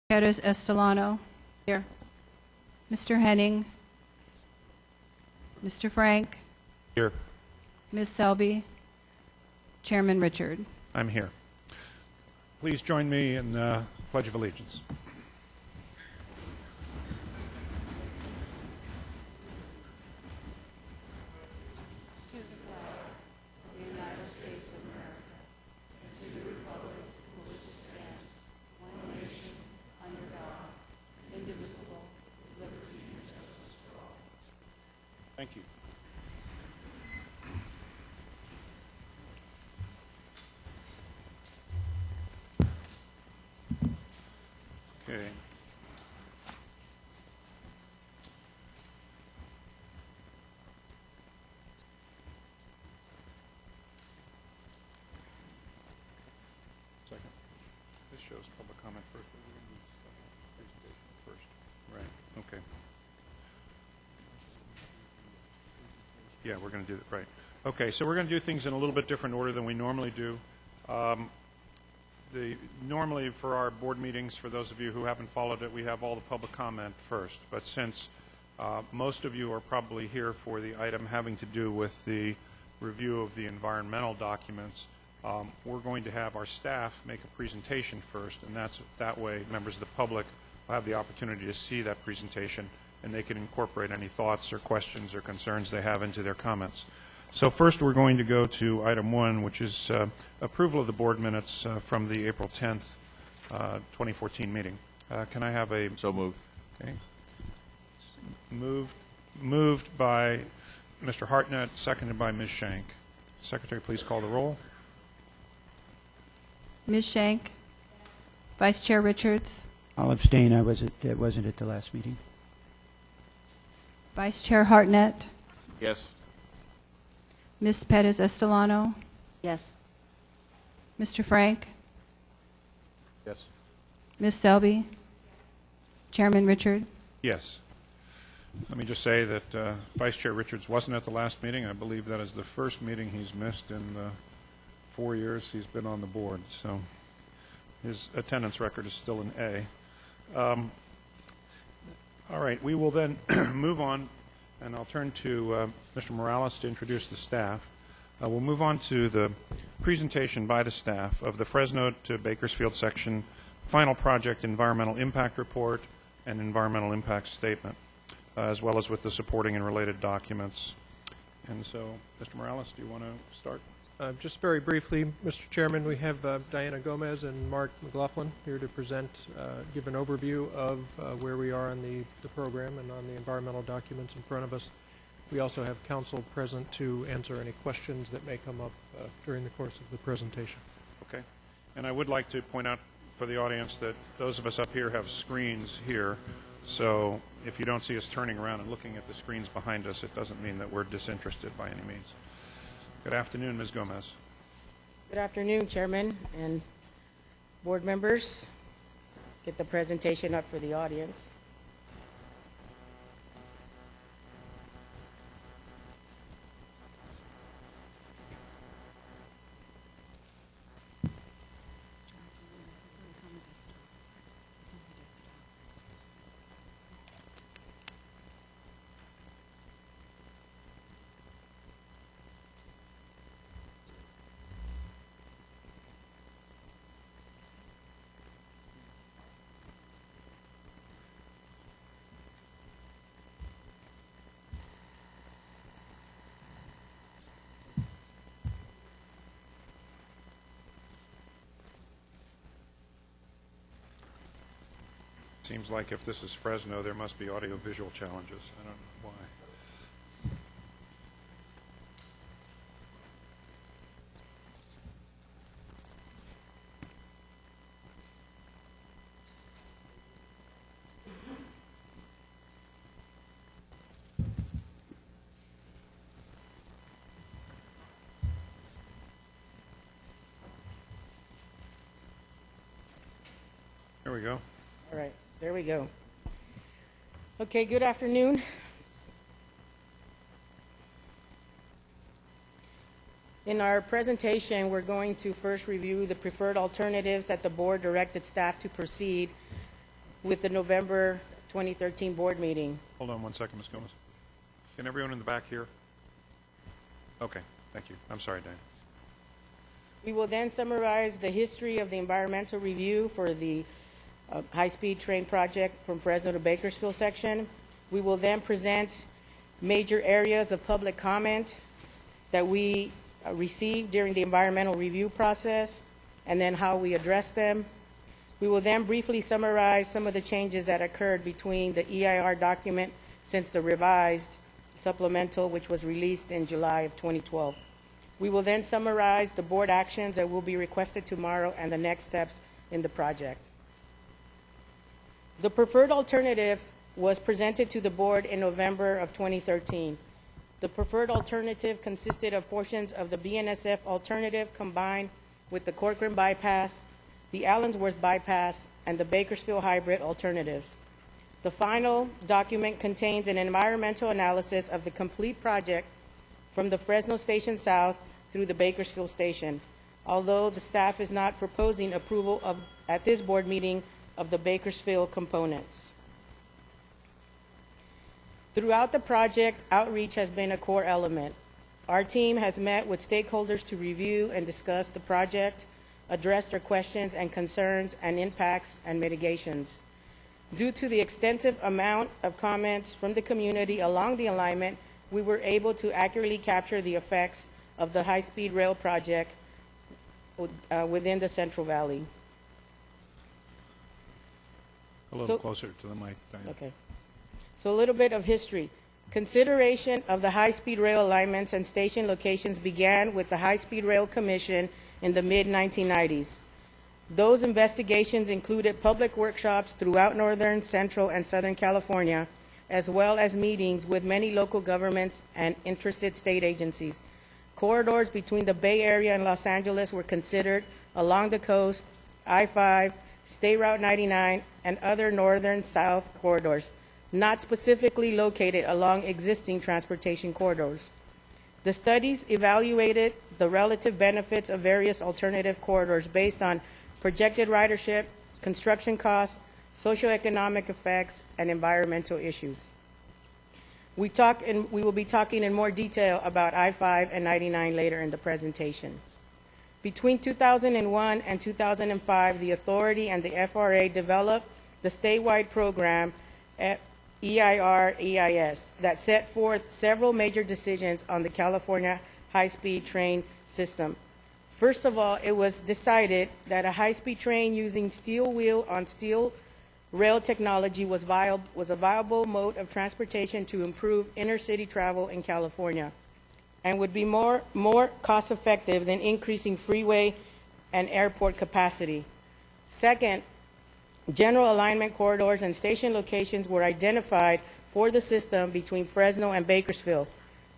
Perez Estelano. Here. Mr. Henning. Mr. Frank. Here. Ms. Selby. Chairman Richard. I'm here. Please join me in the Pledge of Allegiance. Thank you. Okay. Second. This shows public comment first. We're going to do presentation first. Right. Okay. Yeah, we're going to do that, right. Okay, so we're going to do things in a little bit different order than we normally do. Normally for our board meetings, for those of you who haven't followed it, we have all the public comment first. But since most of you are probably here for the item having to do with the review of the environmental documents, we're going to have our staff make a presentation first, and that way members of the public will have the opportunity to see that presentation, and they can incorporate any thoughts or questions or concerns they have into their comments. So first we're going to go to item 1, which is approval of the board minutes from the April 10th, 2014 meeting. Can I have a... So moved. Okay. Moved by Mr. Hartnett, seconded by Ms. Shank. Secretary, please call the roll. Ms. Shank. Vice Chair Richards. I'll abstain. I wasn't at the last meeting. Vice Chair Hartnett. Yes. Ms. Perez Estelano. Yes. Mr. Frank. Yes. Ms. Selby. Chairman Richard. Yes. Let me just say that Vice Chair Richards wasn't at the last meeting. I believe that is the first meeting he's missed in the 4 years he's been on the board. So his attendance record is still an A. All right. We will then move on, and I'll turn to Mr. Morales to introduce the staff. We'll move on to the presentation by the staff of the Fresno to Bakersfield section final project environmental impact report and environmental impact statement, as well as with the supporting and related documents. And so, Mr. Morales, do you want to start? Just very briefly, Mr. Chairman, we have Diana Gomez and Mark McLaughlin here to present, give an overview of where we are on the program and on the environmental documents in front of us. We also have counsel present to answer any questions that may come up during the course of the presentation. Okay. And I would like to point out for the audience that those of us up here have screens here. So if you don't see us turning around and looking at the screens behind us, it doesn't mean that we're disinterested by any means. Good afternoon, Ms. Gomez. Good afternoon, Chairman and board members. Get the presentation up for the audience. Seems like if this is Fresno, there must be audio-visual challenges. I don't know why. There we go. All right, there we go. Okay, good afternoon. In our presentation, we're going to first review the preferred alternatives that the board directed staff to proceed with the November 2013 board meeting. Hold on one second, Ms. Gomez. Can everyone in the back hear? Okay, thank you. I'm sorry, Dan. We will then summarize the history of the environmental review for the high-speed train project from Fresno to Bakersfield section. We will then present major areas of public comment that we received during the environmental review process, and then how we address them. We will then briefly summarize some of the changes that occurred between the EIR document since the revised supplemental, which was released in July of 2012. We will then summarize the board actions that will be requested tomorrow and the next steps in the project. The preferred alternative was presented to the board in November of 2013. The preferred alternative consisted of portions of the BNSF alternative combined with the Corcoran bypass, the Allensworth bypass, and the Bakersfield hybrid alternatives. The final document contains an environmental analysis of the complete project from the Fresno Station South through the Bakersfield Station, although the staff is not proposing approval of, at this board meeting, of the Bakersfield components. Throughout the project, outreach has been a core element. Our team has met with stakeholders to review and discuss the project, address their questions and concerns and impacts and mitigations. Due to the extensive amount of comments from the community along the alignment, we were able to accurately capture the effects of the high-speed rail project within the Central Valley. A little closer to the mic, Diane. Okay. So a little bit of history. Consideration of the high-speed rail alignments and station locations began with the High-Speed Rail Commission in the mid-1990s. Those investigations included public workshops throughout northern, central, and southern California, as well as meetings with many local governments and interested state agencies. Corridors between the Bay Area and Los Angeles were considered along the coast, I-5, State Route 99, and other northern-south corridors, not specifically located along existing transportation corridors. The studies evaluated the relative benefits of various alternative corridors based on projected ridership, construction costs, socioeconomic effects, and environmental issues. We will be talking in more detail about I-5 and 99 later in the presentation. Between 2001 and 2005, the authority and the FRA developed the statewide program at EIR-EIS that set forth several major decisions on the California high-speed train system. First of all, it was decided that a high-speed train using steel wheel on steel rail technology was a viable mode of transportation to improve inner-city travel in California and would be more cost-effective than increasing freeway and airport capacity. Second, general alignment corridors and station locations were identified for the system between Fresno and Bakersfield.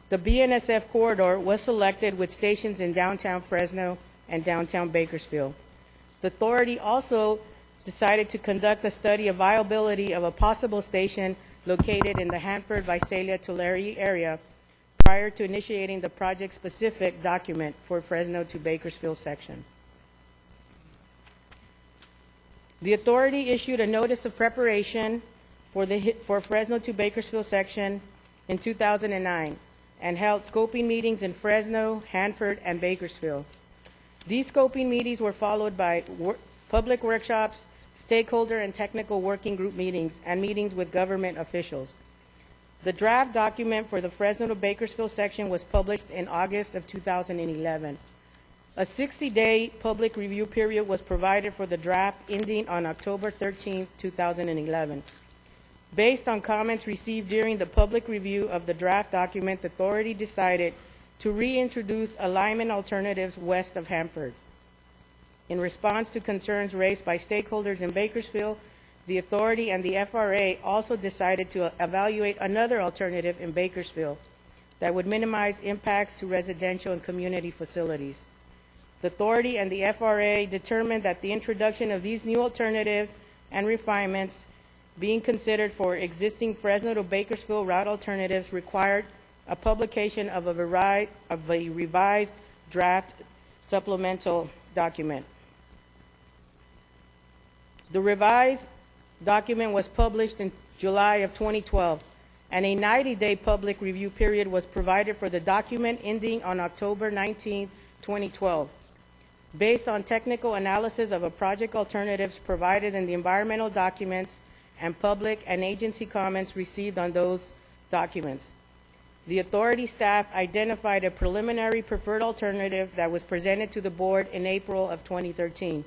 The BNSF corridor was selected with stations in downtown Fresno and downtown Bakersfield. The authority also decided to conduct a study of viability of a possible station located in the Hanford-Visalia-Tulare area prior to initiating the project-specific document for Fresno to Bakersfield section. The authority issued a notice of preparation for Fresno to Bakersfield section in 2009 and held scoping meetings in Fresno, Hanford, and Bakersfield. These scoping meetings were followed by public workshops, stakeholder and technical working group meetings, and meetings with government officials. The draft document for the Fresno to Bakersfield section was published in August of 2011. A 60-day public review period was provided for the draft ending on October 13, 2011. Based on comments received during the public review of the draft document, the authority decided to reintroduce alignment alternatives west of Hanford. In response to concerns raised by stakeholders in Bakersfield, the authority and the FRA also decided to evaluate another alternative in Bakersfield that would minimize impacts to residential and community facilities. The authority and the FRA determined that the introduction of these new alternatives and refinements being considered for existing Fresno to Bakersfield route alternatives required a publication of a revised draft supplemental document. The revised document was published in July of 2012, and a 90-day public review period was provided for the document ending on October 19, 2012. Based on technical analysis of a project alternatives provided in the environmental documents and public and agency comments received on those documents, the authority staff identified a preliminary preferred alternative that was presented to the board in April of 2013.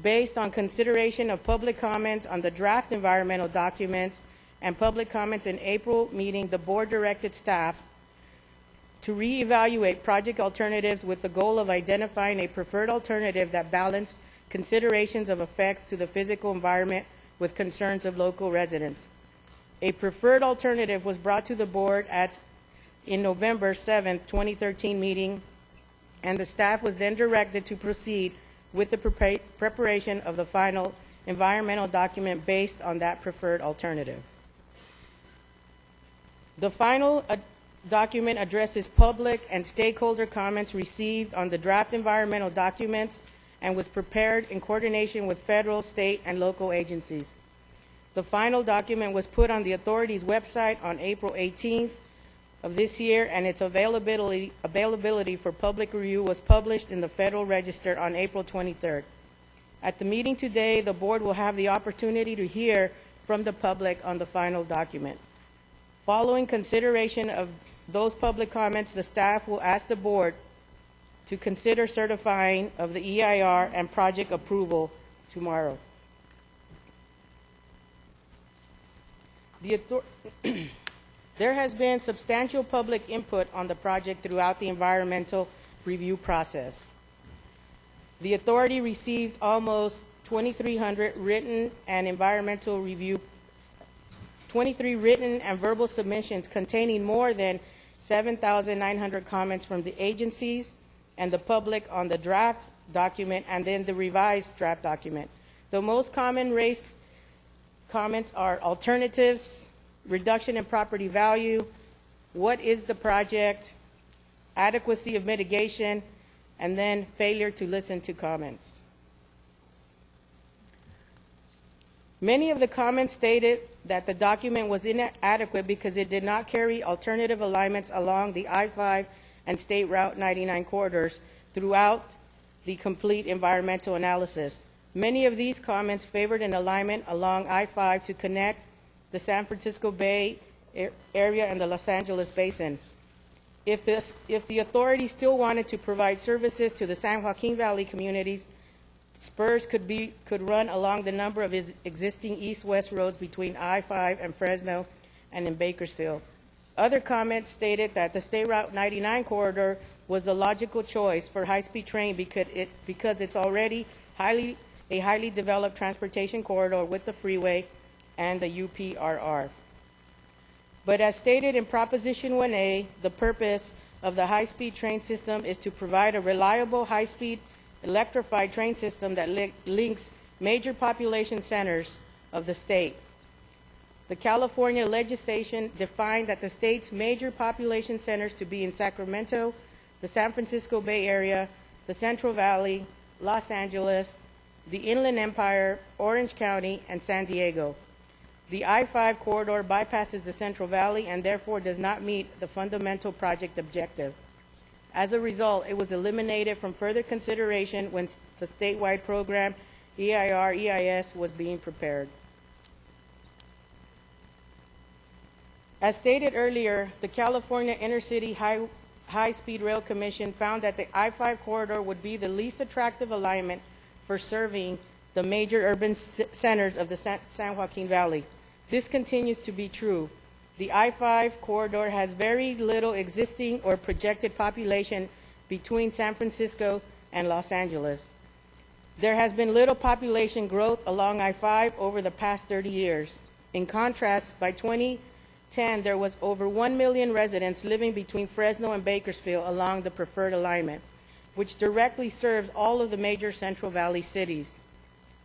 Based on consideration of public comments on the draft environmental documents and public comments in April meeting, the board directed staff to reevaluate project alternatives with the goal of identifying a preferred alternative that balanced considerations of effects to the physical environment with concerns of local residents. A preferred alternative was brought to the board in November 7, 2013 meeting, and the staff was then directed to proceed with the preparation of the final environmental document based on that preferred alternative. The final document addresses public and stakeholder comments received on the draft environmental documents and was prepared in coordination with federal, state, and local agencies. The final document was put on the authority's website on April 18th of this year, and its availability for public review was published in the Federal Register on April 23rd. At the meeting today, the board will have the opportunity to hear from the public on the final document. Following consideration of those public comments, the staff will ask the board to consider certifying of the EIR and project approval tomorrow. There has been substantial public input on the project throughout the environmental review process. The authority received almost 2,300 written and environmental review 23 written and verbal submissions containing more than 7,900 comments from the agencies and the public on the draft document and then the revised draft document. The most common raised comments are alternatives, reduction in property value, what is the project, adequacy of mitigation, and then failure to listen to comments. Many of the comments stated that the document was inadequate because it did not carry alternative alignments along the I-5 and State Route 99 corridors throughout the complete environmental analysis. Many of these comments favored an alignment along I-5 to connect the San Francisco Bay Area and the Los Angeles Basin. If the authority still wanted to provide services to the San Joaquin Valley communities, spurs could run along the number of existing east-west roads between I-5 and Fresno and in Bakersfield. Other comments stated that the State Route 99 corridor was the logical choice for high-speed train because it's already a highly developed transportation corridor with the freeway and the UPRR. But as stated in Proposition 1A, the purpose of the high-speed train system is to provide a reliable high-speed electrified train system that links major population centers of the state. The California legislation defined that the state's major population centers to be in Sacramento, the San Francisco Bay Area, the Central Valley, Los Angeles, the Inland Empire, Orange County, and San Diego. The I-5 corridor bypasses the Central Valley and therefore does not meet the fundamental project objective. As a result, it was eliminated from further consideration when the statewide program, EIR-EIS, was being prepared. As stated earlier, the California Intercity High-Speed Rail Commission found that the I-5 corridor would be the least attractive alignment for serving the major urban centers of the San Joaquin Valley. This continues to be true. The I-5 corridor has very little existing or projected population between San Francisco and Los Angeles. There has been little population growth along I-5 over the past 30 years. In contrast, by 2010, there was over 1 million residents living between Fresno and Bakersfield along the preferred alignment, which directly serves all of the major Central Valley cities.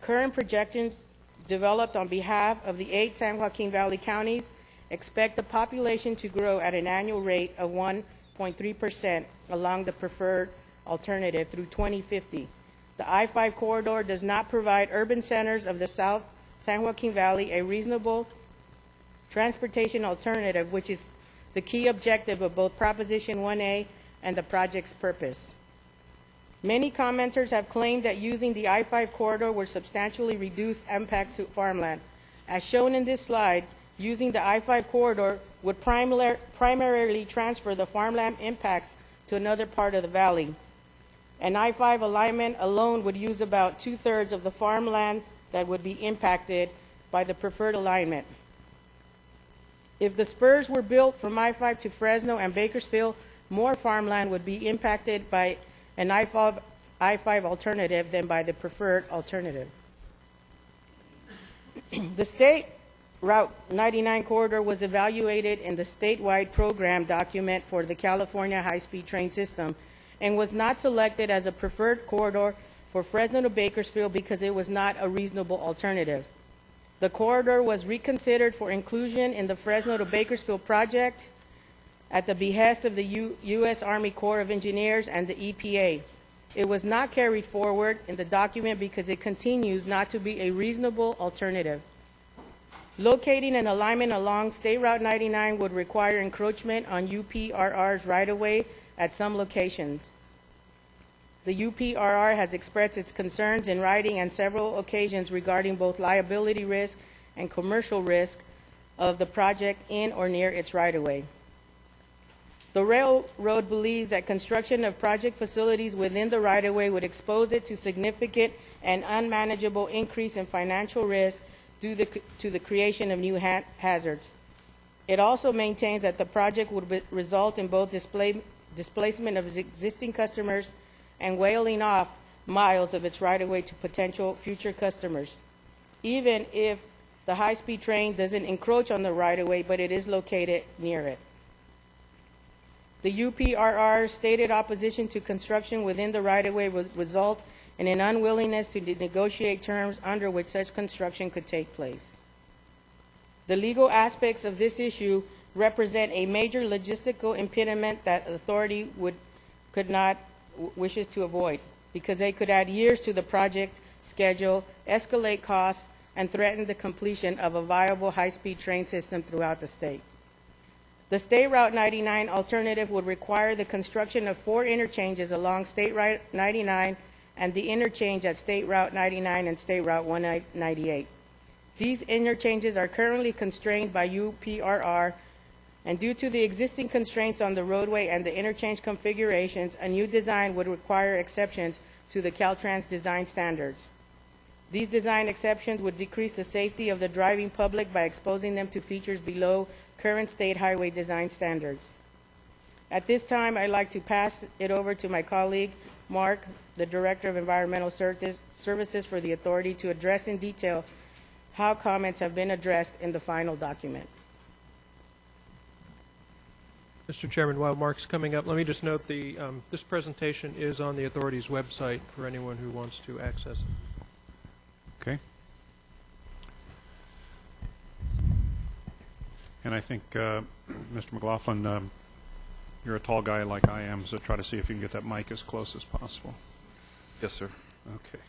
Current projections developed on behalf of the 8 San Joaquin Valley counties expect the population to grow at an annual rate of 1.3% along the preferred alternative through 2050. The I-5 corridor does not provide urban centers of the South San Joaquin Valley a reasonable transportation alternative, which is the key objective of both Proposition 1A and the project's purpose. Many commenters have claimed that using the I-5 corridor would substantially reduce impacts to farmland. As shown in this slide, using the I-5 corridor would primarily transfer the farmland impacts to another part of the valley. An I-5 alignment alone would use about 2/3 of the farmland that would be impacted by the preferred alignment. If the spurs were built from I-5 to Fresno and Bakersfield, more farmland would be impacted by an I-5 alternative than by the preferred alternative. The State Route 99 corridor was evaluated in the statewide program document for the California high-speed train system and was not selected as a preferred corridor for Fresno to Bakersfield because it was not a reasonable alternative. The corridor was reconsidered for inclusion in the Fresno to Bakersfield project at the behest of the U.S. Army Corps of Engineers and the EPA. It was not carried forward in the document because it continues not to be a reasonable alternative. Locating an alignment along State Route 99 would require encroachment on UPRR's right-of-way at some locations. The UPRR has expressed its concerns in writing on several occasions regarding both liability risk and commercial risk of the project in or near its right-of-way. The railroad believes that construction of project facilities within the right-of-way would expose it to significant and unmanageable increase in financial risk due to the creation of new hazards. It also maintains that the project would result in both displacement of existing customers and whaling off miles of its right-of-way to potential future customers, even if the high-speed train doesn't encroach on the right-of-way, but it is located near it. The UPRR's stated opposition to construction within the right-of-way would result in an unwillingness to negotiate terms under which such construction could take place. The legal aspects of this issue represent a major logistical impediment that the authority wishes to avoid, because they could add years to the project schedule, escalate costs, and threaten the completion of a viable high-speed train system throughout the state. The State Route 99 alternative would require the construction of 4 interchanges along State Route 99 and the interchange at State Route 99 and State Route 198. These interchanges are currently constrained by UPRR, and due to the existing constraints on the roadway and the interchange configurations, a new design would require exceptions to the Caltrans design standards. These design exceptions would decrease the safety of the driving public by exposing them to features below current state highway design standards. At this time, I'd like to pass it over to my colleague, Mark, the Director of Environmental Services for the authority, to address in detail how comments have been addressed in the final document. Mr. Chairman, while Mark's coming up, let me just note this presentation is on the authority's website for anyone who wants to access it. Okay. And I think, Mr. McLaughlin, you're a tall guy like I am, so try to see if you can get that mic as close as possible. Yes, sir. Okay.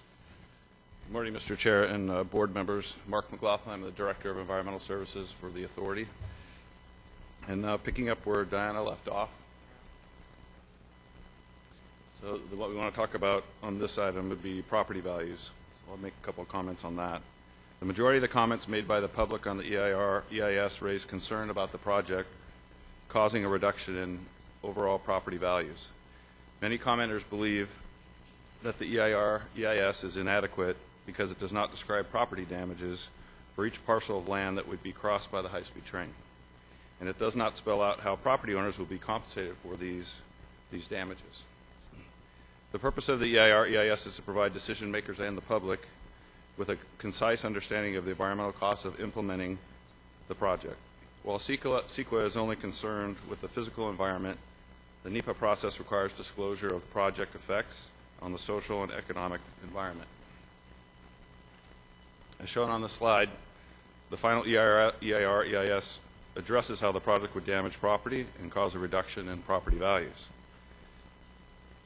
Good morning, Mr. Chair and board members. Mark McLaughlin, I'm the Director of Environmental Services for the authority. And picking up where Diana left off. So what we want to talk about on this item would be property values. So I'll make a couple of comments on that. The majority of the comments made by the public on the EIS raised concern about the project causing a reduction in overall property values. Many commenters believe that the EIS is inadequate because it does not describe property damages for each parcel of land that would be crossed by the high-speed train. And it does not spell out how property owners will be compensated for these damages. The purpose of the EIS is to provide decision makers and the public with a concise understanding of the environmental costs of implementing the project. While CEQA is only concerned with the physical environment, the NEPA process requires disclosure of project effects on the social and economic environment. As shown on the slide, the final EIS addresses how the project would damage property and cause a reduction in property values.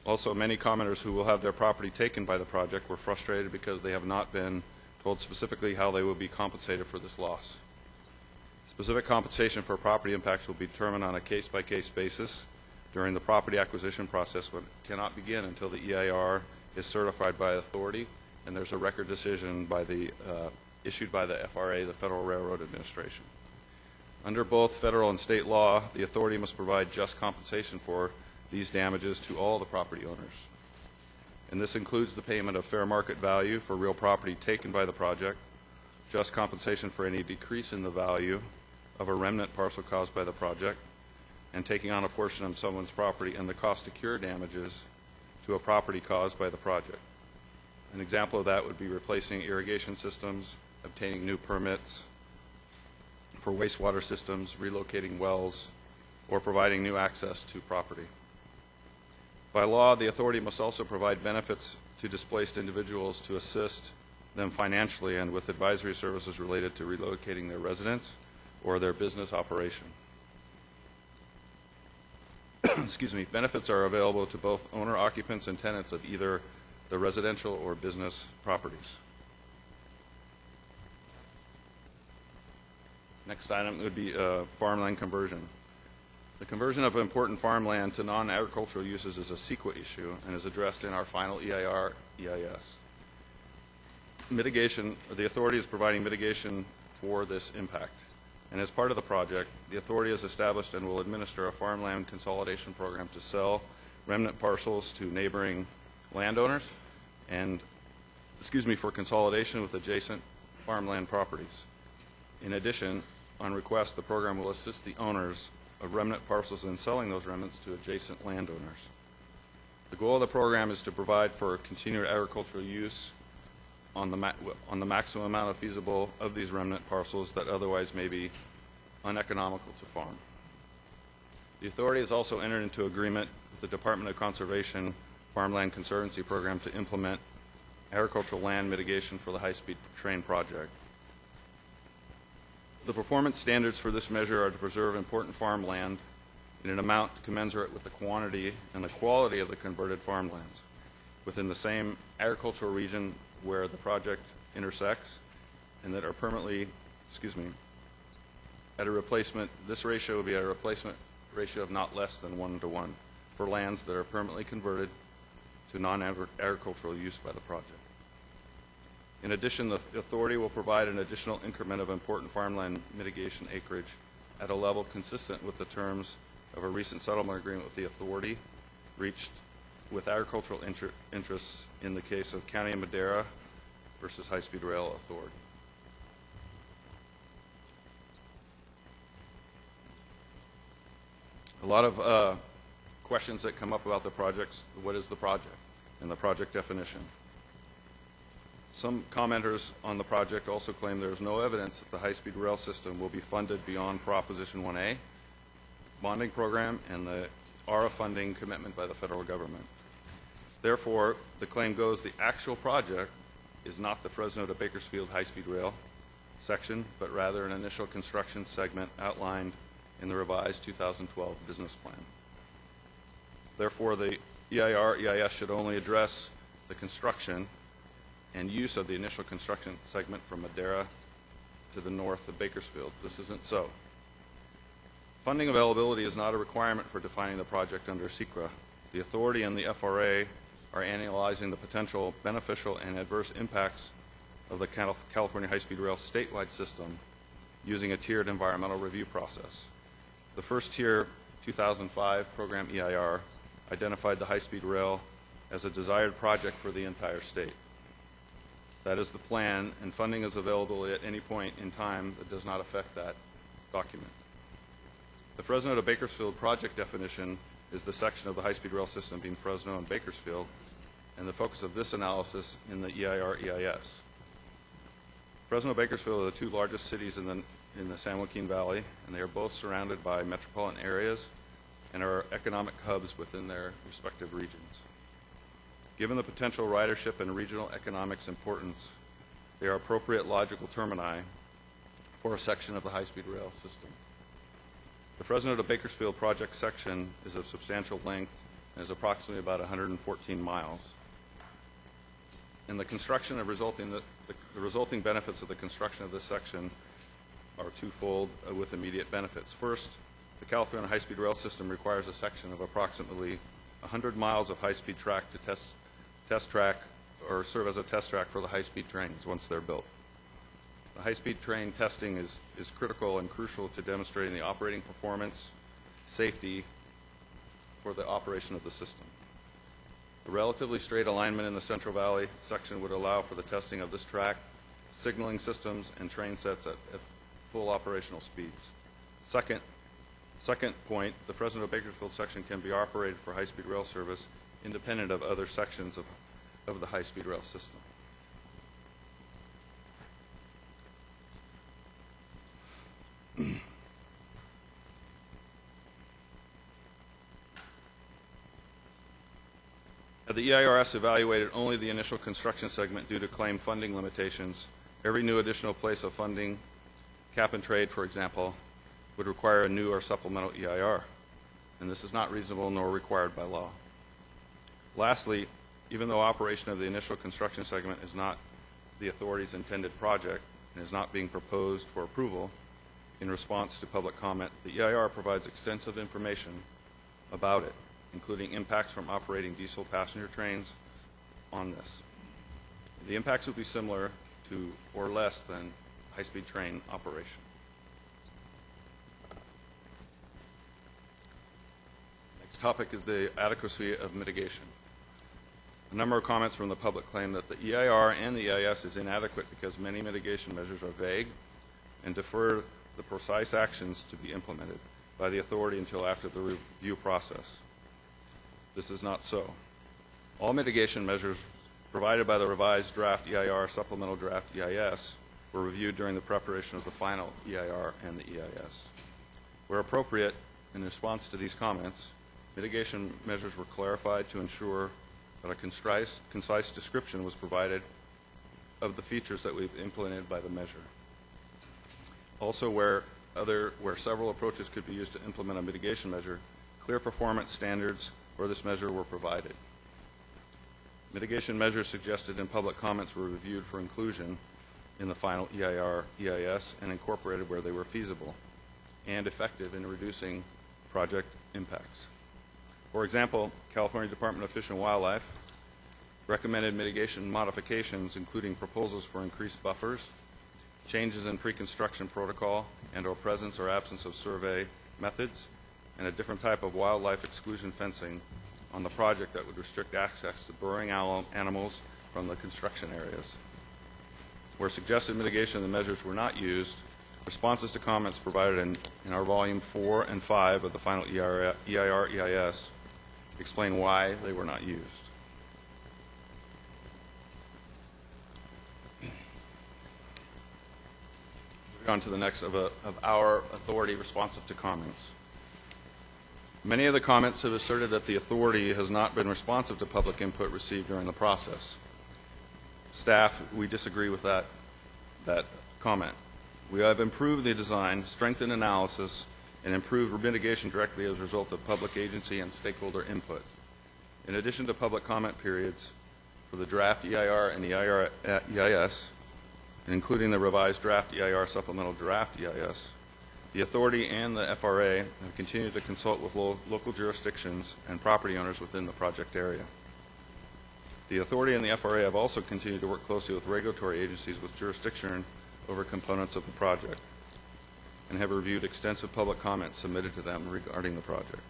Also, many commenters who will have their property taken by the project were frustrated because they have not been told specifically how they will be compensated for this loss. Specific compensation for property impacts will be determined on a case-by-case basis during the property acquisition process, but cannot begin until the EIR is certified by authority and there's a record decision by issued by the FRA, the Federal Railroad Administration. Under both federal and state law, the authority must provide just compensation for these damages to all the property owners. And this includes the payment of fair market value for real property taken by the project, just compensation for any decrease in the value of a remnant parcel caused by the project, and taking on a portion of someone's property, and the cost to cure damages to a property caused by the project. An example of that would be replacing irrigation systems, obtaining new permits for wastewater systems, relocating wells, or providing new access to property. By law, the authority must also provide benefits to displaced individuals to assist them financially and with advisory services related to relocating their residence or their business operation. Excuse me. Benefits are available to both owner occupants and tenants of either the residential or business properties. Next item would be farmland conversion. The conversion of important farmland to non-agricultural uses is a CEQA issue and is addressed in our final EIR EIS. Mitigation, the authority is providing mitigation for this impact. And as part of the project, the authority has established and will administer a farmland consolidation program to sell remnant parcels to neighboring landowners and, for consolidation with adjacent farmland properties. In addition, on request, the program will assist the owners of remnant parcels in selling those remnants to adjacent landowners. The goal of the program is to provide for continued agricultural use on the maximum amount of feasible of these remnant parcels that otherwise may be uneconomical to farm. The authority has also entered into agreement with the Department of Conservation Farmland Conservancy Program to implement agricultural land mitigation for the high-speed train project. The performance standards for this measure are to preserve important farmland in an amount commensurate with the quantity and the quality of the converted farmlands within the same agricultural region where the project intersects and that are permanently, at a replacement, this ratio would be at a replacement ratio of not less than 1:1 for lands that are permanently converted to non-agricultural use by the project. In addition, the authority will provide an additional increment of important farmland mitigation acreage at a level consistent with the terms of a recent settlement agreement with the authority reached with agricultural interests in the case of County of Madera versus High Speed Rail Authority. A lot of questions that come up about the projects. What is the project and the project definition? Some commenters on the project also claim there is no evidence that the high-speed rail system will be funded beyond Proposition 1A bonding program and the ARA funding commitment by the federal government. Therefore, the claim goes the actual project is not the Fresno to Bakersfield high-speed rail section, but rather an initial construction segment outlined in the revised 2012 business plan. Therefore, the EIR EIS should only address the construction and use of the initial construction segment from Madera to the north of Bakersfield. This isn't so. Funding availability is not a requirement for defining the project under CAHSRA. The authority and the FRA are analyzing the potential beneficial and adverse impacts of the California high-speed rail statewide system using a tiered environmental review process. The first tier, 2005 program EIR, identified the high-speed rail as a desired project for the entire state. That is the plan, and funding is available at any point in time that does not affect that document. The Fresno to Bakersfield project definition is the section of the high-speed rail system between Fresno and Bakersfield, and the focus of this analysis in the EIR EIS. Fresno and Bakersfield are the two largest cities in the San Joaquin Valley, and they are both surrounded by metropolitan areas and are economic hubs within their respective regions. Given the potential ridership and regional economics importance, they are appropriate logical termini for a section of the high-speed rail system. The Fresno to Bakersfield project section is of substantial length and is approximately about 114 miles. And the construction of the resulting benefits of the construction of this section are twofold with immediate benefits. First, the California high-speed rail system requires a section of approximately 100 miles of high-speed track to test track or serve as a test track for the high-speed trains once they're built. The high-speed train testing is critical and crucial to demonstrating the operating performance, safety for the operation of the system. The relatively straight alignment in the Central Valley section would allow for the testing of this track, signaling systems, and train sets at full operational speeds. Second point, the Fresno-Bakersfield section can be operated for high-speed rail service independent of other sections of the high-speed rail system. The EIRS evaluated only the initial construction segment due to claimed funding limitations. Every new additional place of funding, cap and trade, for example, would require a new or supplemental EIR, and this is not reasonable nor required by law. Lastly, even though operation of the initial construction segment is not the authority's intended project and is not being proposed for approval, in response to public comment, the EIR provides extensive information about it, including impacts from operating diesel passenger trains on this. The impacts would be similar to or less than high-speed train operation. Next topic is the adequacy of mitigation. A number of comments from the public claim that the EIR and the EIS is inadequate because many mitigation measures are vague and defer the precise actions to be implemented by the authority until after the review process. This is not so. All mitigation measures provided by the revised draft EIR, supplemental draft EIS, were reviewed during the preparation of the final EIR and the EIS. Where appropriate, in response to these comments, mitigation measures were clarified to ensure that a concise description was provided of the features that we've implemented by the measure. Also, where several approaches could be used to implement a mitigation measure, clear performance standards for this measure were provided. Mitigation measures suggested in public comments were reviewed for inclusion in the final EIR, EIS, and incorporated where they were feasible and effective in reducing project impacts. For example, California Department of Fish and Wildlife recommended mitigation modifications, including proposals for increased buffers, changes in pre-construction protocol and/or presence or absence of survey methods, and a different type of wildlife exclusion fencing on the project that would restrict access to burrowing animals from the construction areas. Where suggested mitigation of the measures were not used, responses to comments provided in our volume 4 and 5 of the final EIR, EIS explain why they were not used. Moving on to the next of our authority responsive to comments. Many of the comments have asserted that the authority has not been responsive to public input received during the process. Staff, we disagree with that comment. We have improved the design, strengthened analysis, and improved mitigation directly as a result of public agency and stakeholder input. In addition to public comment periods for the draft EIR and EIR EIS, and including the revised draft EIR supplemental draft EIS, the authority and the FRA have continued to consult with local jurisdictions and property owners within the project area. The authority and the FRA have also continued to work closely with regulatory agencies with jurisdiction over components of the project and have reviewed extensive public comments submitted to them regarding the project.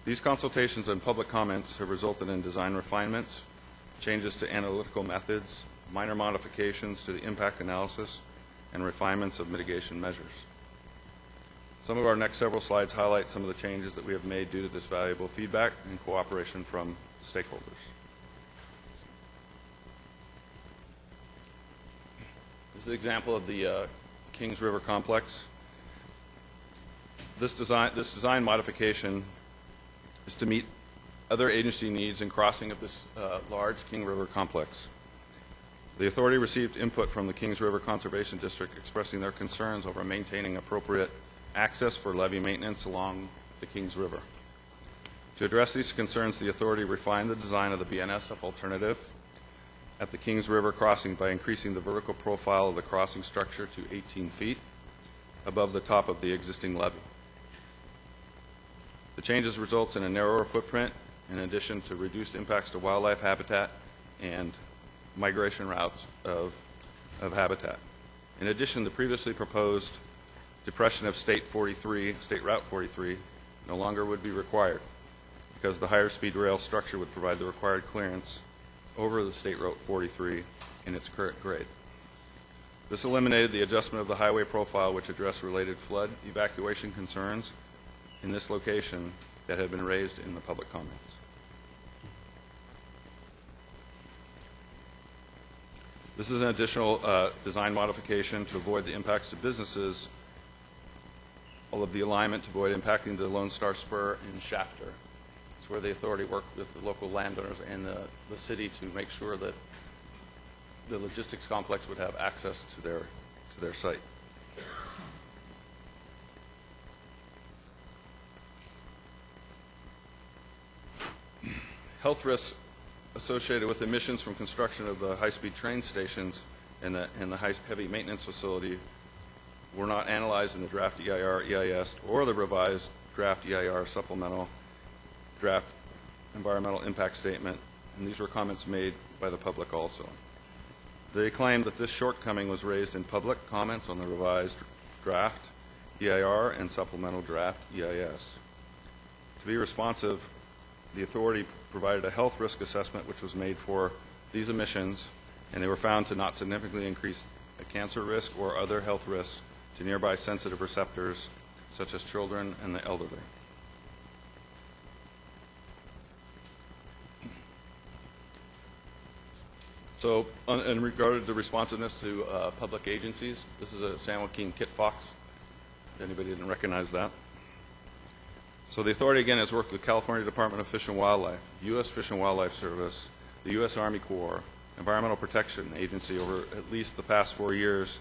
These consultations and public comments have resulted in design refinements, changes to analytical methods, minor modifications to the impact analysis, and refinements of mitigation measures. Some of our next several slides highlight some of the changes that we have made due to this valuable feedback and cooperation from stakeholders. This is an example of the Kings River complex. This design modification is to meet other agency needs in crossing of this large King River complex. The authority received input from the Kings River Conservation District expressing their concerns over maintaining appropriate access for levee maintenance along the Kings River. To address these concerns, the authority refined the design of the BNSF alternative at the Kings River crossing by increasing the vertical profile of the crossing structure to 18 feet above the top of the existing levee. The changes results in a narrower footprint in addition to reduced impacts to wildlife habitat and migration routes of habitat. In addition, the previously proposed depression of State Route 43, no longer would be required because the higher speed rail structure would provide the required clearance over the State Route 43 in its current grade. This eliminated the adjustment of the highway profile, which addressed related flood evacuation concerns in this location that had been raised in the public comments. This is an additional design modification to avoid the impacts to businesses, all of the alignment to avoid impacting the Lone Star Spur in Shafter. It's where the authority worked with the local landowners and the city to make sure that the logistics complex would have access to their site. Health risks associated with emissions from construction of the high-speed train stations and the heavy maintenance facility were not analyzed in the draft EIR, EIS, or the revised draft EIR supplemental draft environmental impact statement, and these were comments made by the public also. They claimed that this shortcoming was raised in public comments on the revised draft EIR and supplemental draft EIS. To be responsive, the authority provided a health risk assessment which was made for these emissions, and they were found to not significantly increase a cancer risk or other health risks to nearby sensitive receptors such as children and the elderly. So in regard to responsiveness to public agencies, this is a San Joaquin Kit Fox, if anybody didn't recognize that. So the authority, again, has worked with California Department of Fish and Wildlife, U.S. Fish and Wildlife Service, the U.S. Army Corps, Environmental Protection Agency over at least the past 4 years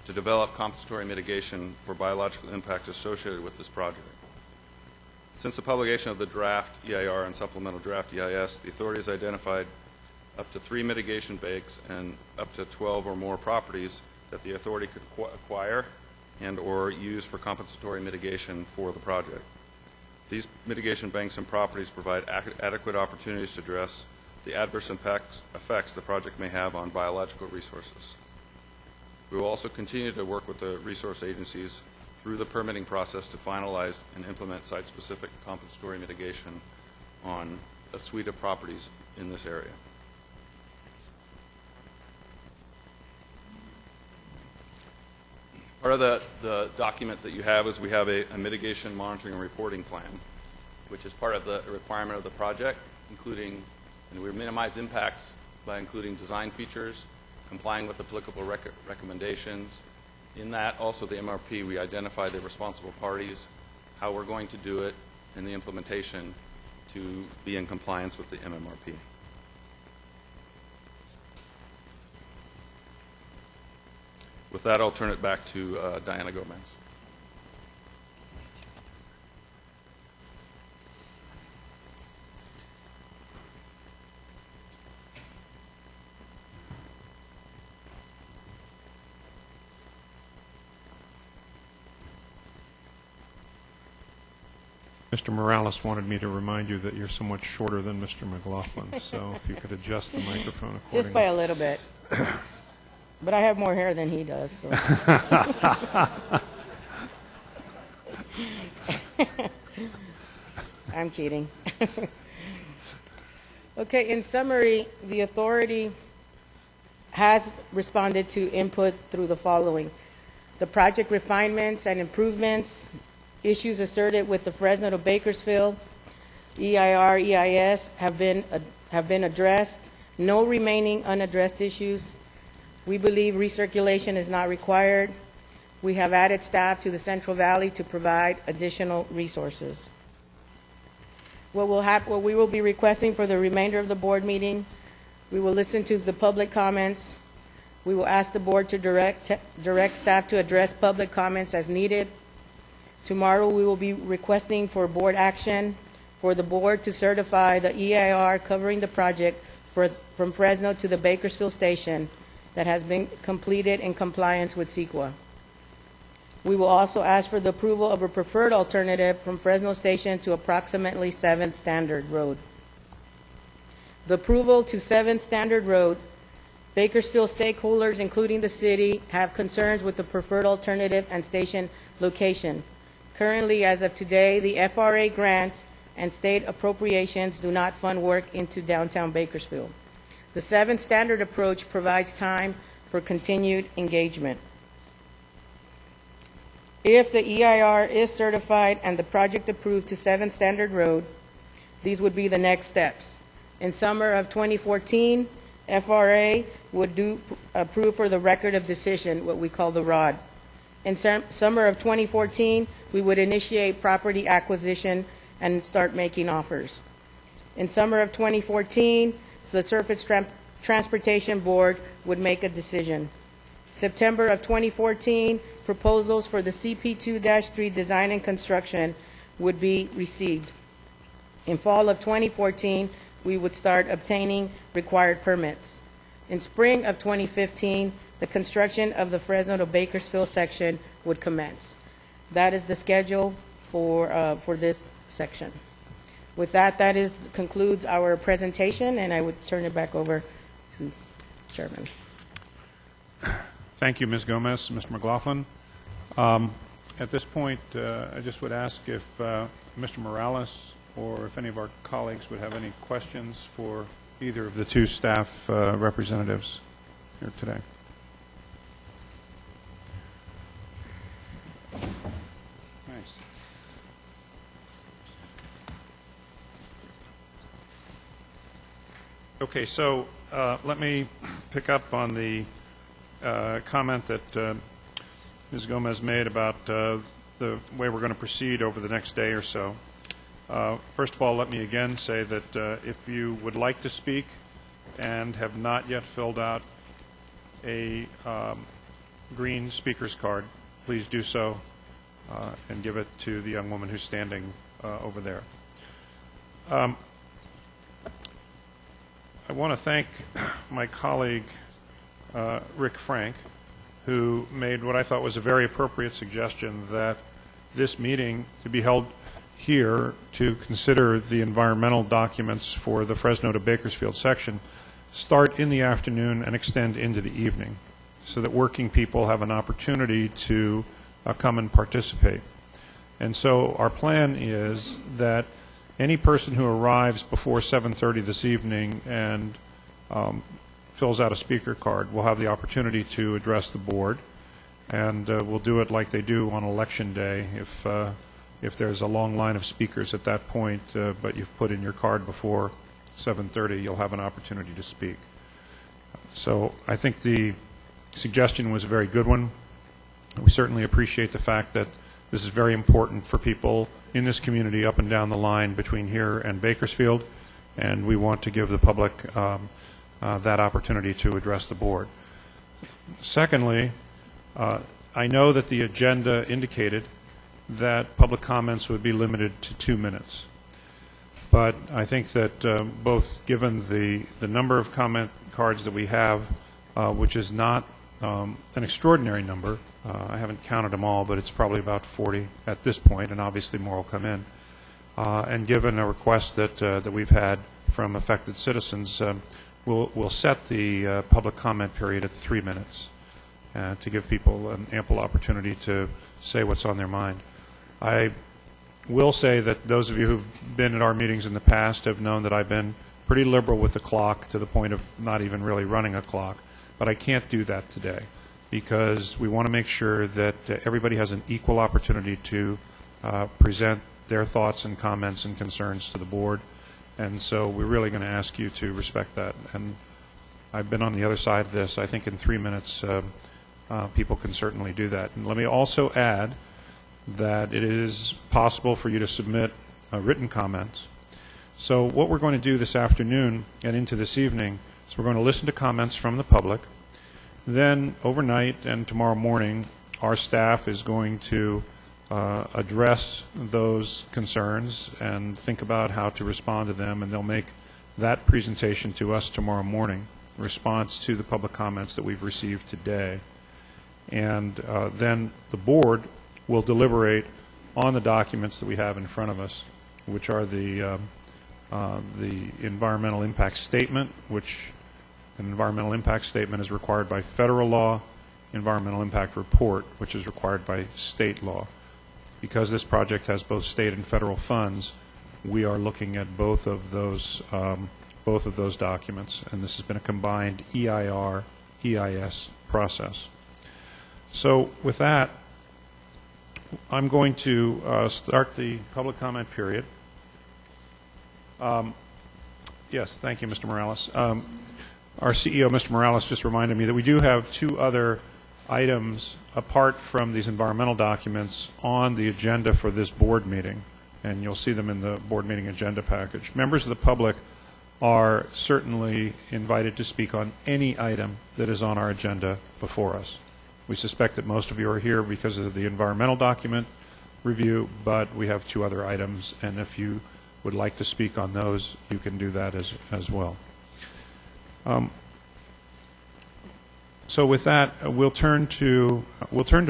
to develop compensatory mitigation for biological impacts associated with this project. Since the publication of the draft EIR and supplemental draft EIS, the authority has identified up to 3 mitigation banks and up to 12 or more properties that the authority could acquire and or use for compensatory mitigation for the project. These mitigation banks and properties provide adequate opportunities to address the adverse effects the project may have on biological resources. We will also continue to work with the resource agencies through the permitting process to finalize and implement site-specific compensatory mitigation on a suite of properties in this area. Part of the document that you have is we have a mitigation monitoring and reporting plan, which is part of the requirement of the project, including, and we minimize impacts by including design features, complying with applicable recommendations. In that, also the MRP, we identify the responsible parties, how we're going to do it, and the implementation to be in compliance with the MMRP. With that, I'll turn it back to Diana Gomez. Mr. Morales wanted me to remind you that you're somewhat shorter than Mr. McLaughlin, so if you could adjust the microphone accordingly. Just by a little bit. But I have more hair than he does. So. I'm cheating. Okay, in summary, the authority has responded to input through the following: the project refinements and improvements, issues asserted with the Fresno to Bakersfield, EIR, EIS have been addressed. No remaining unaddressed issues. We believe recirculation is not required. We have added staff to the Central Valley to provide additional resources. What we will be requesting for the remainder of the board meeting, we will listen to the public comments. We will ask the board to direct staff to address public comments as needed. Tomorrow we will be requesting for board action for the board to certify the EIR covering the project from Fresno to the Bakersfield station that has been completed in compliance with CEQA. We will also ask for the approval of a preferred alternative from Fresno Station to approximately 7th Standard Road. The approval to 7th Standard Road, Bakersfield stakeholders, including the city, have concerns with the preferred alternative and station location. Currently, as of today, the FRA grant and state appropriations do not fund work into downtown Bakersfield. The 7th Standard approach provides time for continued engagement. If the EIR is certified and the project approved to 7th Standard Road, these would be the next steps. In summer of 2014, FRA would approve for the record of decision, what we call the ROD. In summer of 2014, we would initiate property acquisition and start making offers. In summer of 2014, the Surface Transportation Board would make a decision. September of 2014, proposals for the CP2-3 design and construction would be received. In fall of 2014, we would start obtaining required permits. In spring of 2015, the construction of the Fresno to Bakersfield section would commence. That is the schedule for this section. With that, concludes our presentation, and I would turn it back over to Chairman. Thank you, Ms. Gomez. Mr. McLaughlin. At this point, I just would ask if Mr. Morales or if any of our colleagues would have any questions for either of the two staff representatives here today. Nice. Okay, so let me pick up on the comment that Ms. Gomez made about the way we're going to proceed over the next day or so. First of all, let me again say that if you would like to speak and have not yet filled out a green speaker's card, please do so and give it to the young woman who's standing over there. I want to thank my colleague, Rick Frank, who made what I thought was a very appropriate suggestion that this meeting to be held here to consider the environmental documents for the Fresno to Bakersfield section start in the afternoon and extend into the evening so that working people have an opportunity to come and participate. And so our plan is that any person who arrives before 7:30 this evening and fills out a speaker card will have the opportunity to address the board, and we'll do it like they do on election day. If there's a long line of speakers at that point, but you've put in your card before 7:30, you'll have an opportunity to speak. So I think the suggestion was a very good one. We certainly appreciate the fact that this is very important for people in this community up and down the line between here and Bakersfield, and we want to give the public that opportunity to address the board. Secondly, I know that the agenda indicated that public comments would be limited to 2 minutes. But I think that both given the number of comment cards that we have, which is not an extraordinary number, I haven't counted them all, but it's probably about 40 at this point, and obviously more will come in. And given a request that we've had from affected citizens, we'll set the public comment period at 3 minutes to give people an ample opportunity to say what's on their mind. I will say that those of you who've been at our meetings in the past have known that I've been pretty liberal with the clock to the point of not even really running a clock, but I can't do that today because we want to make sure that everybody has an equal opportunity to present their thoughts and comments and concerns to the board, and so we're really going to ask you to respect that. And I've been on the other side of this. I think in 3 minutes people can certainly do that. And let me also add that it is possible for you to submit written comments. So what we're going to do this afternoon and into this evening is we're going to listen to comments from the public. Then overnight and tomorrow morning, our staff is going to address those concerns and think about how to respond to them, and they'll make that presentation to us tomorrow morning, response to the public comments that we've received today. And then the board will deliberate on the documents that we have in front of us, which are the environmental impact statement, which an environmental impact statement is required by federal law, environmental impact report, which is required by state law. Because this project has both state and federal funds, we are looking at both of those documents, and this has been a combined EIR, EIS process. So with that, I'm going to start the public comment period. Yes, thank you, Mr. Morales. Our CEO, Mr. Morales, just reminded me that we do have two other items apart from these environmental documents on the agenda for this board meeting, and you'll see them in the board meeting agenda package. Members of the public are certainly invited to speak on any item that is on our agenda before us. We suspect that most of you are here because of the environmental document review, but we have two other items, and if you would like to speak on those, you can do that as well. So with that, we'll turn to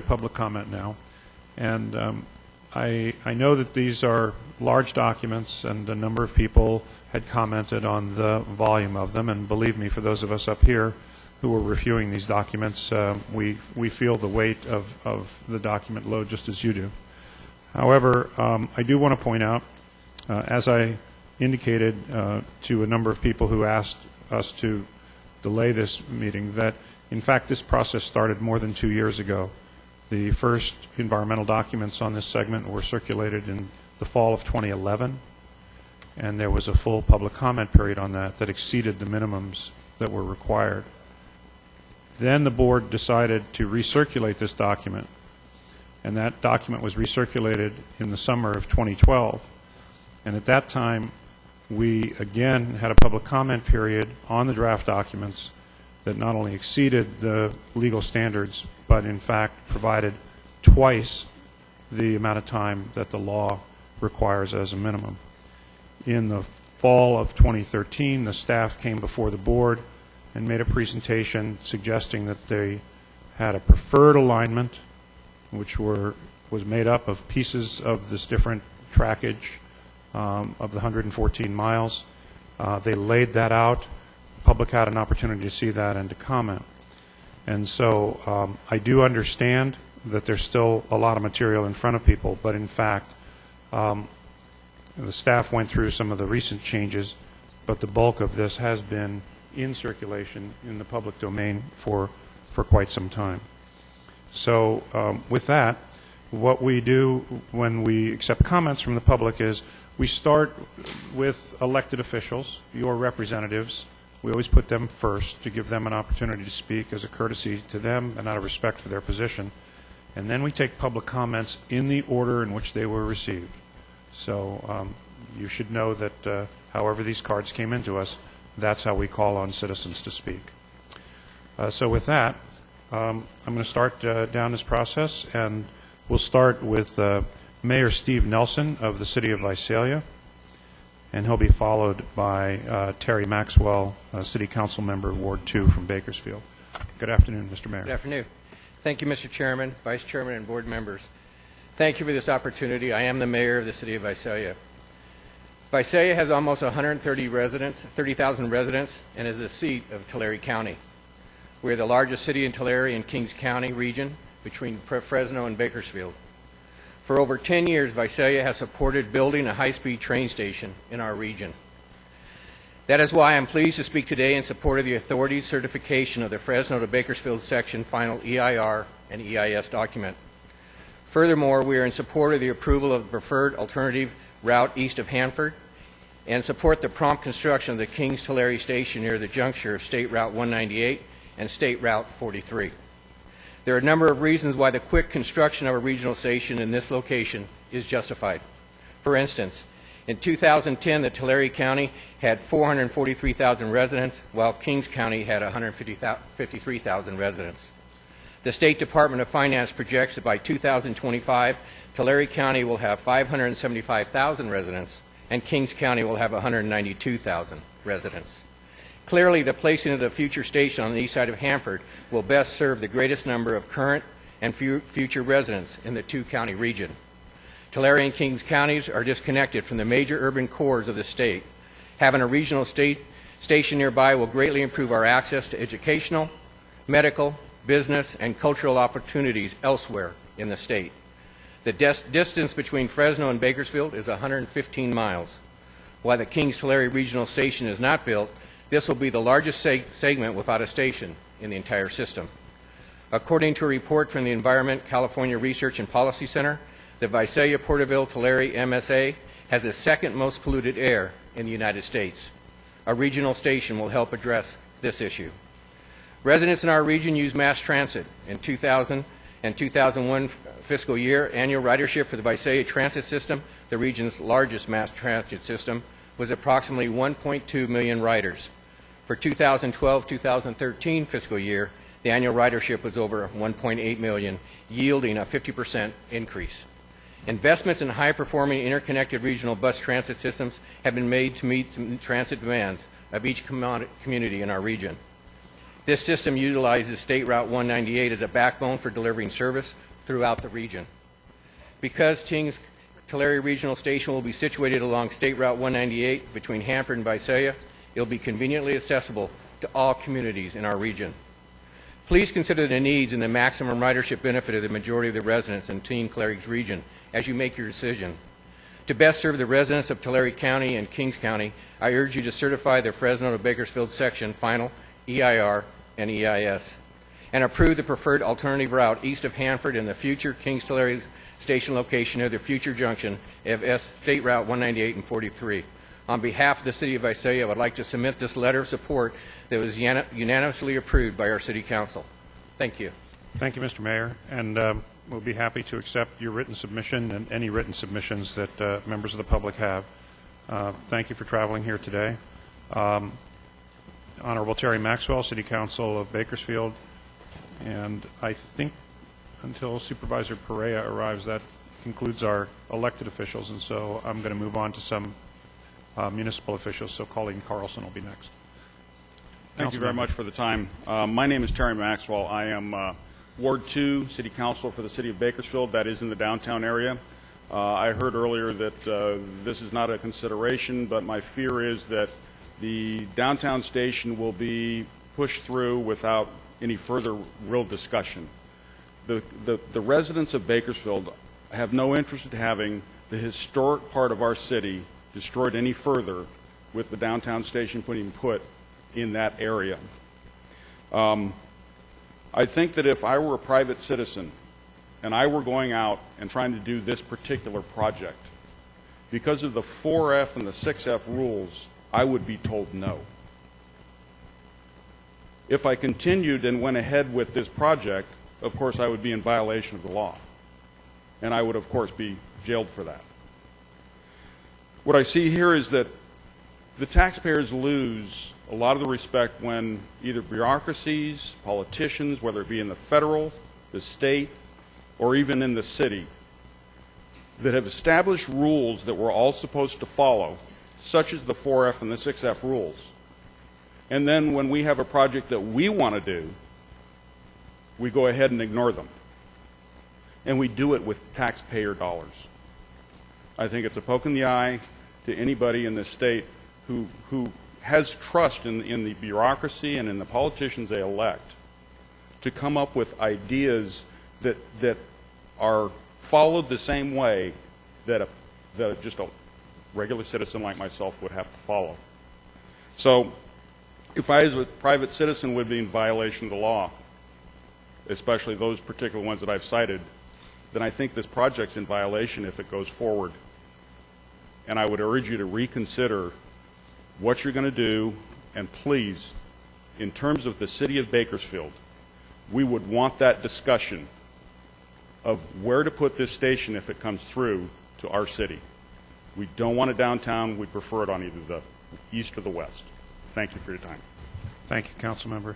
public comment now, and I know that these are large documents, and a number of people had commented on the volume of them, and believe me, for those of us up here who are reviewing these documents, we feel the weight of the document load just as you do. However, I do want to point out, as I indicated to a number of people who asked us to delay this meeting, that in fact this process started more than 2 years ago. The first environmental documents on this segment were circulated in the fall of 2011, and there was a full public comment period on that exceeded the minimums that were required. Then the board decided to recirculate this document, and that document was recirculated in the summer of 2012. And at that time, we again had a public comment period on the draft documents that not only exceeded the legal standards, but in fact provided twice the amount of time that the law requires as a minimum. In the fall of 2013, the staff came before the board and made a presentation suggesting that they had a preferred alignment, which was made up of pieces of this different trackage of the 114 miles. They laid that out. The public had an opportunity to see that and to comment. And so I do understand that there's still a lot of material in front of people, but in fact, the staff went through some of the recent changes, but the bulk of this has been in circulation in the public domain for quite some time. So with that, what we do when we accept comments from the public is we start with elected officials, your representatives. We always put them first to give them an opportunity to speak as a courtesy to them and out of respect for their position. And then we take public comments in the order in which they were received. So you should know that however these cards came into us, that's how we call on citizens to speak. So with that, I'm going to start down this process, and we'll start with Mayor Steve Nelson of the City of Visalia, and he'll be followed by Terry Maxwell, City Council Member, Ward 2 from Bakersfield. Good afternoon, Mr. Mayor. Good afternoon. Thank you, Mr. Chairman, Vice Chairman, and board members. Thank you for this opportunity. I am the mayor of the City of Visalia. Visalia has almost 30,000 residents, and is the seat of Tulare County. We are the largest city in Tulare and Kings County region between Fresno and Bakersfield. For over 10 years, Visalia has supported building a high-speed train station in our region. That is why I'm pleased to speak today in support of the authority's certification of the Fresno to Bakersfield section final EIR and EIS document. Furthermore, we are in support of the approval of the preferred alternative route east of Hanford and support the prompt construction of the Kings Tulare station near the juncture of State Route 198 and State Route 43. There are a number of reasons why the quick construction of a regional station in this location is justified. For instance, in 2010, the Tulare County had 443,000 residents, while Kings County had 153,000 residents. The State Department of Finance projects that by 2025, Tulare County will have 575,000 residents, and Kings County will have 192,000 residents. Clearly, the placing of the future station on the east side of Hanford will best serve the greatest number of current and future residents in the two-county region. Tulare and Kings counties are disconnected from the major urban cores of the state. Having a regional station nearby will greatly improve our access to educational, medical, business, and cultural opportunities elsewhere in the state. The distance between Fresno and Bakersfield is 115 miles. While the Kings Tulare Regional Station is not built, this will be the largest segment without a station in the entire system. According to a report from the Environment California Research and Policy Center, the Visalia-Porterville-Tulare MSA has the second most polluted air in the United States. A regional station will help address this issue. Residents in our region use mass transit. In 2000 and 2001 fiscal year, annual ridership for the Visalia Transit System, the region's largest mass transit system, was approximately 1.2 million riders. For 2012-2013 fiscal year, the annual ridership was over 1.8 million, yielding a 50% increase. Investments in high-performing interconnected regional bus transit systems have been made to meet the transit demands of each community in our region. This system utilizes State Route 198 as a backbone for delivering service throughout the region. Because Kings Tulare Regional Station will be situated along State Route 198 between Hanford and Visalia, it will be conveniently accessible to all communities in our region. Please consider the needs and the maximum ridership benefit of the majority of the residents in Teen Tulare's region as you make your decision. To best serve the residents of Tulare County and Kings County, I urge you to certify the Fresno to Bakersfield section final EIR and EIS, and approve the preferred alternative route east of Hanford and the future Kings Tulare station location near the future junction of State Route 198 and 43. On behalf of the City of Visalia, I would like to submit this letter of support that was unanimously approved by our City Council. Thank you. Thank you, Mr. Mayor, and we'll be happy to accept your written submission and any written submissions that members of the public have. Thank you for traveling here today. Honorable Terry Maxwell, City Council of Bakersfield, and I think until Supervisor Perea arrives, that concludes our elected officials, and so I'm going to move on to some municipal officials, so Colleen Carlson will be next. Thank you very much for the time. My name is Terry Maxwell. I am Ward 2 City Council for the City of Bakersfield. That is in the downtown area. I heard earlier that this is not a consideration, but my fear is that the downtown station will be pushed through without any further real discussion. The residents of Bakersfield have no interest in having the historic part of our city destroyed any further with the downtown station being put in that area. I think that if I were a private citizen and I were going out and trying to do this particular project, because of the 4F and the 6F rules, I would be told no. If I continued and went ahead with this project, of course I would be in violation of the law, and I would of course be jailed for that. What I see here is that the taxpayers lose a lot of the respect when either bureaucracies, politicians, whether it be in the federal, the state, or even in the city, that have established rules that we're all supposed to follow, such as the 4F and the 6F rules. And then when we have a project that we want to do, we go ahead and ignore them. And we do it with taxpayer dollars. I think it's a poke in the eye to anybody in this state who has trust in the bureaucracy and in the politicians they elect to come up with ideas that are followed the same way that just a regular citizen like myself would have to follow. So if I as a private citizen would be in violation of the law, especially those particular ones that I've cited, then I think this project's in violation if it goes forward. And I would urge you to reconsider what you're going to do, and please, in terms of the city of Bakersfield, we would want that discussion of where to put this station if it comes through to our city. We don't want it downtown. We prefer it on either the east or the west. Thank you for your time. Thank you, Council Member.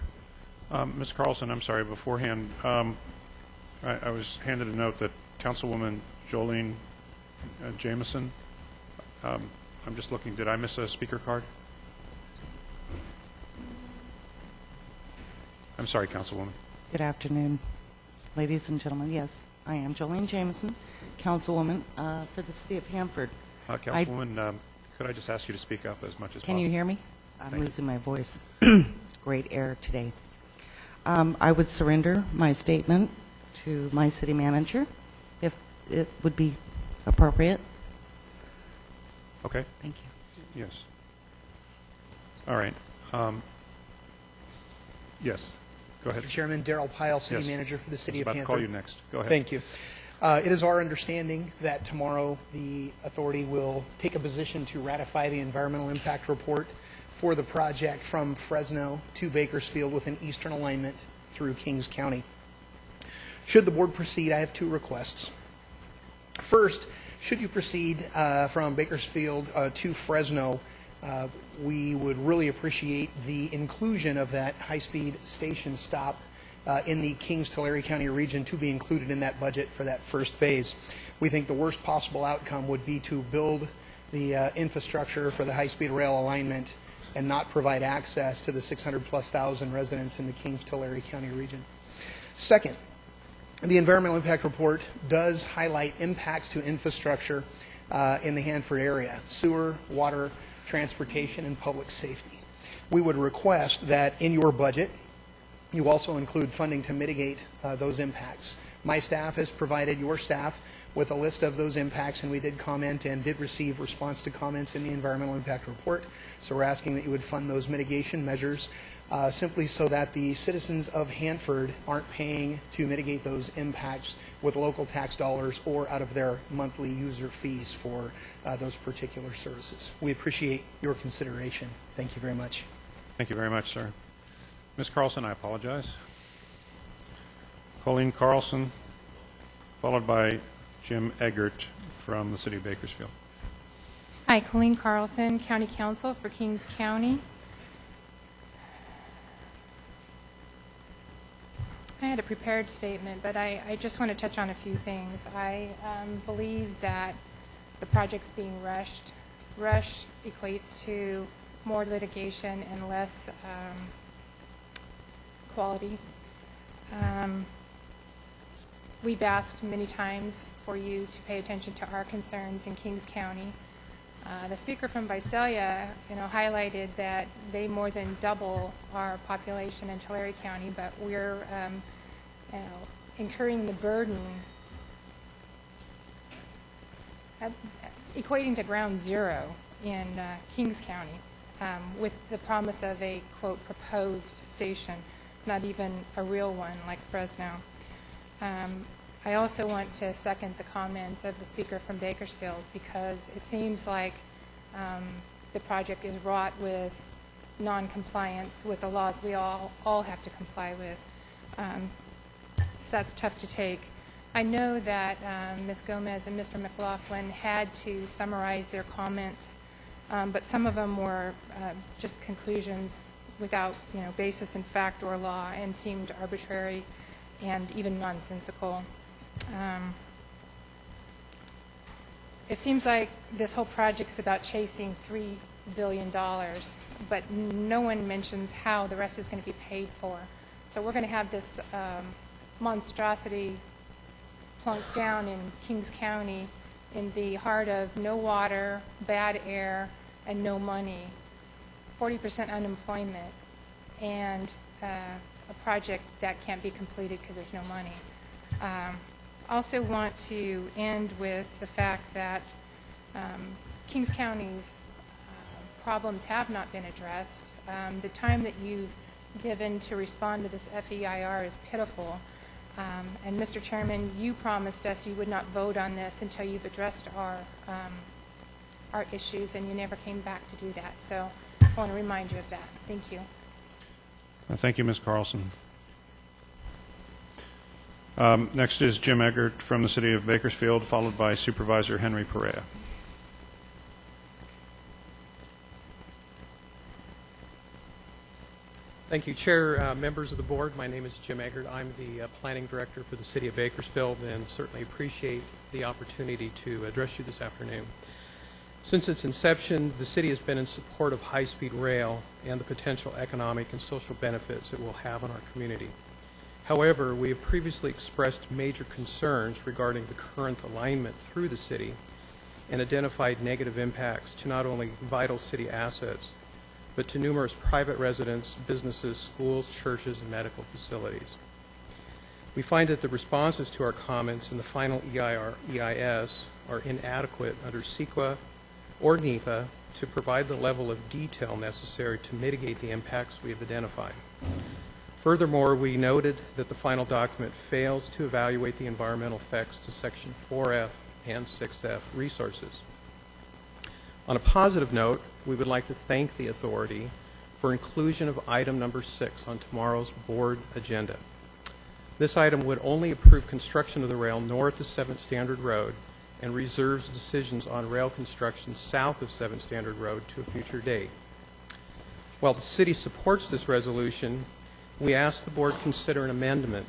Ms. Carlson, I'm sorry, beforehand, I was handed a note that Councilwoman Jolene Jameson I'm just looking, did I miss a speaker card? I'm sorry, Councilwoman. Good afternoon, ladies and gentlemen. Yes, I am Jolene Jameson, Councilwoman for the City of Hanford. Councilwoman, could I just ask you to speak up as much as Can possible? you hear me? Thank I'm you. losing my voice. Great air today. I would surrender my statement to my city manager, if it would be appropriate. Okay, Thank you. yes. All right. Yes, go ahead. Mr. Chairman, Darrell Pyle, City Yes. Manager for the I was City of about to Hanford. call you next. Go ahead. Thank you. It is our understanding that tomorrow the authority will take a position to ratify the environmental impact report for the project from Fresno to Bakersfield with an eastern alignment through Kings County. Should the board proceed, I have two requests. First, should you proceed from Bakersfield to Fresno, we would really appreciate the inclusion of that high-speed station stop in the Kings-Tulare County region to be included in that budget for that first phase. We think the worst possible outcome would be to build the infrastructure for the high-speed rail alignment and not provide access to the 600,000+ residents in the Kings-Tulare County region. Second, the environmental impact report does highlight impacts to infrastructure in the Hanford area: sewer, water, transportation, and public safety. We would request that in your budget, you also include funding to mitigate those impacts. My staff has provided your staff with a list of those impacts, and we did comment and did receive response to comments in the environmental impact report. So we're asking that you would fund those mitigation measures simply so that the citizens of Hanford aren't paying to mitigate those impacts with local tax dollars or out of their monthly user fees for those particular services. We appreciate your consideration. Thank you very much. Thank you very much, sir. Ms. Carlson, I apologize. Colleen Carlson, followed by Jim Eggert from the City of Bakersfield. Hi, Colleen Carlson, County Counsel for Kings County. I had a prepared statement, but I just want to touch on a few things. I believe that the project's being rushed. Rush equates to more litigation and less quality. We've asked many times for you to pay attention to our concerns in Kings County. The speaker from Visalia, highlighted that they more than double our population in Tulare County, but we're, incurring the burden, equating to ground zero in Kings County, with the promise of a quote proposed station, not even a real one like Fresno. I also want to second the comments of the speaker from Bakersfield, because it seems like the project is wrought with non-compliance with the laws we all have to comply with. So that's tough to take. I know that Ms. Gomez and Mr. McLaughlin had to summarize their comments, but some of them were just conclusions without basis in fact or law, and seemed arbitrary and even nonsensical. It seems like this whole project's about chasing $3 billion, but no one mentions how the rest is going to be paid for. So we're going to have this monstrosity plunked down in Kings County in the heart of no water, bad air, and no money, 40% unemployment, and a project that can't be completed because there's no money. Also want to end with the fact that Kings County's problems have not been addressed. The time that you've given to respond to this FEIR is pitiful. And Mr. Chairman, you promised us you would not vote on this until you've addressed our issues, and you never came back to do that. So I want to remind you of that. Thank you. Thank you, Ms. Carlson. Next is Jim Eggert from the City of Bakersfield, followed by Supervisor Henry Perea. Thank you, Chair, members of the board. My name is Jim Eggert. I'm the Planning Director for the City of Bakersfield, and certainly appreciate the opportunity to address you this afternoon. Since its inception, the city has been in support of high-speed rail and the potential economic and social benefits it will have on our community. However, we have previously expressed major concerns regarding the current alignment through the city and identified negative impacts to not only vital city assets, but to numerous private residents, businesses, schools, churches, and medical facilities. We find that the responses to our comments in the final EIS are inadequate under CEQA or NEPA to provide the level of detail necessary to mitigate the impacts we have identified. Furthermore, we noted that the final document fails to evaluate the environmental effects to Section 4F and 6F resources. On a positive note, we would like to thank the authority for inclusion of item number 6 on tomorrow's board agenda. This item would only approve construction of the rail north of 7th Standard Road and reserves decisions on rail construction south of 7th Standard Road to a future date. While the city supports this resolution, we ask the board consider an amendment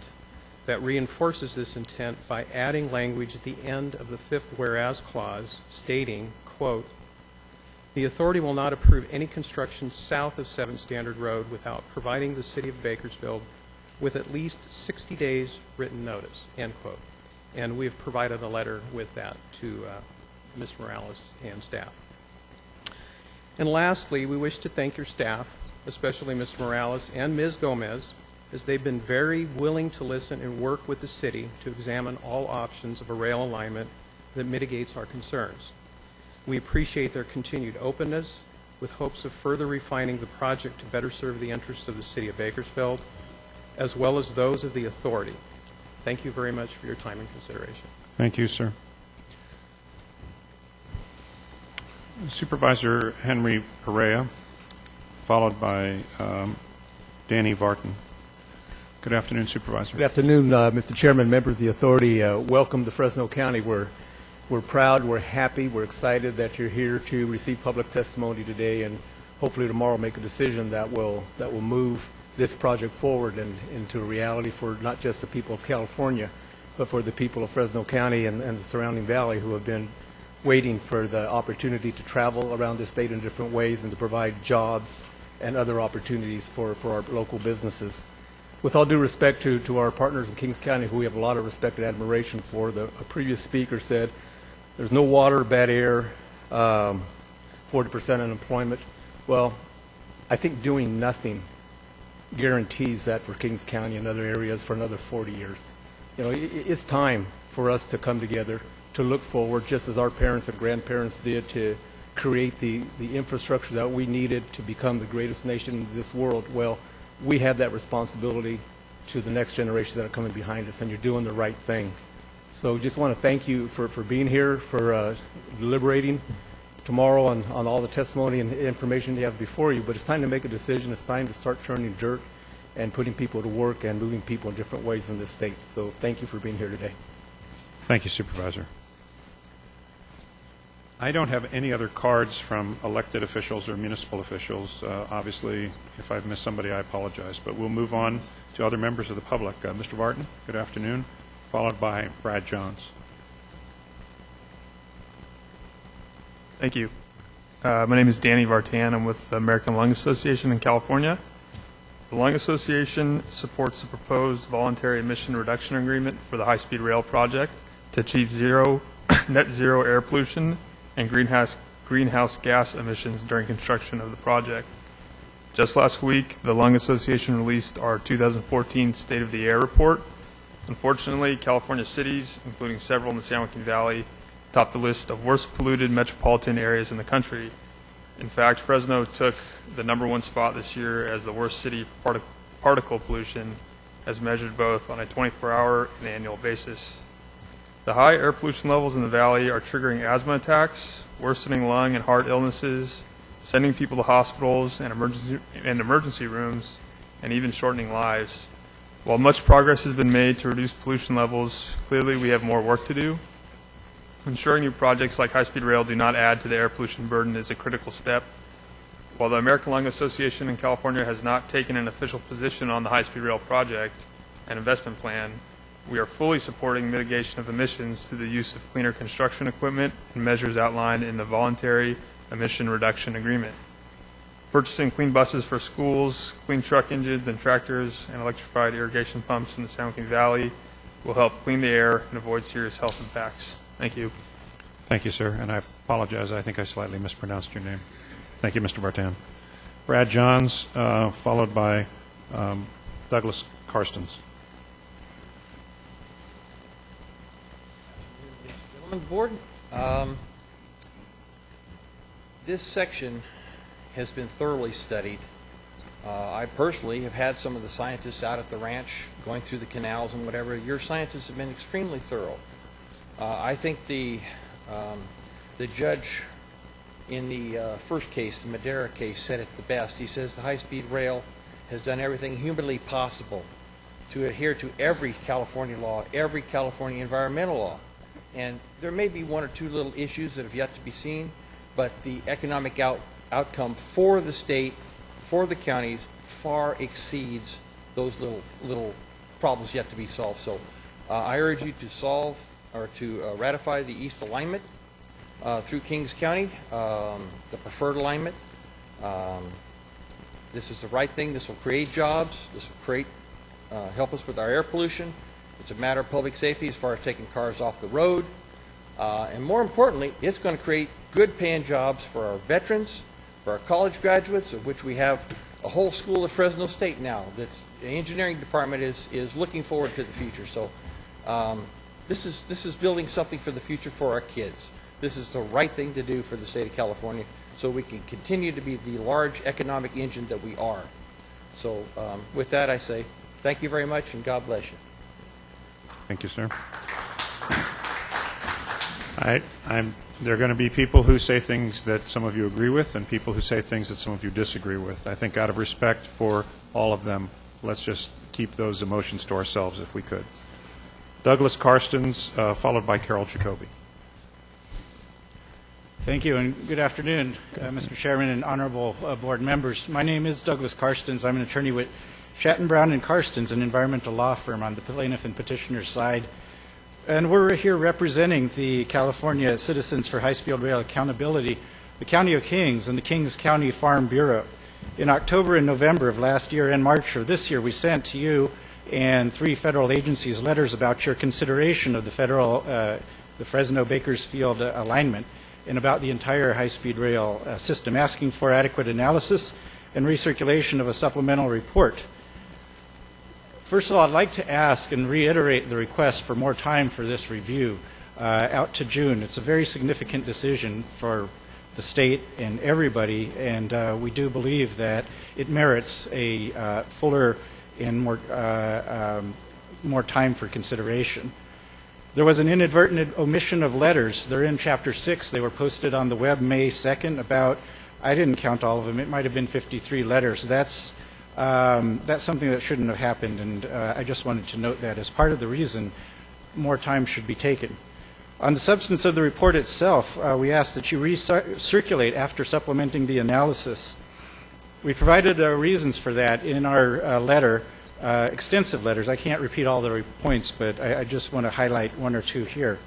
that reinforces this intent by adding language at the end of the 5th whereas clause stating, quote, "The authority will not approve any construction south of 7th Standard Road without providing the city of Bakersfield with at least 60 days written notice," end quote. And we have provided a letter with that to Ms. Morales and staff. And lastly, we wish to thank your staff, especially Mr. Morales and Ms. Gomez, as they've been very willing to listen and work with the city to examine all options of a rail alignment that mitigates our concerns. We appreciate their continued openness with hopes of further refining the project to better serve the interests of the city of Bakersfield, as well as those of the authority. Thank you very much for your time and consideration. Thank you, sir. Supervisor Henry Perea, followed by Danny Vartan. Good afternoon, Supervisor. Good afternoon, Mr. Chairman, members of the authority. Welcome to Fresno County. We're proud, we're happy, we're excited that you're here to receive public testimony today, and hopefully tomorrow make a decision that will move this project forward and into a reality for not just the people of California, but for the people of Fresno County and the surrounding valley who have been waiting for the opportunity to travel around the state in different ways and to provide jobs and other opportunities for our local businesses. With all due respect to our partners in Kings County, who we have a lot of respect and admiration for, a previous speaker said there's no water, bad air, 40% unemployment. Well, I think doing nothing guarantees that for Kings County and other areas for another 40 years. You know, it's time for us to come together, to look forward, just as our parents and grandparents did, to create the infrastructure that we needed to become the greatest nation in this world. Well, we have that responsibility to the next generation that are coming behind us, and you're doing the right thing. So just want to thank you for being here, for deliberating tomorrow on all the testimony and information you have before you. But it's time to make a decision. It's time to start turning dirt and putting people to work and moving people in different ways in this state. So thank you for being here today. Thank you, Supervisor. I don't have any other cards from elected officials or municipal officials. Obviously, if I've missed somebody, I apologize. But we'll move on to other members of the public. Mr. Vartan, good afternoon, followed by Brad Johns. Thank you. My name is Danny Vartan. I'm with the American Lung Association in California. The Lung Association supports the proposed voluntary emission reduction agreement for the high-speed rail project to achieve net zero air pollution and greenhouse gas emissions during construction of the project. Just last week, the Lung Association released our 2014 State of the Air report. Unfortunately, California cities, including several in the San Joaquin Valley, topped the list of worst polluted metropolitan areas in the country. In fact, Fresno took the #1 spot this year as the worst city for particle pollution, as measured both on a 24-hour and annual basis. The high air pollution levels in the valley are triggering asthma attacks, worsening lung and heart illnesses, sending people to hospitals and emergency rooms, and even shortening lives. While much progress has been made to reduce pollution levels, clearly we have more work to do. Ensuring new projects like high-speed rail do not add to the air pollution burden is a critical step. While the American Lung Association in California has not taken an official position on the high-speed rail project and investment plan, We are fully supporting mitigation of emissions through the use of cleaner construction equipment and measures outlined in the Voluntary Emission Reduction Agreement. Purchasing clean buses for schools, clean truck engines and tractors, and electrified irrigation pumps in the San Joaquin Valley will help clean the air and avoid serious health impacts. Thank you. Thank you, sir, and I apologize. I think I slightly mispronounced your name. Thank you, Mr. Bartan. Brad Johns, followed by Douglas Karstens. Gentlemen of the board, this section has been thoroughly studied. I personally have had some of the scientists out at the ranch going through the canals and whatever. Your scientists have been extremely thorough. I think the judge in the first case, the Madera case, said it the best. He says the high-speed rail has done everything humanly possible to adhere to every California law, every California environmental law. And there may be one or two little issues that have yet to be seen, but the economic outcome for the state, for the counties, far exceeds those little problems yet to be solved. So I urge you to solve or to ratify the east alignment through Kings County, the preferred alignment. This is the right thing. This will create jobs. This will create help us with our air pollution. It's a matter of public safety as far as taking cars off the road. And more importantly, it's going to create good paying jobs for our veterans, for our college graduates, of which we have a whole school at Fresno State now. The engineering department is looking forward to the future. So this is building something for the future for our kids. This is the right thing to do for the state of California so we can continue to be the large economic engine that we are. So with that, I say thank you very much and God bless you. Thank you, sir. There are going to be people who say things that some of you agree with and people who say things that some of you disagree with. I think out of respect for all of them, let's just keep those emotions to ourselves if we could. Douglas Karstens, followed by Carol Jacoby. Thank you, and good afternoon, Mr. Chairman and honorable board members. My name is Douglas Karstens. I'm an attorney with Shatton, Brown & Karstens, an environmental law firm on the plaintiff and petitioner's side. And we're here representing the California Citizens for High-Speed Rail Accountability, the County of Kings, and the Kings County Farm Bureau. In October and November of last year and March of this year, we sent to you and 3 federal agencies letters about your consideration of the Fresno Bakersfield alignment and about the entire high-speed rail system, asking for adequate analysis and recirculation of a supplemental report. First of all, I'd like to ask and reiterate the request for more time for this review out to June. It's a very significant decision for the state and everybody, and we do believe that it merits a fuller and more time for consideration. There was an inadvertent omission of letters. They're in Chapter 6. They were posted on the web May 2nd about, I didn't count all of them, it might have been 53 letters. That's something that shouldn't have happened, and I just wanted to note that as part of the reason more time should be taken. On the substance of the report itself, we ask that you recirculate after supplementing the analysis. We provided reasons for that in our letter, extensive letters. I can't repeat all the points, but I just want to highlight one or two here.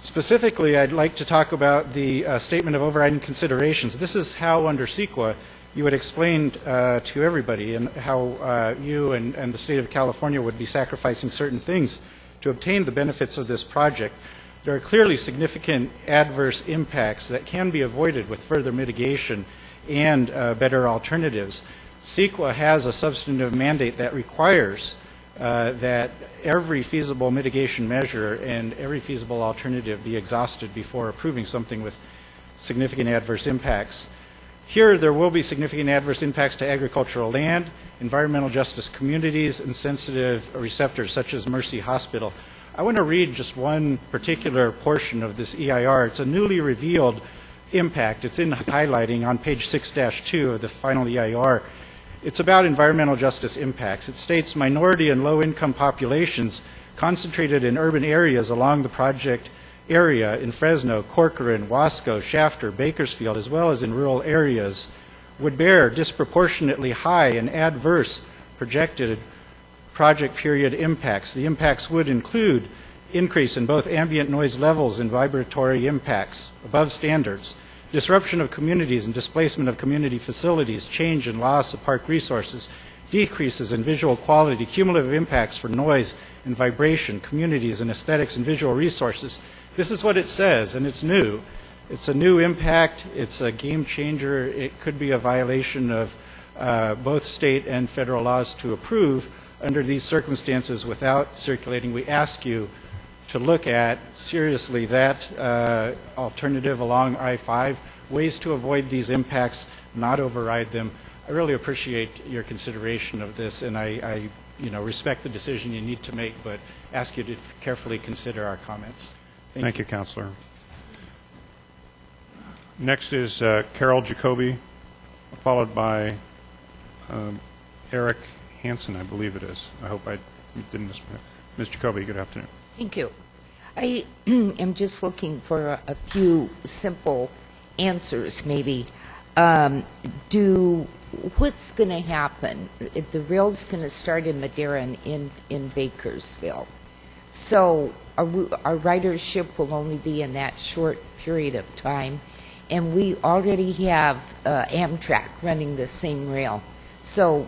Specifically, I'd like to talk about the Statement of Overriding Considerations. This is how, under CEQA, you would explain to everybody and how you and the state of California would be sacrificing certain things to obtain the benefits of this project. There are clearly significant adverse impacts that can be avoided with further mitigation and better alternatives. CEQA has a substantive mandate that requires that every feasible mitigation measure and every feasible alternative be exhausted before approving something with significant adverse impacts. Here, there will be significant adverse impacts to agricultural land, environmental justice communities, and sensitive receptors such as Mercy Hospital. I want to read just one particular portion of this EIR. It's a newly revealed impact. It's in highlighting on page 6-2 of the final EIR. It's about environmental justice impacts. It states minority and low-income populations concentrated in urban areas along the project area in Fresno, Corcoran, Wasco, Shafter, Bakersfield, as well as in rural areas, would bear disproportionately high and adverse projected project period impacts. The impacts would include increase in both ambient noise levels and vibratory impacts above standards, disruption of communities and displacement of community facilities, change and loss of park resources, decreases in visual quality, cumulative impacts for noise and vibration, communities and aesthetics and visual resources. This is what it says, and it's new. It's a new impact. It's a game changer. It could be a violation of both state and federal laws to approve under these circumstances without circulating. We ask you to look at seriously that alternative along I-5, ways to avoid these impacts, not override them. I really appreciate your consideration of this, and I respect the decision you need to make, but ask you to carefully consider our comments. Thank you, Councilor. Next is Carol Jacoby, followed by Eric Hansen, I believe it is. I hope I didn't miss. Ms. Jacoby, good afternoon. Thank you. I am just looking for a few simple answers, maybe. What's going to happen? The rail's going to start in Madera and in Bakersfield. So our ridership will only be in that short period of time. And we already have Amtrak running the same rail. So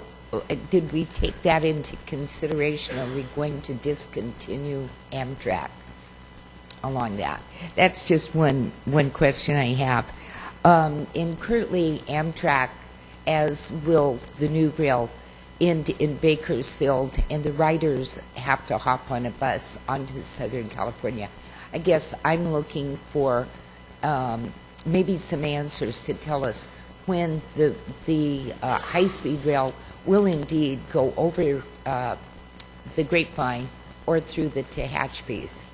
did we take that into consideration? Are we going to discontinue Amtrak along that? That's just one question I have. And currently Amtrak, as will the new rail, in Bakersfield, and the riders have to hop on a bus onto Southern California. I guess I'm looking for maybe some answers to tell us when the high-speed rail will indeed go over the Grapevine or through the Tehachapi's.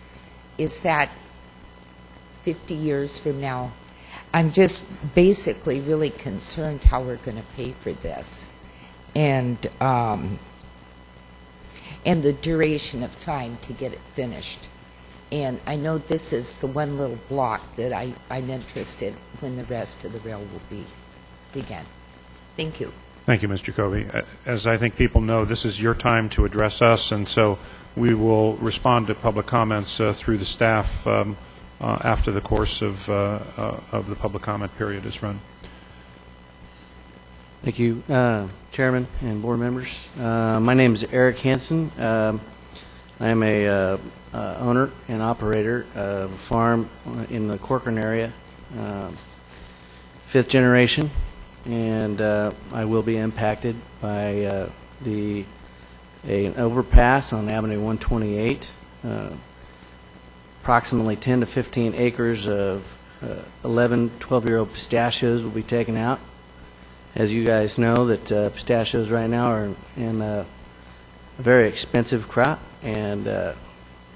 Is that 50 years from now? I'm just basically really concerned how we're going to pay for this, and the duration of time to get it finished. And I know this is the one little block that I'm interested when the rest of the rail will begin. Thank you. Thank you, Ms. Jacoby. As I think people know, this is your time to address us, and so we will respond to public comments through the staff after the course of the public comment period is run. Thank you, Chairman and board members. My name is Eric Hansen. I am a owner and operator of a farm in the Corcoran area, 5th generation, and I will be impacted by an overpass on Avenue 128. Approximately 10 to 15 acres of 11, 12-year-old pistachios will be taken out. As you guys know, that pistachios right now are in a very expensive crop, and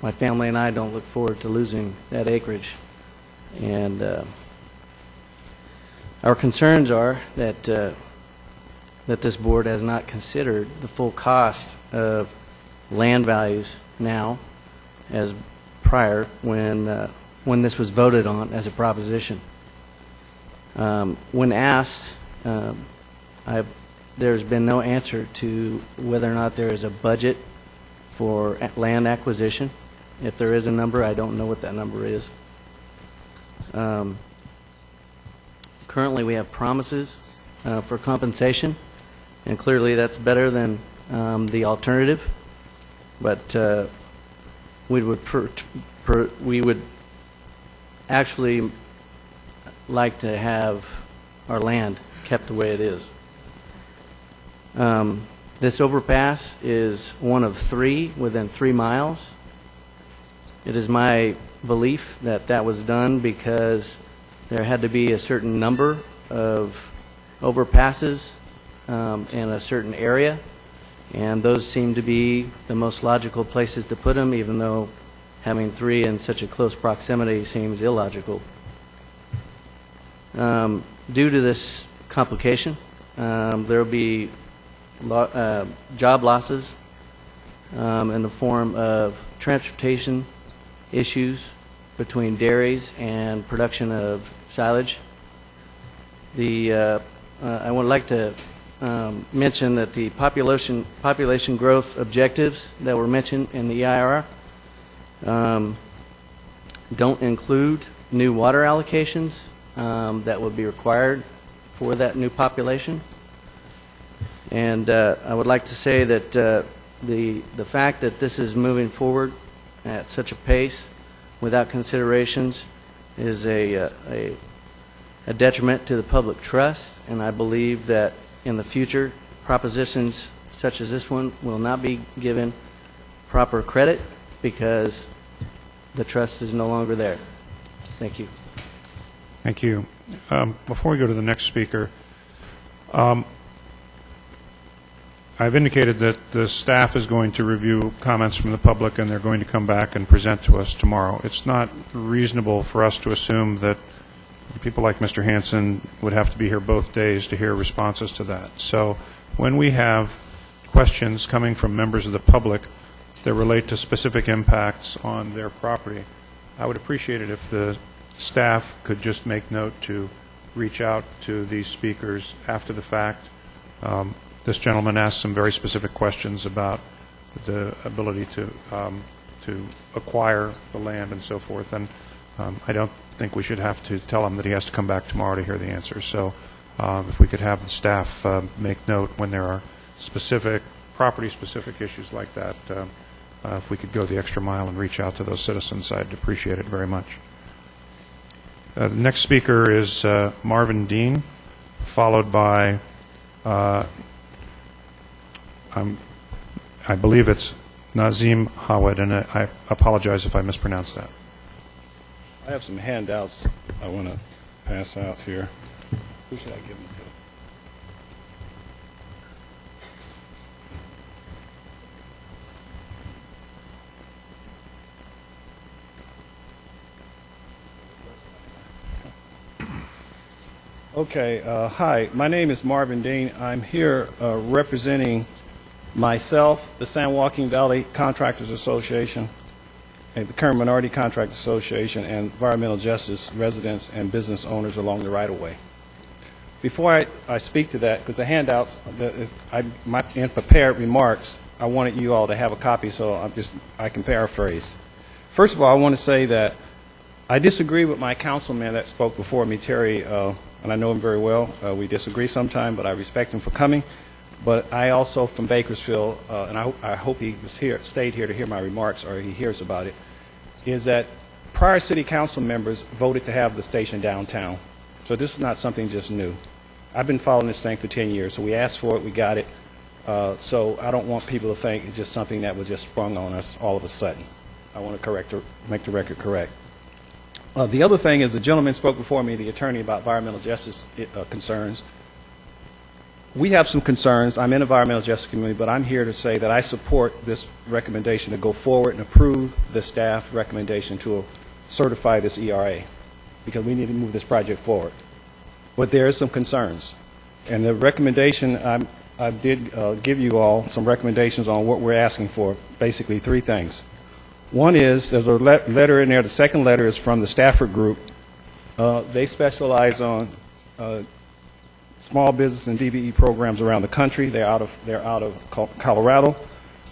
my family and I don't look forward to losing that acreage. And our concerns are that that this board has not considered the full cost of land values now as prior when this was voted on as a proposition. When asked, there's been no answer to whether or not there is a budget for land acquisition. If there is a number, I don't know what that number is. Currently, we have promises for compensation, and clearly that's better than the alternative. But we would actually like to have our land kept the way it is. This overpass is one of 3 within 3 miles. It is my belief that that was done because there had to be a certain number of overpasses in a certain area, and those seem to be the most logical places to put them, even though having 3 in such a close proximity seems illogical. Due to this complication, there will be job losses in the form of transportation issues between dairies and production of silage. I would like to mention that the population growth objectives that were mentioned in the EIR don't include new water allocations that would be required for that new population. And I would like to say that the fact that this is moving forward at such a pace without considerations is a detriment to the public trust, and I believe that in the future, propositions such as this one will not be given proper credit because the trust is no longer there. Thank you. Thank you. Before we go to the next speaker, I've indicated that the staff is going to review comments from the public and they're going to come back and present to us tomorrow. It's not reasonable for us to assume that people like Mr. Hansen would have to be here both days to hear responses to that. So when we have questions coming from members of the public that relate to specific impacts on their property, I would appreciate it if the staff could just make note to reach out to these speakers after the fact. This gentleman asked some very specific questions about the ability to acquire the land and so forth, and I don't think we should have to tell him that he has to come back tomorrow to hear the answers. So if we could have the staff make note when there are specific, property-specific issues like that, if we could go the extra mile and reach out to those citizens, I'd appreciate it very much. The next speaker is Marvin Dean, followed by, I believe it's Nazim Hawed, and I apologize if I mispronounced that. I have some handouts I want to pass out here. Who should I give them to? Okay, hi, my name is Marvin Dean. I'm here representing myself, the San Joaquin Valley Contractors Association, the current Minority Contractors Association, and environmental justice residents and business owners along the right-of-way. Before I speak to that, because the handouts, in prepared remarks, I wanted you all to have a copy so I can paraphrase. First of all, I want to say that I disagree with my councilman that spoke before me, Terry, and I know him very well. We disagree sometime, but I respect him for coming. But I also, from Bakersfield, and I hope he was here, stayed here to hear my remarks, or he hears about it, is that prior city council members voted to have the station downtown. So this is not something just new. I've been following this thing for 10 years, so we asked for it, we got it. So I don't want people to think it's just something that was just sprung on us all of a sudden. I want to make the record correct. The other thing is the gentleman spoke before me, the attorney, about environmental justice concerns. We have some concerns. I'm in the environmental justice community, but I'm here to say that I support this recommendation to go forward and approve the staff recommendation to certify this ERA, because we need to move this project forward. But there are some concerns. And the recommendation, I did give you all some recommendations on what we're asking for, basically 3 things. One is, there's a letter in there, the second letter is from the Stafford Group. They specialize on small business and DBE programs around the country. They're out of Colorado.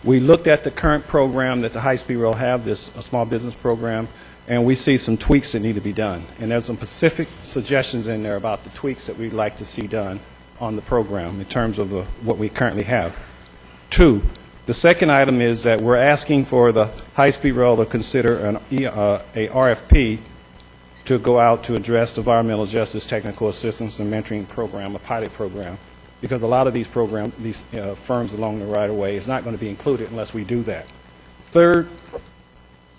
We looked at the current program that the high-speed rail have, this small business program, and we see some tweaks that need to be done. And there's some specific suggestions in there about the tweaks that we'd like to see done on the program in terms of what we currently have. 2, the second item is that we're asking for the high-speed rail to consider a RFP to go out to address the environmental justice, technical assistance, and mentoring program, a pilot program, because a lot of these firms along the right-of-way is not going to be included unless we do that. Third,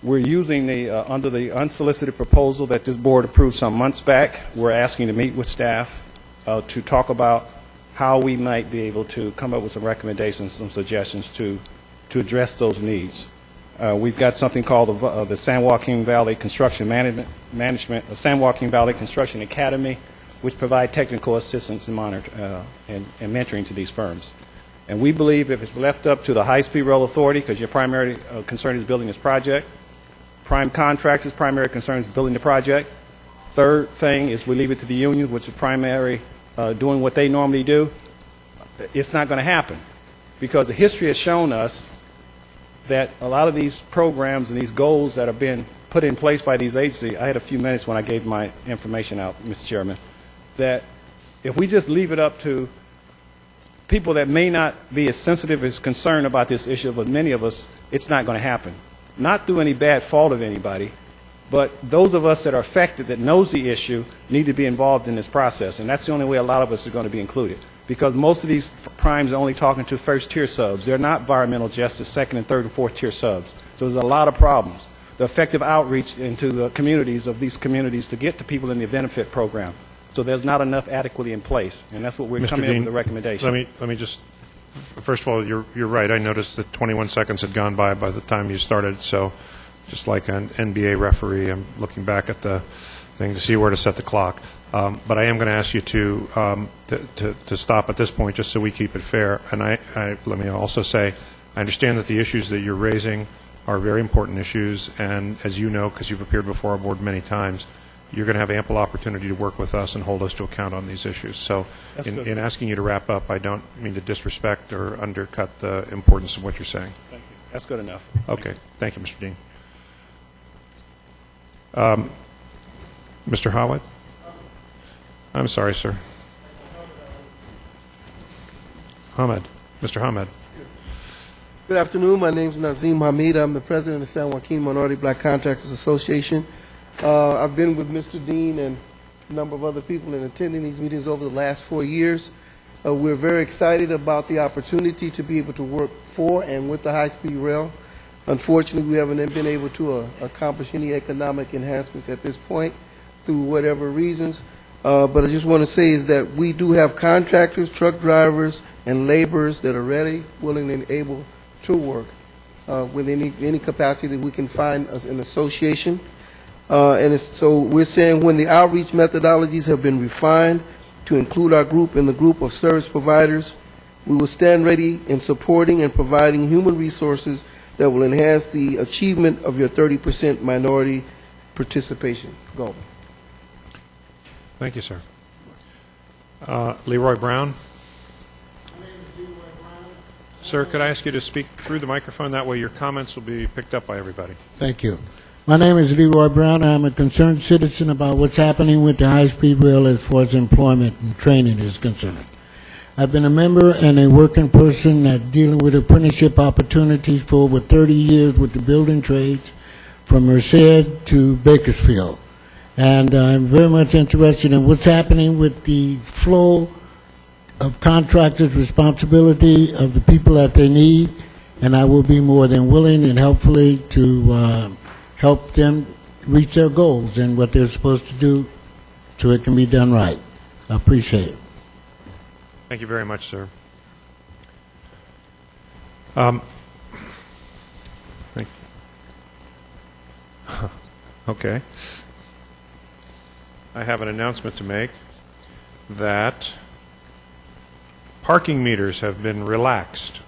we're using under the unsolicited proposal that this board approved some months back, we're asking to meet with staff to talk about how we might be able to come up with some recommendations, some suggestions to address those needs. We've got something called the San Joaquin Valley Construction Management, San Joaquin Valley Construction Academy, which provide technical assistance and mentoring to these firms. And we believe if it's left up to the High-Speed Rail Authority, because your primary concern is building this project, prime contractors' primary concern is building the project. Third thing is we leave it to the union, which is primary doing what they normally do. it's not going to happen, because the history has shown us that a lot of these programs and these goals that have been put in place by these agencies, I had a few minutes when I gave my information out, Mr. Chairman, that if we just leave it up to people that may not be as sensitive as concerned about this issue, but many of us, it's not going to happen. Not through any bad fault of anybody, but those of us that are affected, that knows the issue, need to be involved in this process. And that's the only way a lot of us are going to be included. Because most of these primes are only talking to first-tier subs. They're not environmental justice, second and third and fourth-tier subs. So there's a lot of problems. The effective outreach into the communities of these communities to get to people in the benefit program. So there's not enough adequately in place. And that's what we're Mr. coming in Dean, with the recommendation. let me just, first of all, you're right. I noticed that 21 seconds had gone by the time you started. So just like an NBA referee, I'm looking back at the thing to see where to set the clock. But I am going to ask you to stop at this point, just so we keep it fair. And let me also say, I understand that the issues that you're raising are very important issues, and as you know, because you've appeared before our board many times, you're going to have ample opportunity to work with us and hold us to account on these issues. So in asking you to wrap up, I don't mean to disrespect or undercut the importance of what you're saying. Thank you. That's good enough. Okay. Thank you, Mr. Dean. Mr. Howard? I'm sorry, sir. Hamid. Mr. Hamid. Good afternoon. My name is Nazim Hamid. I'm the president of the San Joaquin Minority Black Contractors Association. I've been with Mr. Dean and a number of other people in attending these meetings over the last 4 years. We're very excited about the opportunity to be able to work for and with the high-speed rail. Unfortunately, we haven't been able to accomplish any economic enhancements at this point through whatever reasons. But I just want to say is that we do have contractors, truck drivers, and laborers that are ready, willing, and able to work with any capacity that we can find as an association. So we're saying when the outreach methodologies have been refined to include our group in the group of service providers, we will stand ready in supporting and providing human resources that will enhance the achievement of your 30% minority participation goal. Thank you, sir. Leroy Brown? Sir, could I ask you to speak through the microphone? That way your comments will be picked up by everybody. Thank you. My name is Leroy Brown, and I'm a concerned citizen about what's happening with the high-speed rail as far as employment and training is concerned. I've been a member and a working person at dealing with apprenticeship opportunities for over 30 years with the building trades, from Merced to Bakersfield. And I'm very much interested in what's happening with the flow of contractors' responsibility of the people that they need, and I will be more than willing and helpfully to help them reach their goals and what they're supposed to do so it can be done right. I appreciate it. Thank you very much, sir. Okay. I have an announcement to make that parking meters have been relaxed.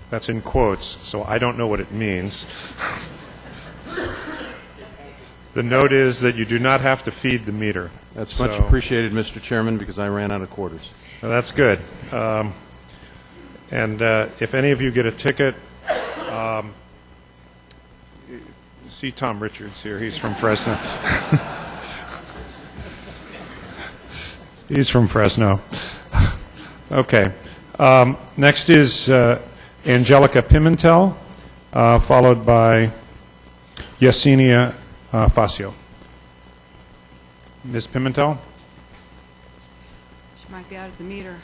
That's in quotes, so I don't know what it means. The note is that you do not have to feed the meter. That's much appreciated, Mr. Chairman, because I ran out of quarters. Well, that's good. And if any of you get a ticket, see Tom Richards here. He's from Fresno. He's from Fresno. Okay. Next is Angelica Pimentel, followed by Yesenia Facio. Ms. Pimentel? She might be out of the meter.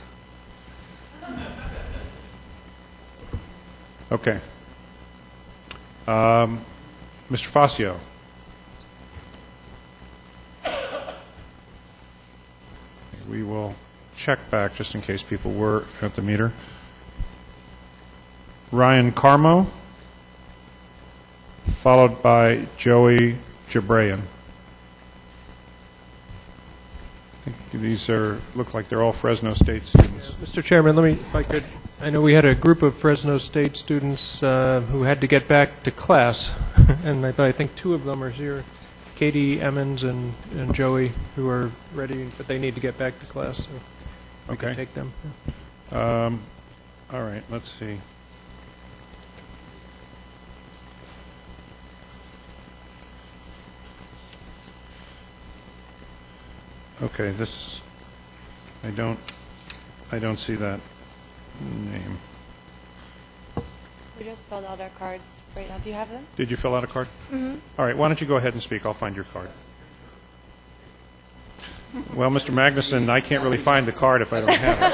Okay. Mr. Facio? We will check back just in case people were at the meter. Ryan Carmo, followed by Joey Jabrayan. I think these look like they're all Fresno State students. Mr. Chairman, let me, if I could, I know we had a group of Fresno State students who had to get back to class, and I think two of them are here, Katie Emmons and Joey, who are ready, but they need to get back to class, so we can take them. All right, let's see. Okay, this, I don't see that name. We just filled out our cards right now. Do you have them? Did you fill out a card? Mm-hmm. All right, why don't you go ahead and speak? I'll find your card. Well, Mr. Magnuson, I can't really find the card if I don't have it.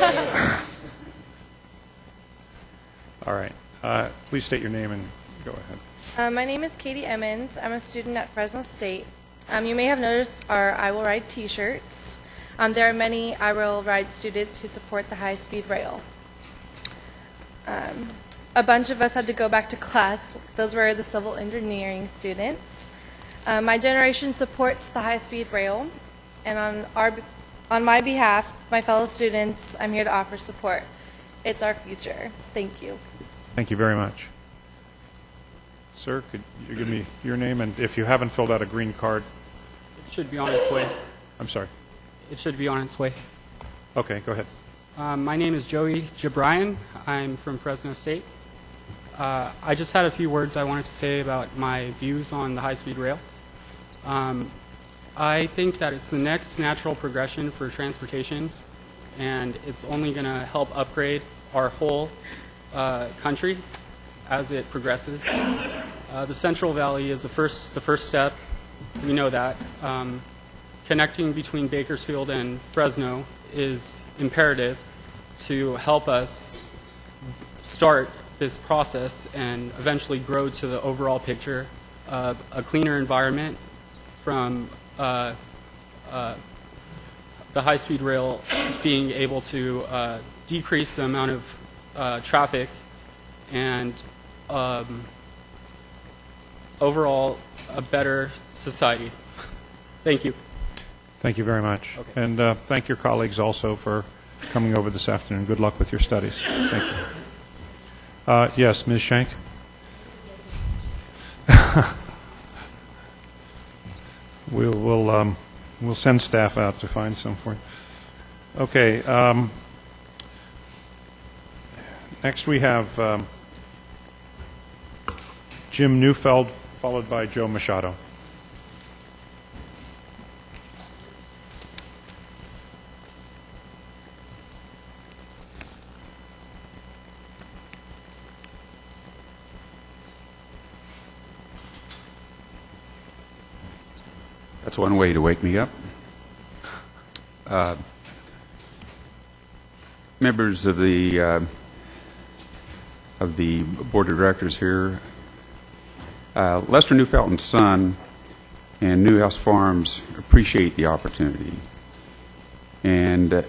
All right. Please state your name and go ahead. My name is Katie Emmons. I'm a student at Fresno State. You may have noticed our I Will Ride t-shirts. There are many I Will Ride students who support the high-speed rail. A bunch of us had to go back to class. Those were the civil engineering students. My generation supports the high-speed rail, and on my behalf, my fellow students, I'm here to offer support. It's our future. Thank you. Thank you very much. Sir, could you give me your name, and if you haven't filled out a green card? It should be on its way. I'm sorry. It should be on its way. Okay, go ahead. My name is Joey Jabrian. I'm from Fresno State. I just had a few words I wanted to say about my views on the high-speed rail. I think that it's the next natural progression for transportation, and it's only going to help upgrade our whole country as it progresses. The Central Valley is the first step. We know that. Connecting between Bakersfield and Fresno is imperative to help us start this process and eventually grow to the overall picture of a cleaner environment from the high-speed rail being able to decrease the amount of traffic and overall a better society. Thank you. Thank you very much. Okay. And thank your colleagues also for coming over this afternoon. Good luck with your studies. Thank you. Yes, Ms. Shank? We'll send staff out to find some for you. Okay. Next we have Jim Neufeld, followed by Joe Machado. That's one way to wake me up. Members of the board of directors here, Lester Neufeld and Son and Newhouse Farms appreciate the opportunity and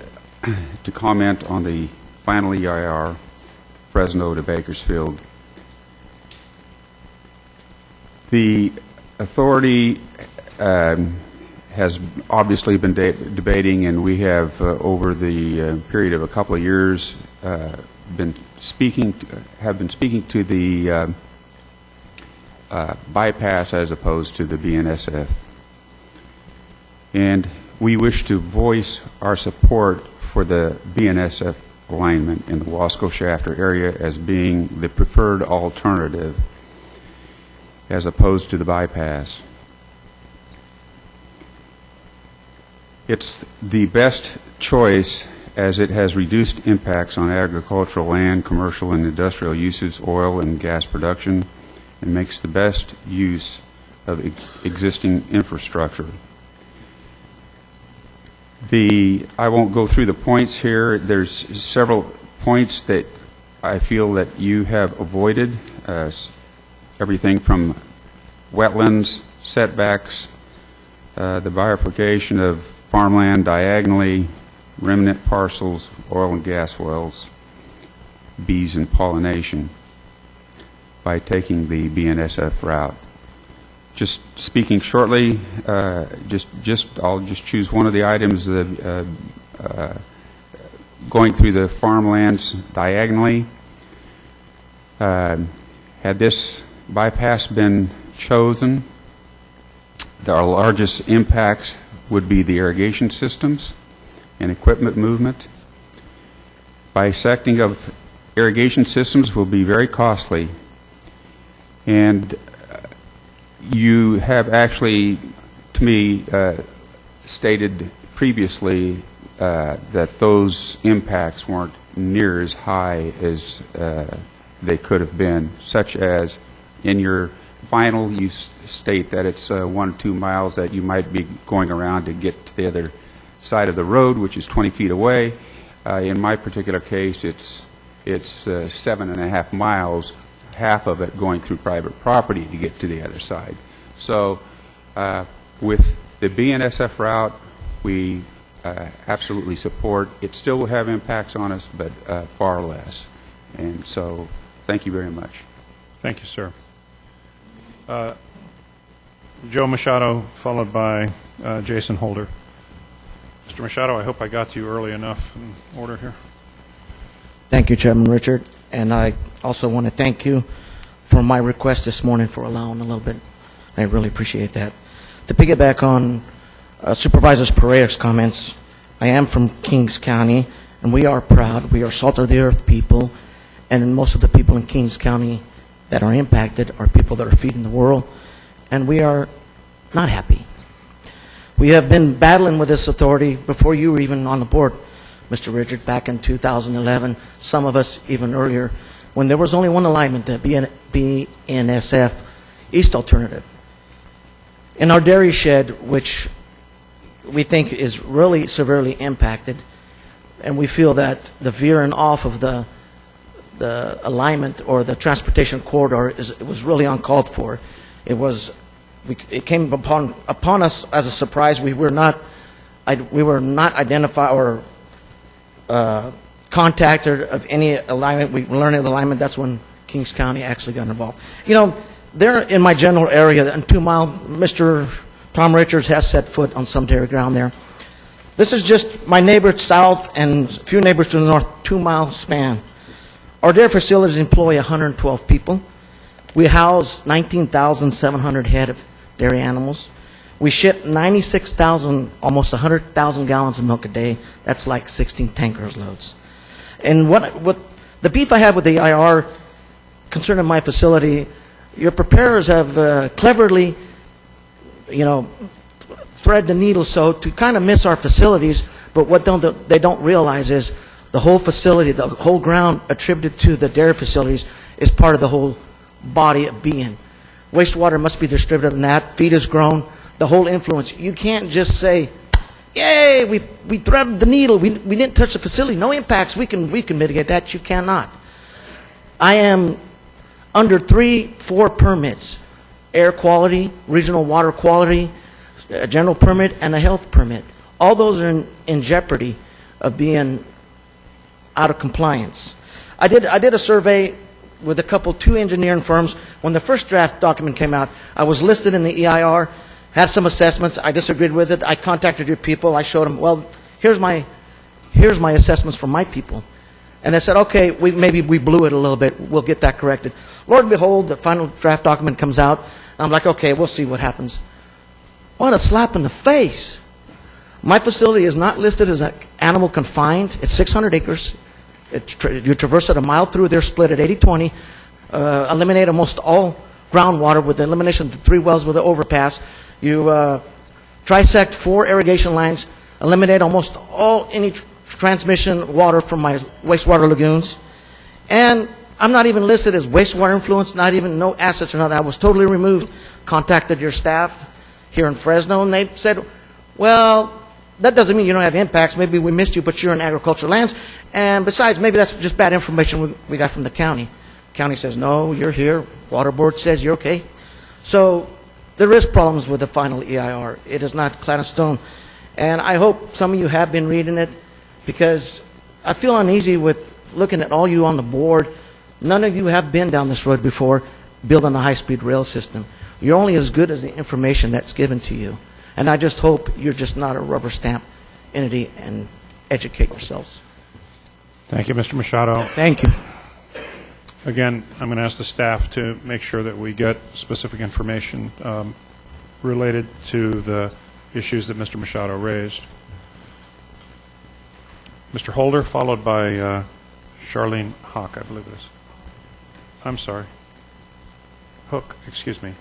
to comment on the final EIR, Fresno to Bakersfield. The authority has obviously been debating, and we have over the period of a couple of years been speaking to the bypass as opposed to the BNSF. And we wish to voice our support for the BNSF alignment in the Wasco-Shafter area as being the preferred alternative as opposed to the bypass. It's the best choice as it has reduced impacts on agricultural land, commercial and industrial uses, oil and gas production, and makes the best use of existing infrastructure. I won't go through the points here. There's several points that I feel that you have avoided, everything from wetlands, setbacks, the bifurcation of farmland diagonally, remnant parcels, oil and gas wells, bees and pollination by taking the BNSF route. Just speaking shortly, I'll just choose one of the items, going through the farmlands diagonally. Had this bypass been chosen, our largest impacts would be the irrigation systems and equipment movement. Bisecting of irrigation systems will be very costly, and you have actually, to me, stated previously that those impacts weren't near as high as they could have been, such as in your final, you state that it's 1 or 2 miles that you might be going around to get to the other side of the road, which is 20 feet away. In my particular case, it's 7.5 miles, half of it going through private property to get to the other side. So with the BNSF route, we absolutely support. It still will have impacts on us, but far less. And so thank you very much. Thank you, sir. Joe Machado, followed by Jason Holder. Mr. Machado, I hope I got to you early enough in order here. Thank you, Chairman Richard. And I also want to thank you for my request this morning for allowing a little bit. I really appreciate that. To piggyback on Supervisor Pereira's comments, I am from Kings County, and we are proud. We are salt of the earth people, and most of the people in Kings County that are impacted are people that are feeding the world, and we are not happy. We have been battling with this authority before you were even on the board, Mr. Richard, back in 2011, some of us even earlier, when there was only one alignment, the BNSF East Alternative. In our dairy shed, which we think is really severely impacted, and we feel that the veering off of the alignment or the transportation corridor was really uncalled for. It came upon us as a surprise. We were not identified or contacted of any alignment. We learned of the alignment. That's when Kings County actually got involved. You know, there in my general area, in 2 Mile, Mr. Tom Richards has set foot on some dairy ground there. This is just my neighbor south and a few neighbors to the north, 2 mile span. Our dairy facilities employ 112 people. We house 19,700 head of dairy animals. We ship 96,000, almost 100,000 gallons of milk a day. That's like 16 tankers loads. And what the beef I have with the EIR concerning my facility, your preparers have cleverly, thread the needle so to kind of miss our facilities, but what they don't realize is the whole facility, the whole ground attributed to the dairy facilities is part of the whole body of being. Wastewater must be distributed in that. Feed is grown. The whole influence. You can't just say, yay, we threaded the needle. We didn't touch the facility. No impacts. We can mitigate that. You cannot. I am under 3-4 permits. Air quality, regional water quality, a general permit, and a health permit. All those are in jeopardy of being out of compliance. I did a survey with two engineering firms. When the first draft document came out, I was listed in the EIR, had some assessments. I disagreed with it. I contacted your people. I showed them, well, here's my assessments from my people. And they said, okay, maybe we blew it a little bit. We'll get that corrected. Lord and behold, the final draft document comes out. And I'm like, okay, we'll see what happens. What a slap in the face. My facility is not listed as an animal confined. It's 600 acres. You traverse it a mile through. They're split at 80-20. Eliminate almost all groundwater with the elimination of the 3 wells with the overpass. You trisect 4 irrigation lines. Eliminate almost any transmission water from my wastewater lagoons. And I'm not even listed as wastewater influence, not even no assets or nothing. I was totally removed. Contacted your staff here in Fresno, and they said, well, that doesn't mean you don't have impacts. Maybe we missed you, but you're in agricultural lands. And besides, maybe that's just bad information we got from the county. County says, no, you're here. Water board says you're okay. So there is problems with the final EIR. It is not clad in stone. And I hope some of you have been reading it, because I feel uneasy with looking at all you on the board. None of you have been down this road before building a high-speed rail system. You're only as good as the information that's given to you. And I just hope you're just not a rubber stamp entity and educate yourselves. Thank you, Mr. Machado. Thank you. Again, I'm going to ask the staff to make sure that we get specific information related to the issues that Mr. Machado raised. Mr. Holder, followed by Charlene Hawk, I believe it is. I'm sorry. Hook, excuse me.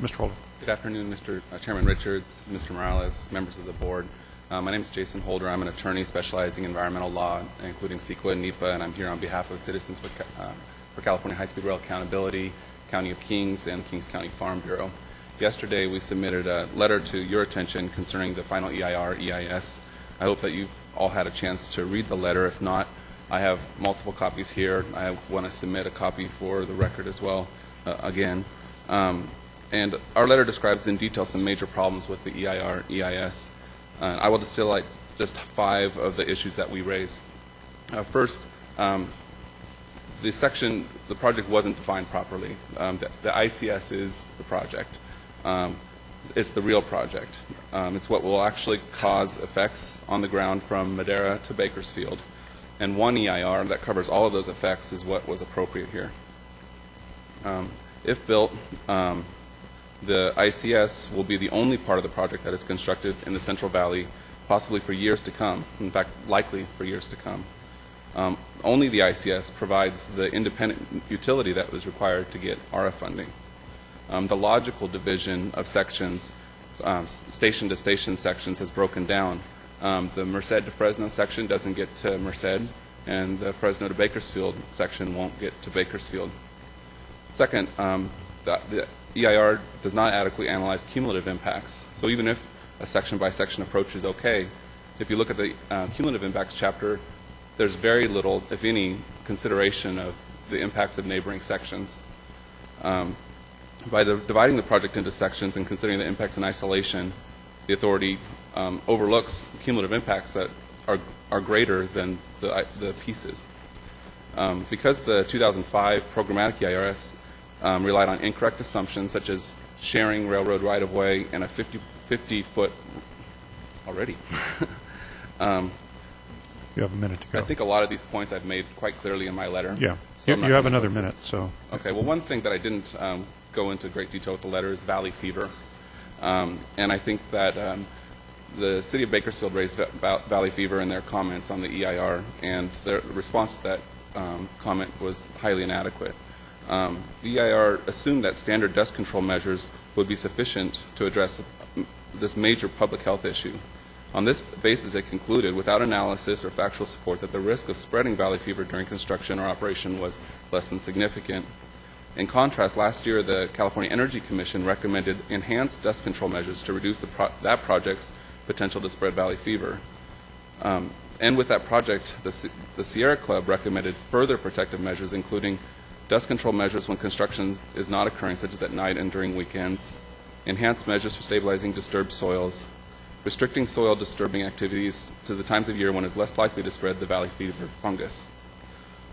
Mr. Holder. Good afternoon, Mr. Chairman Richards, Mr. Morales, members of the board. My name is Jason Holder. I'm an attorney specializing in environmental law, including CEQA and NEPA, and I'm here on behalf of Citizens for California High-Speed Rail Accountability, County of Kings, and Kings County Farm Bureau. Yesterday, we submitted a letter to your attention concerning the final EIR, EIS. I hope that you've all had a chance to read the letter. If not, I have multiple copies here. I want to submit a copy for the record as well, again. And our letter describes in detail some major problems with the EIR, EIS. I will distill like just 5 of the issues that we raise. First, the project wasn't defined properly. The ICS is the project. It's the real project. It's what will actually cause effects on the ground from Madera to Bakersfield. And one EIR that covers all of those effects is what was appropriate here. If built, the ICS will be the only part of the project that is constructed in the Central Valley, possibly for years to come. In fact, likely for years to come. Only the ICS provides the independent utility that was required to get ARA funding. The logical division of sections, station-to-station sections, has broken down. The Merced to Fresno section doesn't get to Merced, and the Fresno to Bakersfield section won't get to Bakersfield. Second, the EIR does not adequately analyze cumulative impacts. So even if a section-by-section approach is okay, if you look at the cumulative impacts chapter, there's very little, if any, consideration of the impacts of neighboring sections. By dividing the project into sections and considering the impacts in isolation, the authority overlooks cumulative impacts that are greater than the pieces. Because the 2005 programmatic EIRS relied on incorrect assumptions such as sharing railroad right-of-way and a 50-foot already. You have a minute to go. I think a lot of these points I've made quite clearly in my letter. Yeah. So You have another minute, so. Okay. Well, one thing that I didn't go into great detail with the letter is valley fever. And I think that the city of Bakersfield raised valley fever in their comments on the EIR, and their response to that comment was highly inadequate. The EIR assumed that standard dust control measures would be sufficient to address this major public health issue. On this basis, it concluded, without analysis or factual support, that the risk of spreading valley fever during construction or operation was less than significant. In contrast, last year, the California Energy Commission recommended enhanced dust control measures to reduce that project's potential to spread valley fever. And with that project, the Sierra Club recommended further protective measures, including dust control measures when construction is not occurring, such as at night and during weekends, enhanced measures for stabilizing disturbed soils, restricting soil disturbing activities to the times of year when it's less likely to spread the valley fever fungus.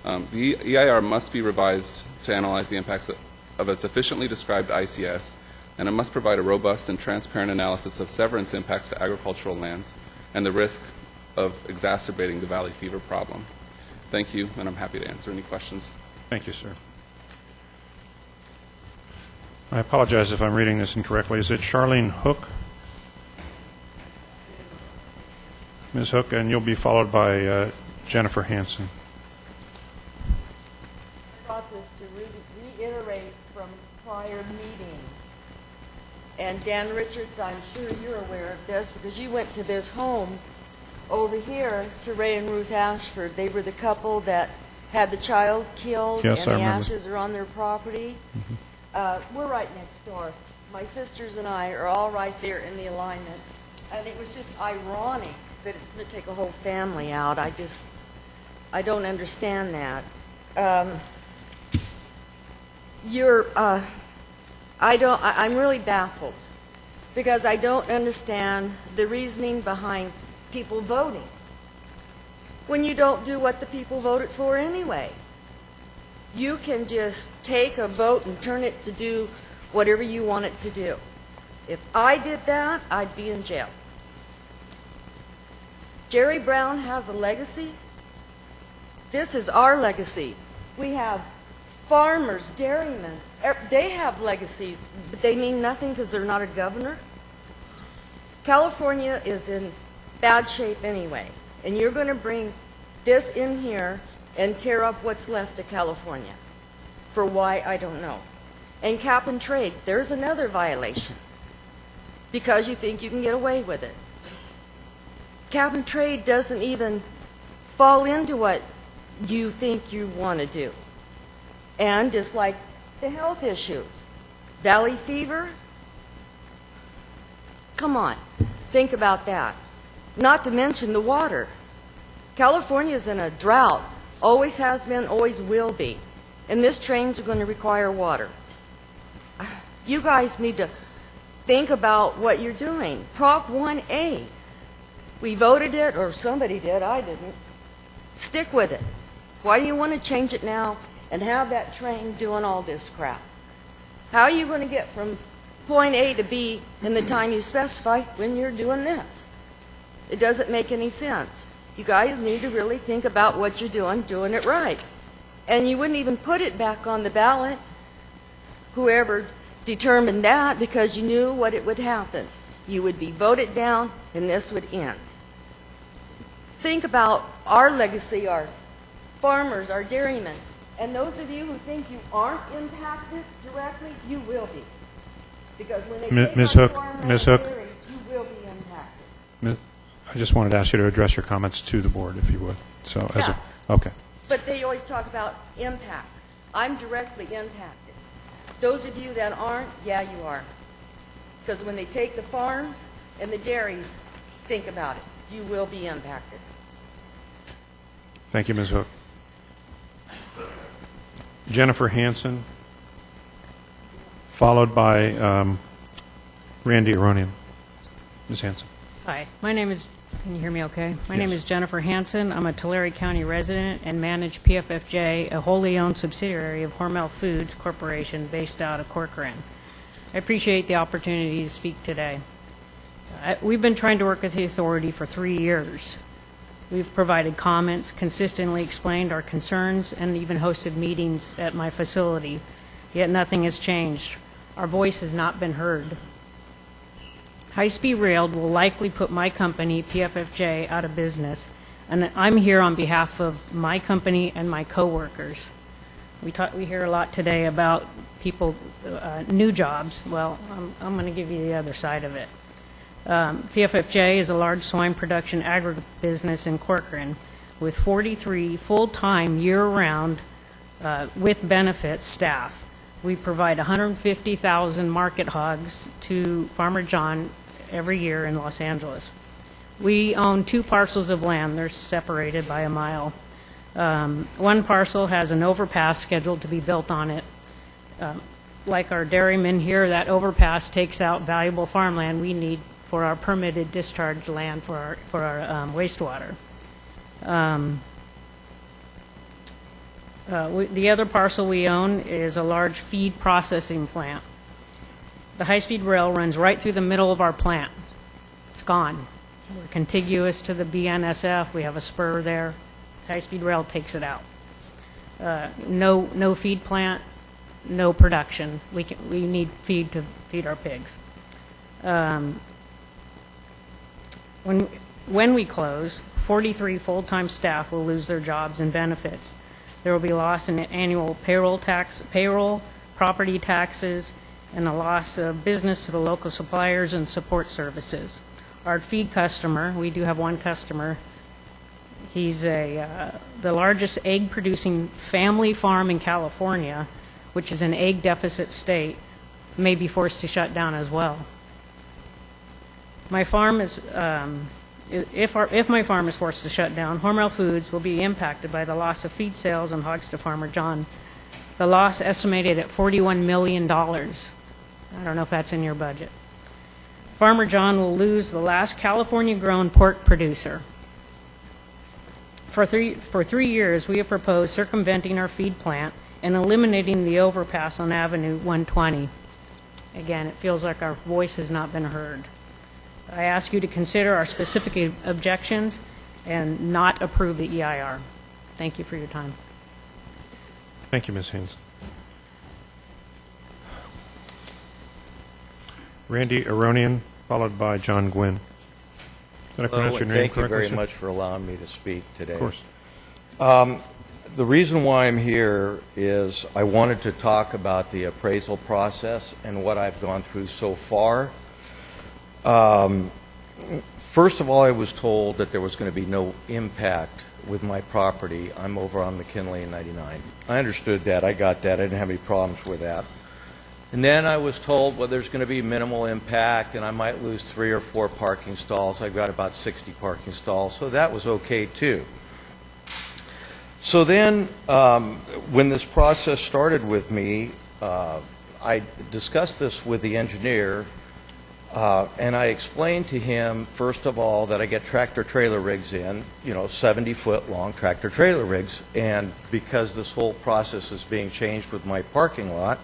The EIR must be revised to analyze the impacts of a sufficiently described ICS, and it must provide a robust and transparent analysis of severance impacts to agricultural lands and the risk of exacerbating the valley fever problem. Thank you, and I'm happy to answer any questions. Thank you, sir. I apologize if I'm reading this incorrectly. Is it Charlene Hook? Ms. Hook, and you'll be followed by Jennifer Hansen. I brought this to reiterate from prior meetings. And Dan Richards, I'm sure you're aware of this because you went to this home over here to Ray and Ruth Ashford. They were the couple that had the child killed, Yes, and I the remember. ashes are on their property. We're right next door. My sisters and I are all right there in the alignment. And it was just ironic that it's going to take a whole family out. I don't understand that. I'm really baffled because I don't understand the reasoning behind people voting when you don't do what the people voted for anyway. You can just take a vote and turn it to do whatever you want it to do. If I did that, I'd be in jail. Jerry Brown has a legacy. This is our legacy. We have farmers, dairymen. They have legacies, but they mean nothing because they're not a governor. California is in bad shape anyway, and you're going to bring this in here and tear up what's left of California. For why, I don't know. And cap and trade, there's another violation. Because you think you can get away with it. Cap and trade doesn't even fall into what you think you want to do. And just like the health issues, valley fever, come on, think about that. Not to mention the water. California's in a drought, always has been, always will be. And this trains are going to require water. You guys need to think about what you're doing. Prop 1A, we voted it, or somebody did, I didn't. Stick with it. Why do you want to change it now and have that train doing all this crap? How are you going to get from point A to B in the time you specify when you're doing this? It doesn't make any sense. You guys need to really think about what you're doing it right. And you wouldn't even put it back on the ballot, whoever determined that, because you knew what it would happen. You would be voted down and this would end. Think about our legacy, our farmers, our dairymen. And those of you who think you aren't impacted directly, you will be. Because when they take Ms. our Hook, farm Ms. out of Hook. dairy, you will be impacted. I just wanted to ask you to address your comments to the board, if you would. So, Yes. okay. But they always talk about impacts. I'm directly impacted. Those of you that aren't, yeah, you are. Because when they take the farms and the dairies, think about it. You will be impacted. Thank you, Ms. Hook. Jennifer Hansen, followed by Randy Aronian. Ms. Hansen. Hi, my name is, can you hear me okay? My name Yes. is Jennifer Hansen. I'm a Tulare County resident and manage PFFJ, a wholly owned subsidiary of Hormel Foods Corporation based out of Corcoran. I appreciate the opportunity to speak today. We've been trying to work with the authority for 3 years. We've provided comments, consistently explained our concerns, and even hosted meetings at my facility, yet nothing has changed. Our voice has not been heard. High-speed rail will likely put my company, PFFJ, out of business, and I'm here on behalf of my company and my coworkers. We hear a lot today about people, new jobs. Well, I'm going to give you the other side of it. PFFJ is a large swine production agribusiness in Corcoran with 43 full-time, year-round, with benefits staff. We provide 150,000 market hogs to Farmer John every year in Los Angeles. We own 2 parcels of land. They're separated by a mile. One parcel has an overpass scheduled to be built on it. Like our dairymen here, that overpass takes out valuable farmland we need for our permitted discharge land for our wastewater. The other parcel we own is a large feed processing plant. The high-speed rail runs right through the middle of our plant. It's gone. We're contiguous to the BNSF. We have a spur there. High-speed rail takes it out. No feed plant, no production. We need feed to feed our pigs. When we close, 43 full-time staff will lose their jobs and benefits. There will be loss in annual payroll, property taxes, and a loss of business to the local suppliers and support services. Our feed customer, we do have one customer. He's the largest egg-producing family farm in California, which is an egg deficit state, may be forced to shut down as well. My farm is, if my farm is forced to shut down, Hormel Foods will be impacted by the loss of feed sales and hogs to Farmer John. The loss estimated at $41 million. I don't know if that's in your budget. Farmer John will lose the last California-grown pork producer. For 3 years, we have proposed circumventing our feed plant and eliminating the overpass on Avenue 120. Again, it feels like our voice has not been heard. I ask you to consider our specific objections and not approve the EIR. Thank you for your time. Thank you, Ms. Hansen. Randy Aronian, followed by John Gwynn. Did I pronounce your name thank correctly? you very sir? much for allowing me to speak today. Of course. The reason why I'm here is I wanted to talk about the appraisal process and what I've gone through so far. First of all, I was told that there was going to be no impact with my property. I'm over on McKinley and 99. I understood that. I got that. I didn't have any problems with that. And then I was told, well, there's going to be minimal impact, and I might lose 3 or 4 parking stalls. I've got about 60 parking stalls, so that was okay, too. So then, when this process started with me, I discussed this with the engineer, and I explained to him, first of all, that I get tractor-trailer rigs in, 70-foot-long tractor-trailer rigs, and because this whole process is being changed with my parking lot,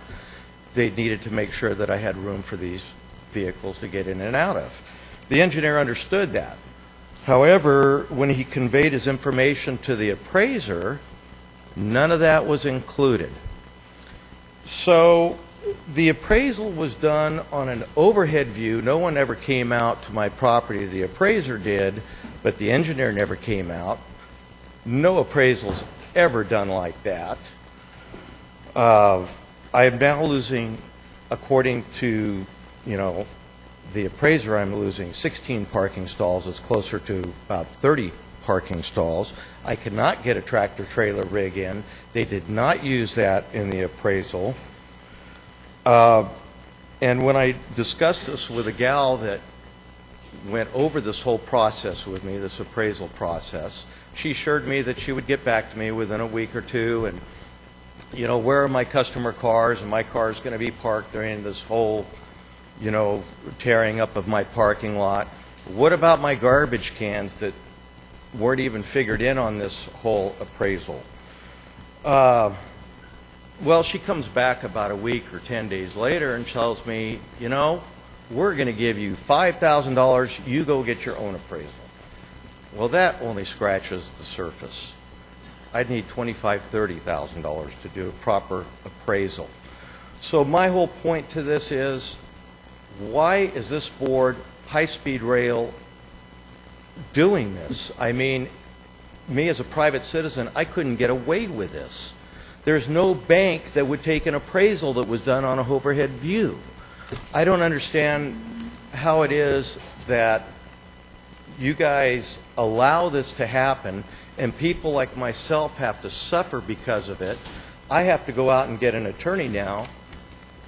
they needed to make sure that I had room for these vehicles to get in and out of. The engineer understood that. However, when he conveyed his information to the appraiser, none of that was included. So the appraisal was done on an overhead view. No one ever came out to my property. The appraiser did, but the engineer never came out. No appraisal's ever done like that. I am now losing, according to, the appraiser, I'm losing 16 parking stalls. It's closer to about 30 parking stalls. I cannot get a tractor-trailer rig in. They did not use that in the appraisal. And when I discussed this with a gal that went over this whole process with me, this appraisal process, she assured me that she would get back to me within a week or two, and where are my customer cars, and my car is going to be parked during this whole, tearing up of my parking lot. What about my garbage cans that weren't even figured in on this whole appraisal? Well, she comes back about a week or 10 days later and tells me, we're going to give you $5,000. You go get your own appraisal. Well, that only scratches the surface. I'd need $25,000, $30,000 to do a proper appraisal. So my whole point to this is, why is this board, High-Speed Rail, doing this? I mean, me as a private citizen, I couldn't get away with this. There's no bank that would take an appraisal that was done on a overhead view. I don't understand how it is that you guys allow this to happen, and people like myself have to suffer because of it. I have to go out and get an attorney now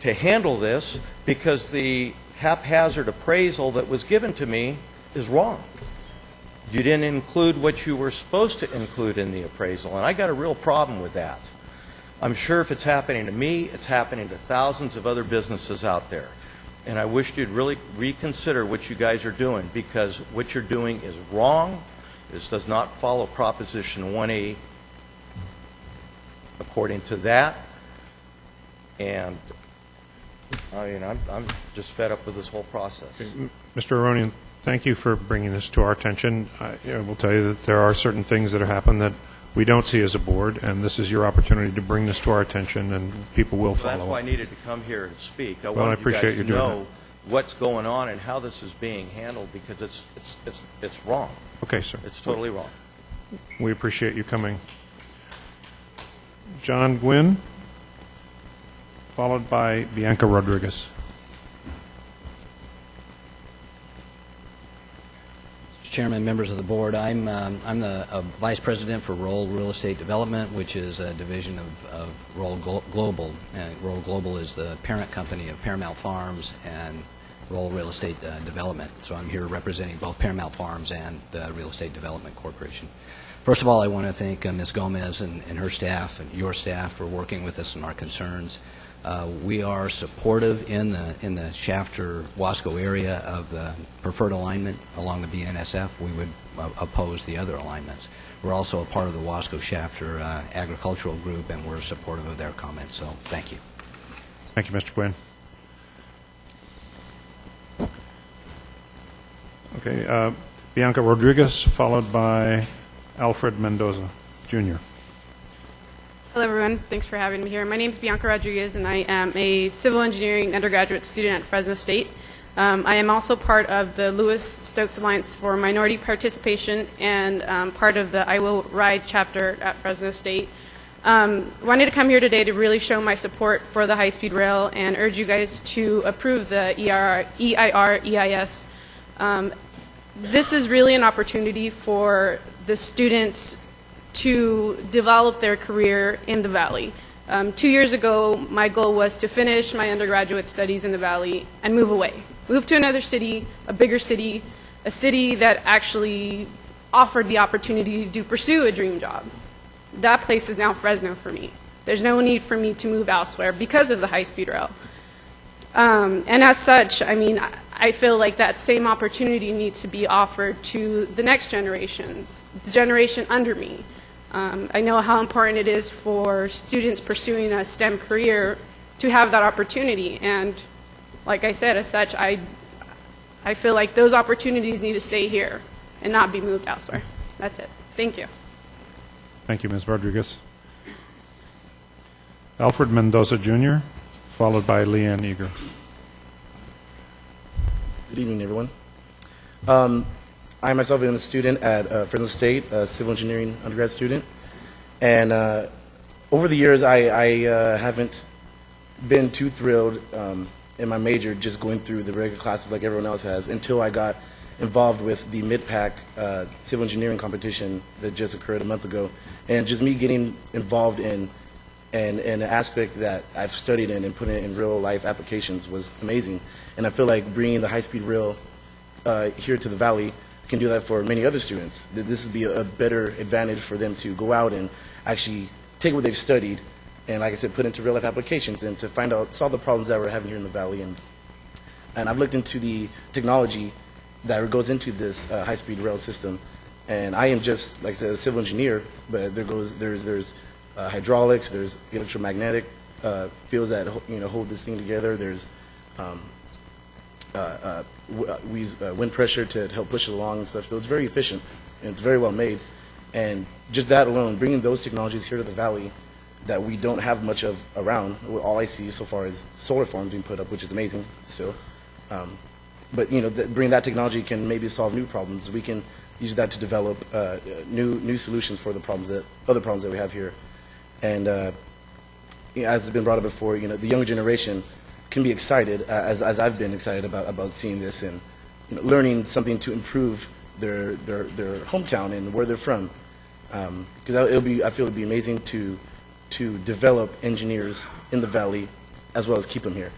to handle this because the haphazard appraisal that was given to me is wrong. You didn't include what you were supposed to include in the appraisal, and I got a real problem with that. I'm sure if it's happening to me, it's happening to thousands of other businesses out there. And I wish you'd really reconsider what you guys are doing, because what you're doing is wrong. This does not follow Proposition 1A according to that. And I mean, I'm just fed up with this whole process. Mr. Aronian, thank you for bringing this to our attention. I will tell you that there are certain things that have happened that we don't see as a board, and this is your opportunity to bring this to our attention, and people will follow. That's why I needed to come here and speak. I Well, I wanted you guys appreciate to you doing know what's going on and how this is being handled, because it's wrong. Okay, sir. It's totally wrong. We appreciate you coming. John Gwynn, followed by Bianca Rodriguez. Chairman, members of the board, I'm the Vice President for Roll Real Estate Development, which is a division of Roll Global. Roll Global is the parent company of Paramount Farms and Roll Real Estate Development. So I'm here representing both Paramount Farms and the Real Estate Development Corporation. First of all, I want to thank Ms. Gomez and her staff and your staff for working with us on our concerns. We are supportive in the Shafter-Wasco area of the preferred alignment along the BNSF. We would oppose the other alignments. We're also a part of the Wasco-Shafter agricultural group, and we're supportive of their comments. So thank you. Thank you, Mr. Gwynn. Okay, Bianca Rodriguez, followed by Alfred Mendoza, Jr. Hello, everyone. Thanks for having me here. My name is Bianca Rodriguez, and I am a civil engineering undergraduate student at Fresno State. I am also part of the Lewis Stokes Alliance for Minority Participation and part of the I Will Ride chapter at Fresno State. Wanted to come here today to really show my support for the high-speed rail and urge you guys to approve the EIR-EIS. This is really an opportunity for the students to develop their career in the Valley. 2 years ago, my goal was to finish my undergraduate studies in the Valley and move away. Move to another city, a bigger city, a city that actually offered the opportunity to pursue a dream job. That place is now Fresno for me. There's no need for me to move elsewhere because of the high-speed rail. And as such, I mean, I feel like that same opportunity needs to be offered to the next generations, the generation under me. I know how important it is for students pursuing a STEM career to have that opportunity. And like I said, as such, I feel like those opportunities need to stay here and not be moved elsewhere. That's it. Thank you. Thank you, Ms. Rodriguez. Alfred Mendoza, Jr., followed by Leanne Eager. Good evening, everyone. I myself am a student at Fresno State, a civil engineering undergrad student. And over the years, I haven't been too thrilled in my major just going through the regular classes like everyone else has until I got involved with the Mid-Pac civil engineering competition that just occurred a month ago. And just me getting involved in an aspect that I've studied in and putting it in real life applications was amazing. And I feel like bringing the high-speed rail here to the Valley can do that for many other students. This would be a better advantage for them to go out and actually take what they've studied and, like I said, put into real life applications and to find out, solve the problems that we're having here in the Valley. And I've looked into the technology that goes into this high-speed rail system. And I am just, like I said, a civil engineer, but there's hydraulics, there's electromagnetic fields that hold this thing together. There's we use wind pressure to help push it along and stuff. So it's very efficient and it's very well made. And just that alone, bringing those technologies here to the Valley that we don't have much of around. All I see so far is solar farms being put up, which is amazing still. But bringing that technology can maybe solve new problems. We can use that to develop new solutions for the other problems that we have here. And as has been brought up before, the younger generation can be excited, as I've been excited about seeing this and learning something to improve their hometown and where they're from. Because I feel it'd be amazing to develop engineers in the Valley as well as keep them here.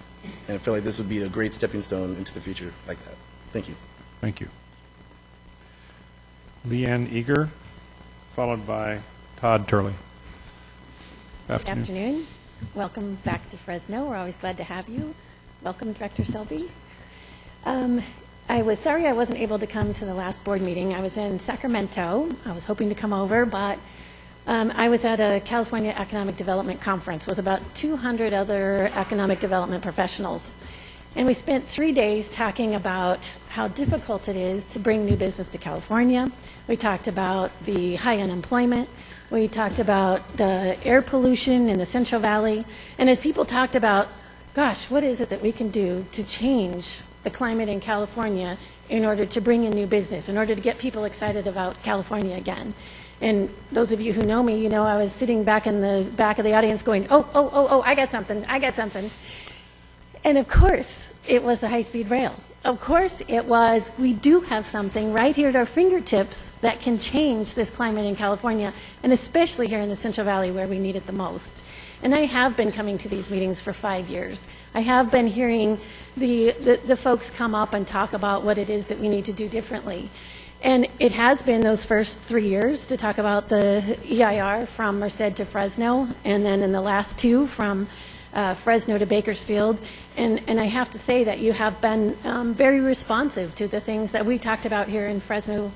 And I feel like this would be a great stepping stone into the future like that. Thank you. Thank you. Leanne Eager, followed by Todd Turley. Good afternoon. Welcome back to Fresno. We're always glad to have you. Welcome, Director Selby. I was sorry I wasn't able to come to the last board meeting. I was in Sacramento. I was hoping to come over, but I was at a California Economic Development Conference with about 200 other economic development professionals. And we spent 3 days talking about how difficult it is to bring new business to California. We talked about the high unemployment. We talked about the air pollution in the Central Valley. And as people talked about, gosh, what is it that we can do to change the climate in California in order to bring in new business, in order to get people excited about California again? And those of you who know me, I was sitting back in the back of the audience going, oh, I got something. And of course, it was the high-speed rail. Of course, it was, we do have something right here at our fingertips that can change this climate in California, and especially here in the Central Valley where we need it the most. And I have been coming to these meetings for 5 years. I have been hearing the folks come up and talk about what it is that we need to do differently. And it has been those first 3 years to talk about the EIR from Merced to Fresno, and then in the last 2 from Fresno to Bakersfield. And I have to say that you have been very responsive to the things that we talked about here in Fresno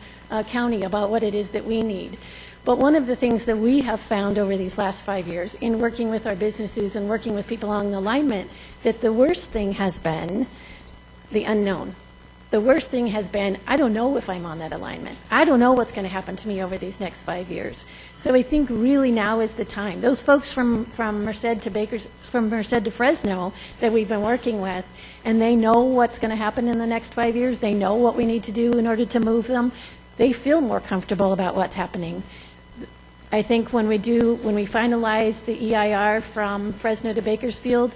County about what it is that we need. But one of the things that we have found over these last 5 years in working with our businesses and working with people along the alignment, that the worst thing has been the unknown. the worst thing has been, I don't know if I'm on that alignment. I don't know what's going to happen to me over these next 5 years. So I think really now is the time. Those folks from Merced to Fresno that we've been working with, and they know what's going to happen in the next 5 years. They know what we need to do in order to move them. They feel more comfortable about what's happening. I think when we finalize the EIR from Fresno to Bakersfield,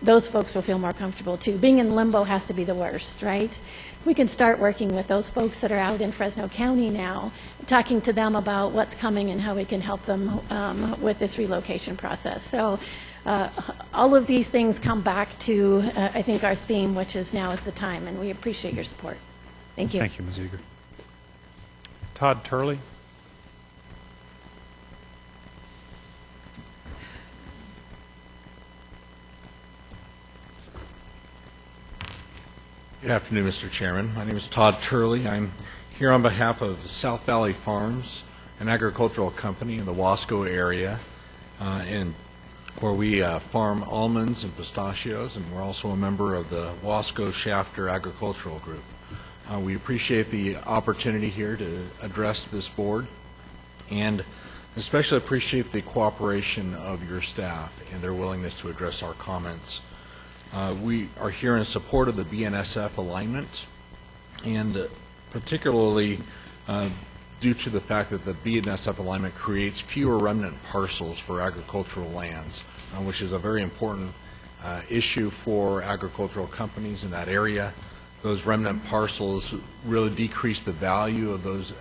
those folks will feel more comfortable too. Being in limbo has to be the worst, right? We can start working with those folks that are out in Fresno County now, talking to them about what's coming and how we can help them with this relocation process. So all of these things come back to, I think, our theme, which is now is the time, and we appreciate your support. Thank you. Thank you, Ms. Eager. Todd Turley. Good afternoon, Mr. Chairman. My name is Todd Turley. I'm here on behalf of South Valley Farms, an agricultural company in the Wasco area, where we farm almonds and pistachios, and we're also a member of the Wasco Shafter Agricultural Group. We appreciate the opportunity here to address this board, and especially appreciate the cooperation of your staff and their willingness to address our comments. We are here in support of the BNSF alignment, and particularly due to the fact that the BNSF alignment creates fewer remnant parcels for agricultural lands, which is a very important issue for agricultural companies in that area. Those remnant parcels really decrease the value of those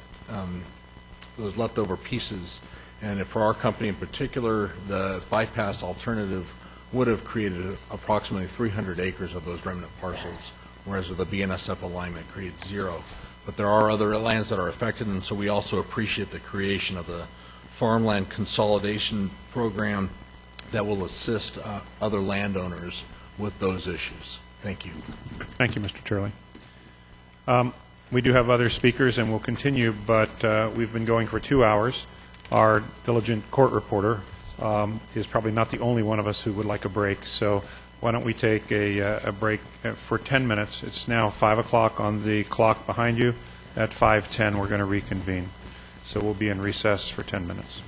leftover pieces, and for our company in particular, the bypass alternative would have created approximately 300 acres of those remnant parcels, whereas with the BNSF alignment creates 0. But there are other lands that are affected, and so we also appreciate the creation of the farmland consolidation program that will assist other landowners with those issues. Thank you. Thank you, Mr. Turley. We do have other speakers, and we'll continue, but we've been going for 2 hours. Our diligent court reporter is probably not the only one of us who would like a break, so why don't we take a break for 10 minutes. It's now 5 o'clock on the clock behind you. At 5:10, we're going to reconvene. So we'll be in recess for 10 minutes.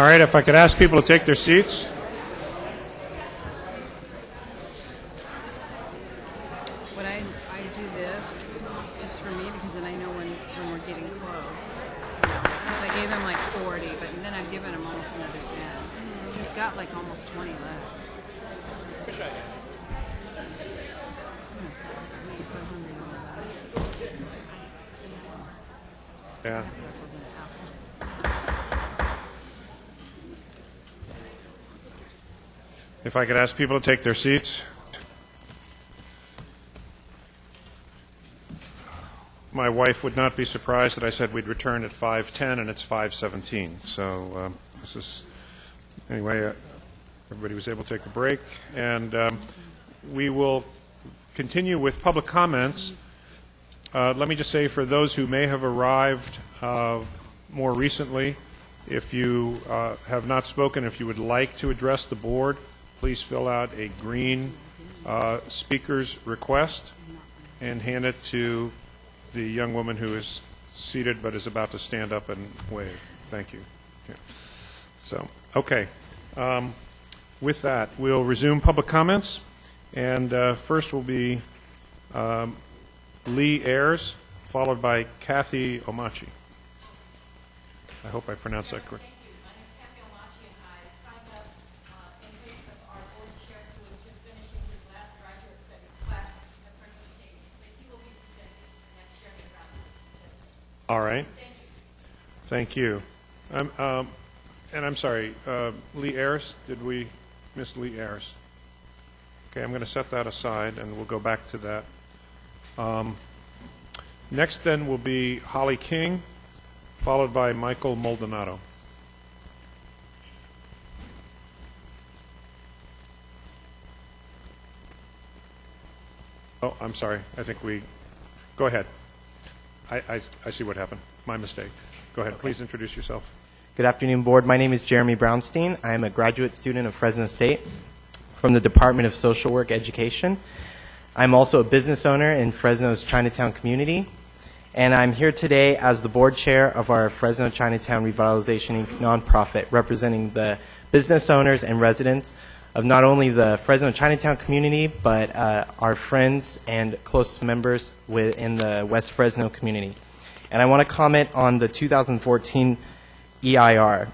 All right, if I could ask people to take their seats. But I do this just for me because then I know when we're getting close. Because I gave him like 40, but then I've given him almost another 10. He's got like almost 20 left. I'm so hungry all that. Yeah. If I could ask people to take their seats. My wife would not be surprised that I said we'd return at 5:10 and it's 5:17. So this is, anyway, everybody was able to take a break. And we will continue with public comments. Let me just say, for those who may have arrived more recently, if you have not spoken, if you would like to address the board, please fill out a green speaker's request and hand it to the young woman who is seated but is about to stand up and wave. Thank you. Okay. So, okay. With that, we'll resume public comments. And first will be Lee Ayers, followed by Kathy Omachi. I hope I pronounced that correctly. All right. Thank you. And I'm sorry, Lee Ayers, did we miss Lee Ayers? Okay, I'm going to set that aside, and we'll go back to that. Next, then, will be Holly King, followed by Michael Maldonado. Oh, I'm sorry. I think we... Go ahead. I see what happened. My mistake. Go ahead. Okay. Please introduce yourself. Good afternoon, Board. My name is Jeremy Brownstein. I am a graduate student of Fresno State from the Department of Social Work Education. I'm also a business owner in Fresno's Chinatown community, and I'm here today as the board chair of our Fresno Chinatown Revitalization Inc. nonprofit, representing the business owners and residents of not only the Fresno Chinatown community, but our friends and close members within the West Fresno community. And I want to comment on the 2014 EIR.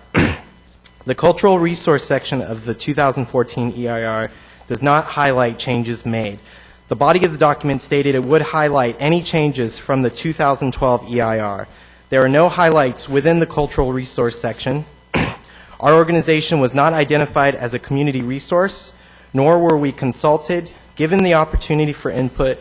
The cultural resource section of the 2014 EIR does not highlight changes made. The body of the document stated it would highlight any changes from the 2012 EIR. There are no highlights within the cultural resource section. Our organization was not identified as a community resource, nor were we consulted. Given the opportunity for input,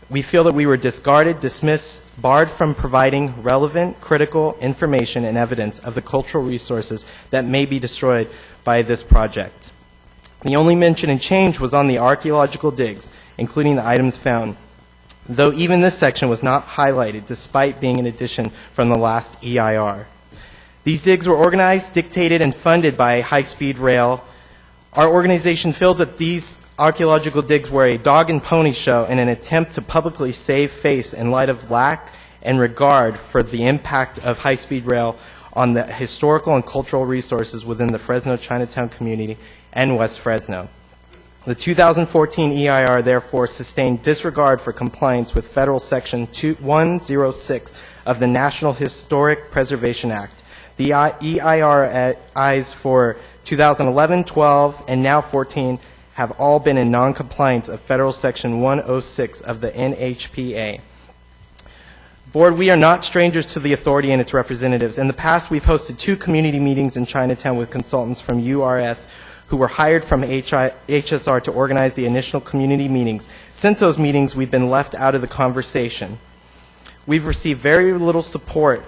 we feel that we were discarded, dismissed, barred from providing relevant, critical information and evidence of the cultural resources that may be destroyed by this project. The only mention and change was on the archaeological digs, including the items found, though even this section was not highlighted despite being an addition from the last EIR. These digs were organized, dictated, and funded by High Speed Rail. Our organization feels that these archaeological digs were a dog and pony show in an attempt to publicly save face in light of lack and regard for the impact of High Speed Rail on the historical and cultural resources within the Fresno Chinatown community and West Fresno. The 2014 EIR therefore sustained disregard for compliance with Federal Section 106 of the National Historic Preservation Act. The EIRs for 2011, 12, and now 14 have all been in noncompliance of Federal Section 106 of the NHPA. Board, we are not strangers to the authority and its representatives. In the past, we've hosted 2 community meetings in Chinatown with consultants from URS who were hired from HSR to organize the initial community meetings. Since those meetings, we've been left out of the conversation. We've received very little support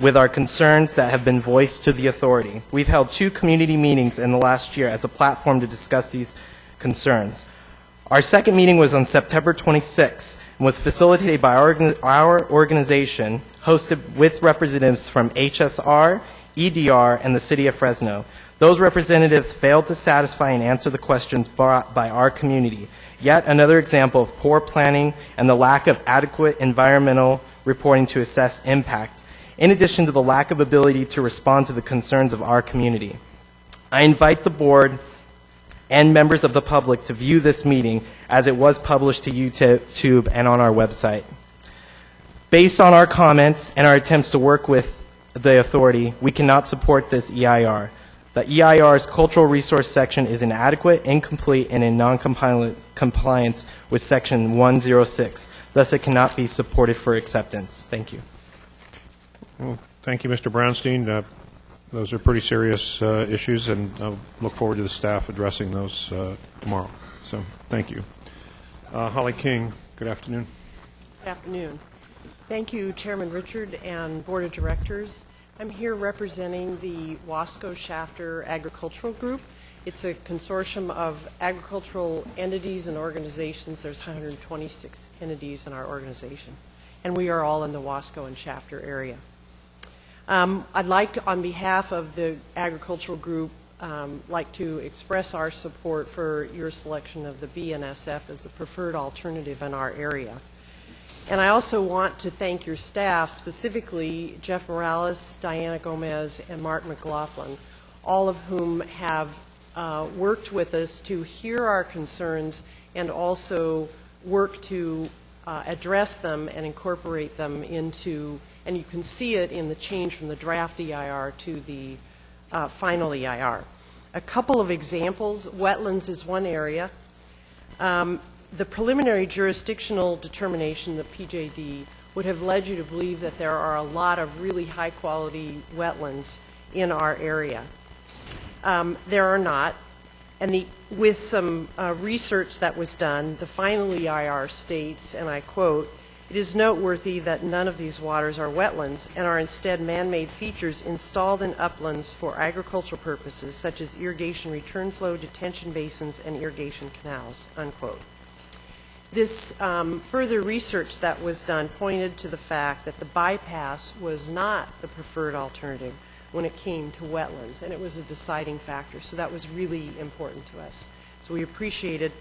with our concerns that have been voiced to the authority. We've held 2 community meetings in the last year as a platform to discuss these concerns. Our second meeting was on September 26th and was facilitated by our organization, hosted with representatives from HSR, EDR, and the City of Fresno. Those representatives failed to satisfy and answer the questions brought by our community. Yet another example of poor planning and the lack of adequate environmental reporting to assess impact. in addition to the lack of ability to respond to the concerns of our community. I invite the board and members of the public to view this meeting as it was published to YouTube and on our website. Based on our comments and our attempts to work with the authority, we cannot support this EIR. The EIR's cultural resource section is inadequate, incomplete, and in non-compliance with Section 106. Thus, it cannot be supported for acceptance. Thank you. Well, thank you, Mr. Brownstein. Those are pretty serious issues, and I'll look forward to the staff addressing those tomorrow. So, thank you. Holly King, good afternoon. Good afternoon. Thank you, Chairman Richard and Board of Directors. I'm here representing the Wasco Shafter Agricultural Group. It's a consortium of agricultural entities and organizations. There's 126 entities in our organization, and we are all in the Wasco and Shafter area. I'd like, on behalf of the agricultural group, like to express our support for your selection of the BNSF as the preferred alternative in our area. And I also want to thank your staff, specifically Jeff Morales, Diana Gomez, and Mark McLaughlin, all of whom have worked with us to hear our concerns and also work to address them and incorporate them into, and you can see it in the change from the draft EIR to the final EIR. A couple of examples. Wetlands is one area. The preliminary jurisdictional determination, the PJD, would have led you to believe that there are a lot of really high-quality wetlands in our area. There are not. And with some research that was done, the final EIR states, and I quote, "It is noteworthy that none of these waters are wetlands and are instead man-made features installed in uplands for agricultural purposes such as irrigation return flow, detention basins, and irrigation canals," unquote. This further research that was done pointed to the fact that the bypass was not the preferred alternative when it came to wetlands, and it was a deciding factor. So that was really important to us. So we appreciated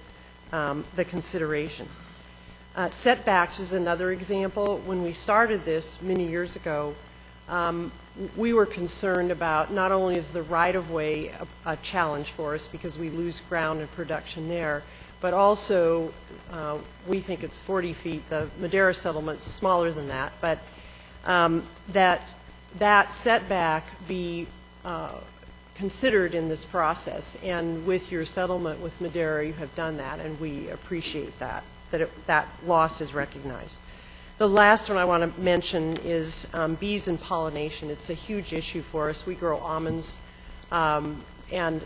the consideration. Setbacks is another example. When we started this many years ago, we were concerned about not only is the right-of-way a challenge for us because we lose ground in production there, but also we think it's 40 feet. The Madera settlement's smaller than that, but that setback be considered in this process. And with your settlement with Madera, you have done that, and we appreciate that, that loss is recognized. The last one I want to mention is bees and pollination. It's a huge issue for us. We grow almonds, and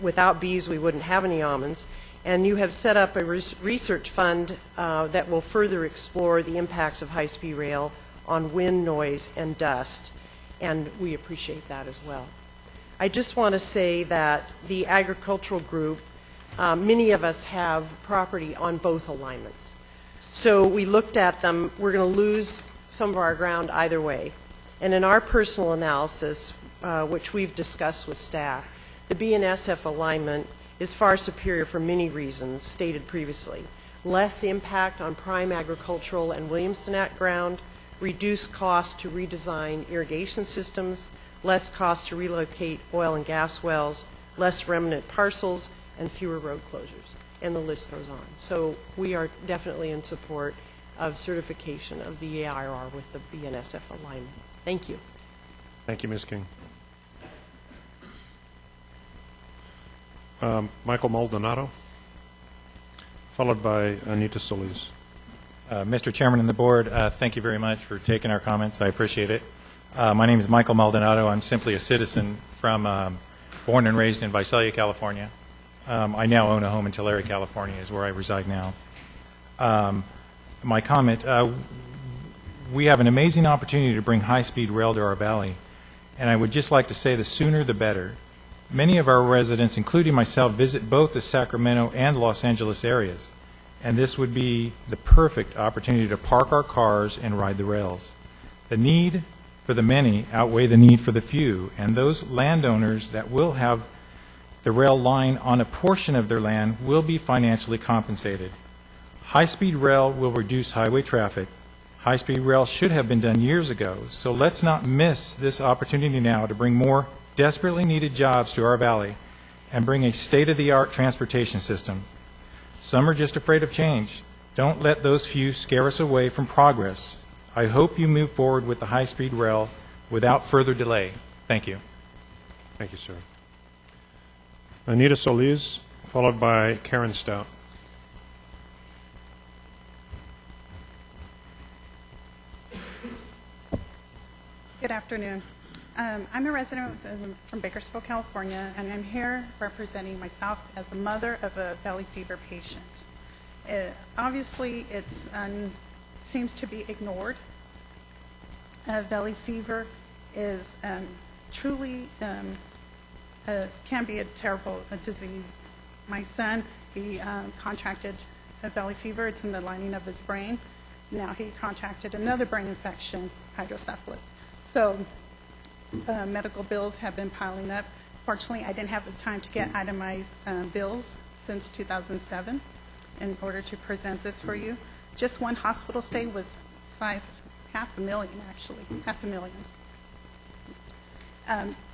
without bees, we wouldn't have any almonds. And you have set up a research fund that will further explore the impacts of high-speed rail on wind, noise, and dust, and we appreciate that as well. I just want to say that the agricultural group, many of us have property on both alignments. So we looked at them. We're going to lose some of our ground either way. And in our personal analysis, which we've discussed with staff, the BNSF alignment is far superior for many reasons stated previously. Less impact on prime agricultural and Williamson Act ground, reduced cost to redesign irrigation systems, less cost to relocate oil and gas wells, less remnant parcels, and fewer road closures. And the list goes on. So we are definitely in support of certification of the AIR with the BNSF alignment. Thank you. Thank you, Ms. King. Michael Maldonado, followed by Anita Solis. Mr. Chairman and the board, thank you very much for taking our comments. I appreciate it. My name is Michael Maldonado. I'm simply a citizen from born and raised in Visalia, California. I now own a home in Tulare, California, is where I reside now. My comment, we have an amazing opportunity to bring high-speed rail to our valley, and I would just like to say the sooner the better. Many of our residents, including myself, visit both the Sacramento and Los Angeles areas, and this would be the perfect opportunity to park our cars and ride the rails. The need for the many outweigh the need for the few, and those landowners that will have the rail line on a portion of their land will be financially compensated. High-speed rail will reduce highway traffic. High-speed rail should have been done years ago, so let's not miss this opportunity now to bring more desperately needed jobs to our valley and bring a state-of-the-art transportation system. Some are just afraid of change. Don't let those few scare us away from progress. I hope you move forward with the high-speed rail without further delay. Thank you. Thank you, sir. Anita Solis, followed by Karen Stout. Good afternoon. I'm a resident from Bakersfield, California, and I'm here representing myself as a mother of a valley fever patient. Obviously, it seems to be ignored. Valley fever is truly can be a terrible disease. My son, he contracted a valley fever. It's in the lining of his brain. Now he contracted another brain infection, hydrocephalus. So medical bills have been piling up. Fortunately, I didn't have the time to get itemized bills since 2007 in order to present this for you. Just one hospital stay was $500,000 actually, $500,000.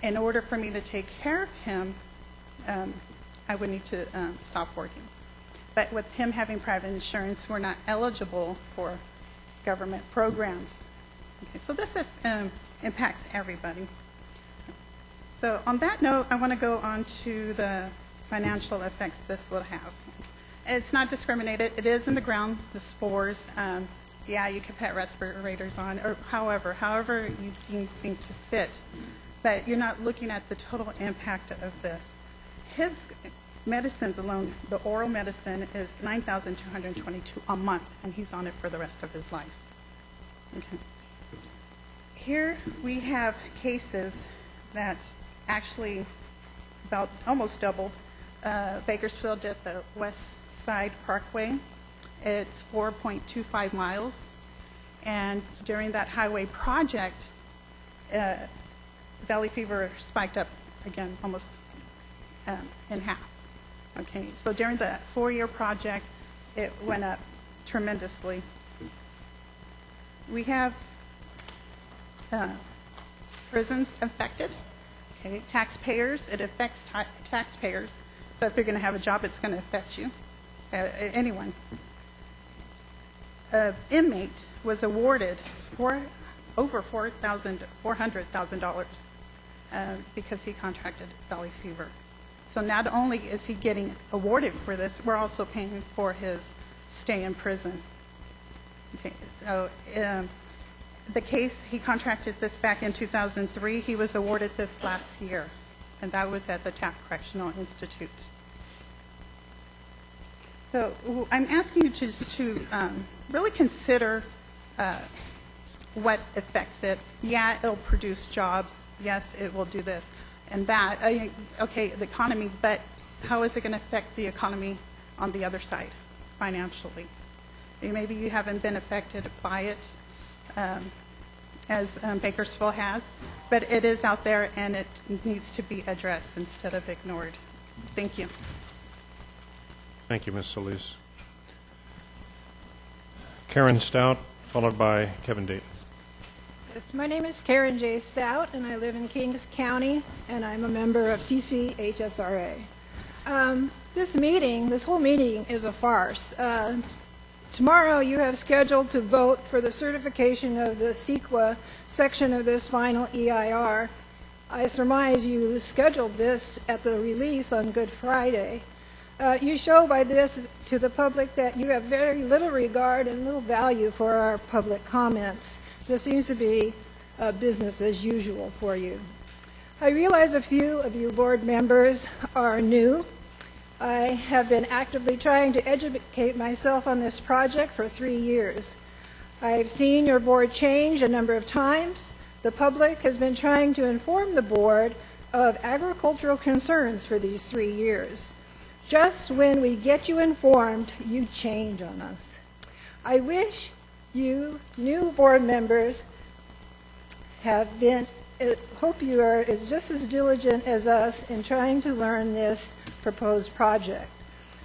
In order for me to take care of him, I would need to stop working. But with him having private insurance, we're not eligible for government programs. Okay, so this impacts everybody. So on that note, I want to go on to the financial effects this will have. It's not discriminated. It is in the ground, the spores. Yeah, you could put respirators on, or however you deem seem to fit. But you're not looking at the total impact of this. His medicines alone, the oral medicine, is $9,222 a month, and he's on it for the rest of his life. Okay. Here we have cases that actually about almost doubled. Bakersfield did the West Side Parkway. It's 4.25 miles. And during that highway project, valley fever spiked up again almost in half. Okay, so during the 4-year project, it went up tremendously. We have prisons affected. Okay, taxpayers, it affects taxpayers. So if you're going to have a job, it's going to affect you, anyone. An inmate was awarded over $400,000 because he contracted valley fever. So not only is he getting awarded for this, we're also paying for his stay in prison. Okay, so the case, he contracted this back in 2003. He was awarded this last year, and that was at the Taft Correctional Institute. So I'm asking you to really consider what affects it. Yeah, it'll produce jobs. Yes, it will do this and that. Okay, the economy, but how is it going to affect the economy on the other side, financially? Maybe you haven't been affected by it as Bakersfield has, but it is out there and it needs to be addressed instead of ignored. Thank you. Thank you, Ms. Solis. Karen Stout, followed by Kevin Dayton. Yes, my name is Karen J. Stout, and I live in Kings County, and I'm a member of CAHSRA. This whole meeting is a farce. Tomorrow you have scheduled to vote for the certification of the CEQA section of this final EIR. I surmise you scheduled this at the release on Good Friday. You show by this to the public that you have very little regard and little value for our public comments. This seems to be business as usual for you. I realize a few of you board members are new. I have been actively trying to educate myself on this project for 3 years. I've seen your board change a number of times. The public has been trying to inform the board of agricultural concerns for these 3 years. Just when we get you informed, you change on us. I wish you new board members hope you are just as diligent as us in trying to learn this proposed project.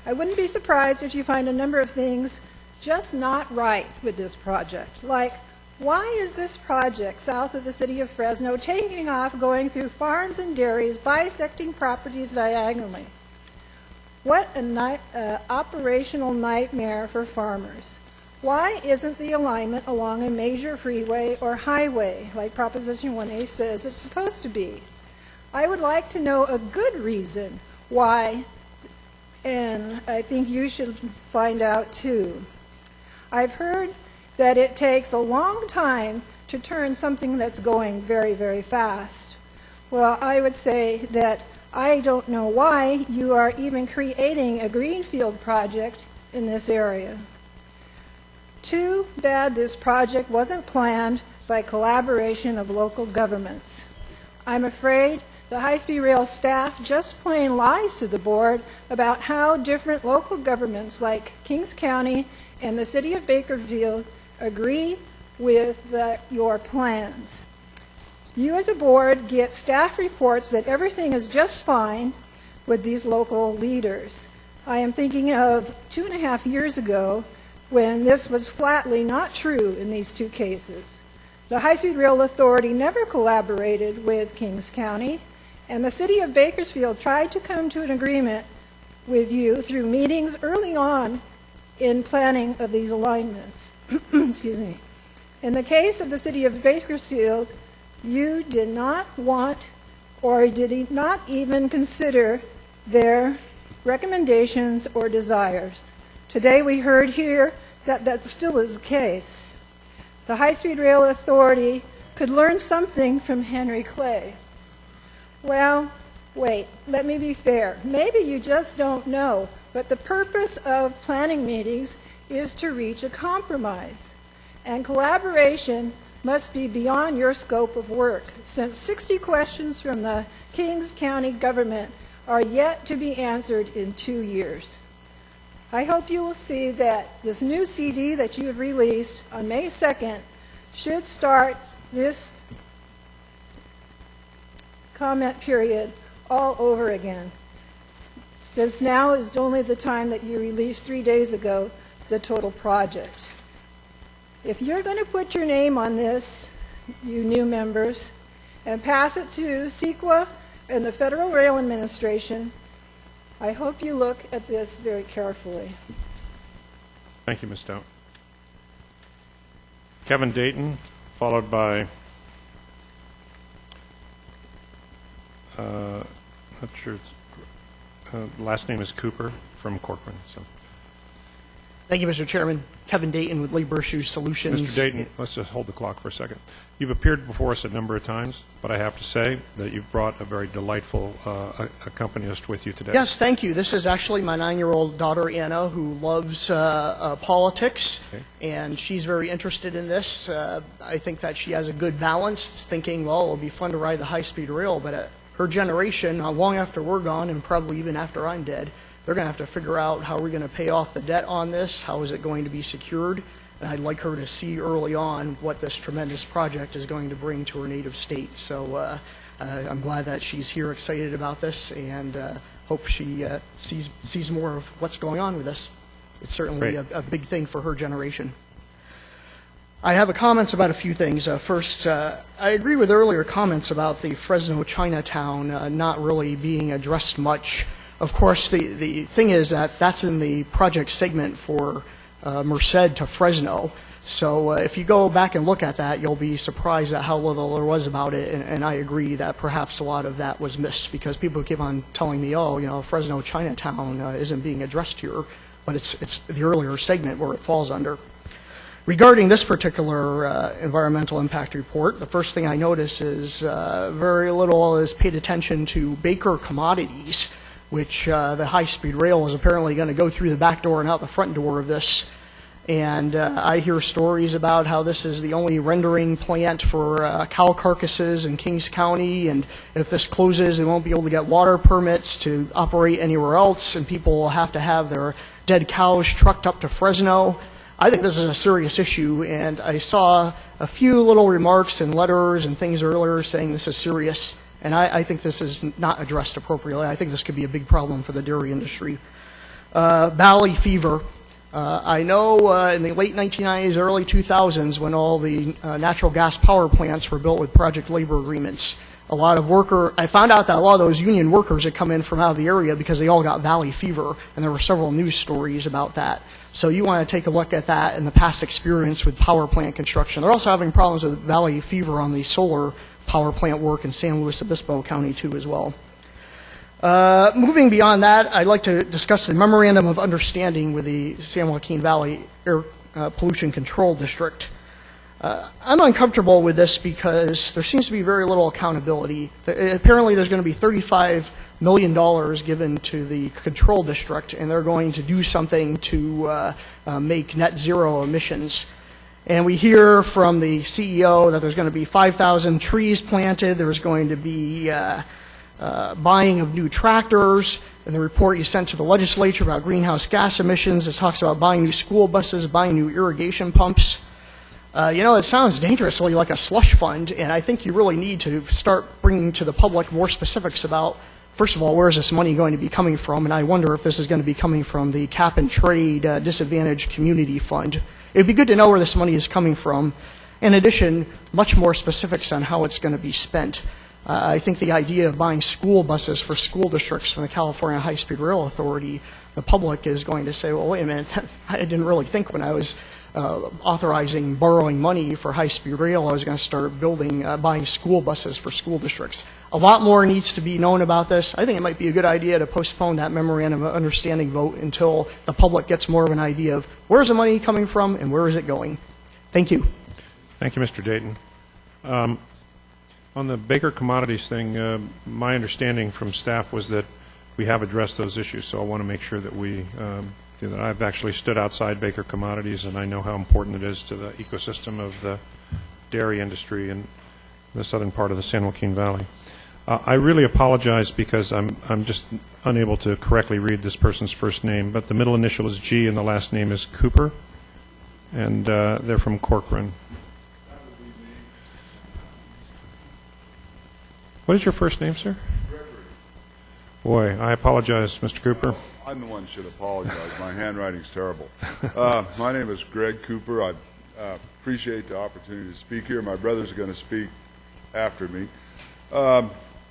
I wouldn't be surprised if you find a number of things just not right with this project. Like, why is this project south of the city of Fresno taking off, going through farms and dairies, bisecting properties diagonally? What an operational nightmare for farmers. Why isn't the alignment along a major freeway or highway, like Proposition 1A says it's supposed to be? I would like to know a good reason why, and I think you should find out too. I've heard that it takes a long time to turn something that's going very, very fast. Well, I would say that I don't know why you are even creating a greenfield project in this area. Too bad this project wasn't planned by collaboration of local governments. I'm afraid the high-speed rail staff just plain lies to the board about how different local governments like Kings County and the city of Bakersfield agree with your plans. You as a board get staff reports that everything is just fine with these local leaders. I am thinking of 2.5 years ago when this was flatly not true in these two cases. The High-Speed Rail Authority never collaborated with Kings County, and the city of Bakersfield tried to come to an agreement with you through meetings early on in planning of these alignments. Excuse me. In the case of the city of Bakersfield, you did not want or did not even consider their recommendations or desires. Today we heard here that that still is the case. The High-Speed Rail Authority could learn something from Henry Clay. Well, wait, let me be fair. Maybe you just don't know, but the purpose of planning meetings is to reach a compromise. And collaboration must be beyond your scope of work, since 60 questions from the Kings County government are yet to be answered in 2 years. I hope you will see that this new CD that you have released on May 2nd should start this comment period all over again, since now is only the time that you released 3 days ago the total project. If you're going to put your name on this, you new members, and pass it to CEQA and the Federal Rail Administration, I hope you look at this very carefully. Thank you, Ms. Stout. Kevin Dayton, followed by, not sure, last name is Cooper from Corcoran. So. Thank you, Mr. Chairman. Kevin Dayton with Lee Burshoe Solutions. Mr. Dayton, let's just hold the clock for a second. You've appeared before us a number of times, but I have to say that you've brought a very delightful accompanist with you today. Yes, thank you. This is actually my 9-year-old daughter, Anna, who loves politics, and she's very interested in this. I think that she has a good balance, thinking, well, it'll be fun to ride the high-speed rail, but her generation, long after we're gone, and probably even after I'm dead, they're going to have to figure out how we're going to pay off the debt on this, how is it going to be secured, and I'd like her to see early on what this tremendous project is going to bring to her native state. So I'm glad that she's here excited about this, and hope she sees more of what's going on with this. It's certainly a big thing for her generation. I have comments about a few things. First, I agree with earlier comments about the Fresno Chinatown not really being addressed much. Of course, the thing is that that's in the project segment for Merced to Fresno. So if you go back and look at that, you'll be surprised at how little there was about it. And I agree that perhaps a lot of that was missed because people keep on telling me, oh, you know, Fresno Chinatown isn't being addressed here. But it's the earlier segment where it falls under. Regarding this particular environmental impact report, the first thing I notice is very little is paid attention to Baker Commodities, which the high-speed rail is apparently going to go through the back door and out the front door of this. And I hear stories about how this is the only rendering plant for cow carcasses in Kings County, and if this closes, they won't be able to get water permits to operate anywhere else, and people will have to have their dead cows trucked up to Fresno. I think this is a serious issue, and I saw a few little remarks and letters and things earlier saying this is serious. And I think this is not addressed appropriately. I think this could be a big problem for the dairy industry. Valley fever. I know in the late 1990s, early 2000s, when all the natural gas power plants were built with project labor agreements, I found out that a lot of those union workers had come in from out of the area because they all got valley fever, and there were several news stories about that. So you want to take a look at that and the past experience with power plant construction. They're also having problems with valley fever on the solar power plant work in San Luis Obispo County too as well. Moving beyond that, I'd like to discuss the Memorandum of Understanding with the San Joaquin Valley Air Pollution Control District. I'm uncomfortable with this because there seems to be very little accountability. Apparently there's going to be $35 million given to the control district, and they're going to do something to make net zero emissions. And we hear from the CEO that there's going to be 5,000 trees planted, there's going to be buying of new tractors. In the report you sent to the legislature about greenhouse gas emissions, it talks about buying new school buses, buying new irrigation pumps. It sounds dangerously like a slush fund, and I think you really need to start bringing to the public more specifics about, first of all, where is this money going to be coming from, and I wonder if this is going to be coming from the cap and trade disadvantaged community fund. It'd be good to know where this money is coming from. In addition, much more specifics on how it's going to be spent. I think the idea of buying school buses for school districts from the California High-Speed Rail Authority, the public is going to say, well, wait a minute, I didn't really think when I was authorizing borrowing money for high-speed rail, I was going to start buying school buses for school districts. A lot more needs to be known about this. I think it might be a good idea to postpone that memorandum of understanding vote until the public gets more of an idea of where's the money coming from and where is it going. Thank you. Thank you, Mr. Dayton. On the Baker Commodities thing, my understanding from staff was that we have addressed those issues, so I want to make sure that that I've actually stood outside Baker Commodities, and I know how important it is to the ecosystem of the dairy industry in the southern part of the San Joaquin Valley. I really apologize because I'm just unable to correctly read this person's first name, but the middle initial is G and the last name is Cooper, and they're from Corcoran. What is your first name, sir? Gregory. Boy, I apologize, Mr. Cooper. I'm the one who should apologize. My handwriting's terrible. My name is Greg Cooper. I appreciate the opportunity to speak here. My brother's going to speak after me.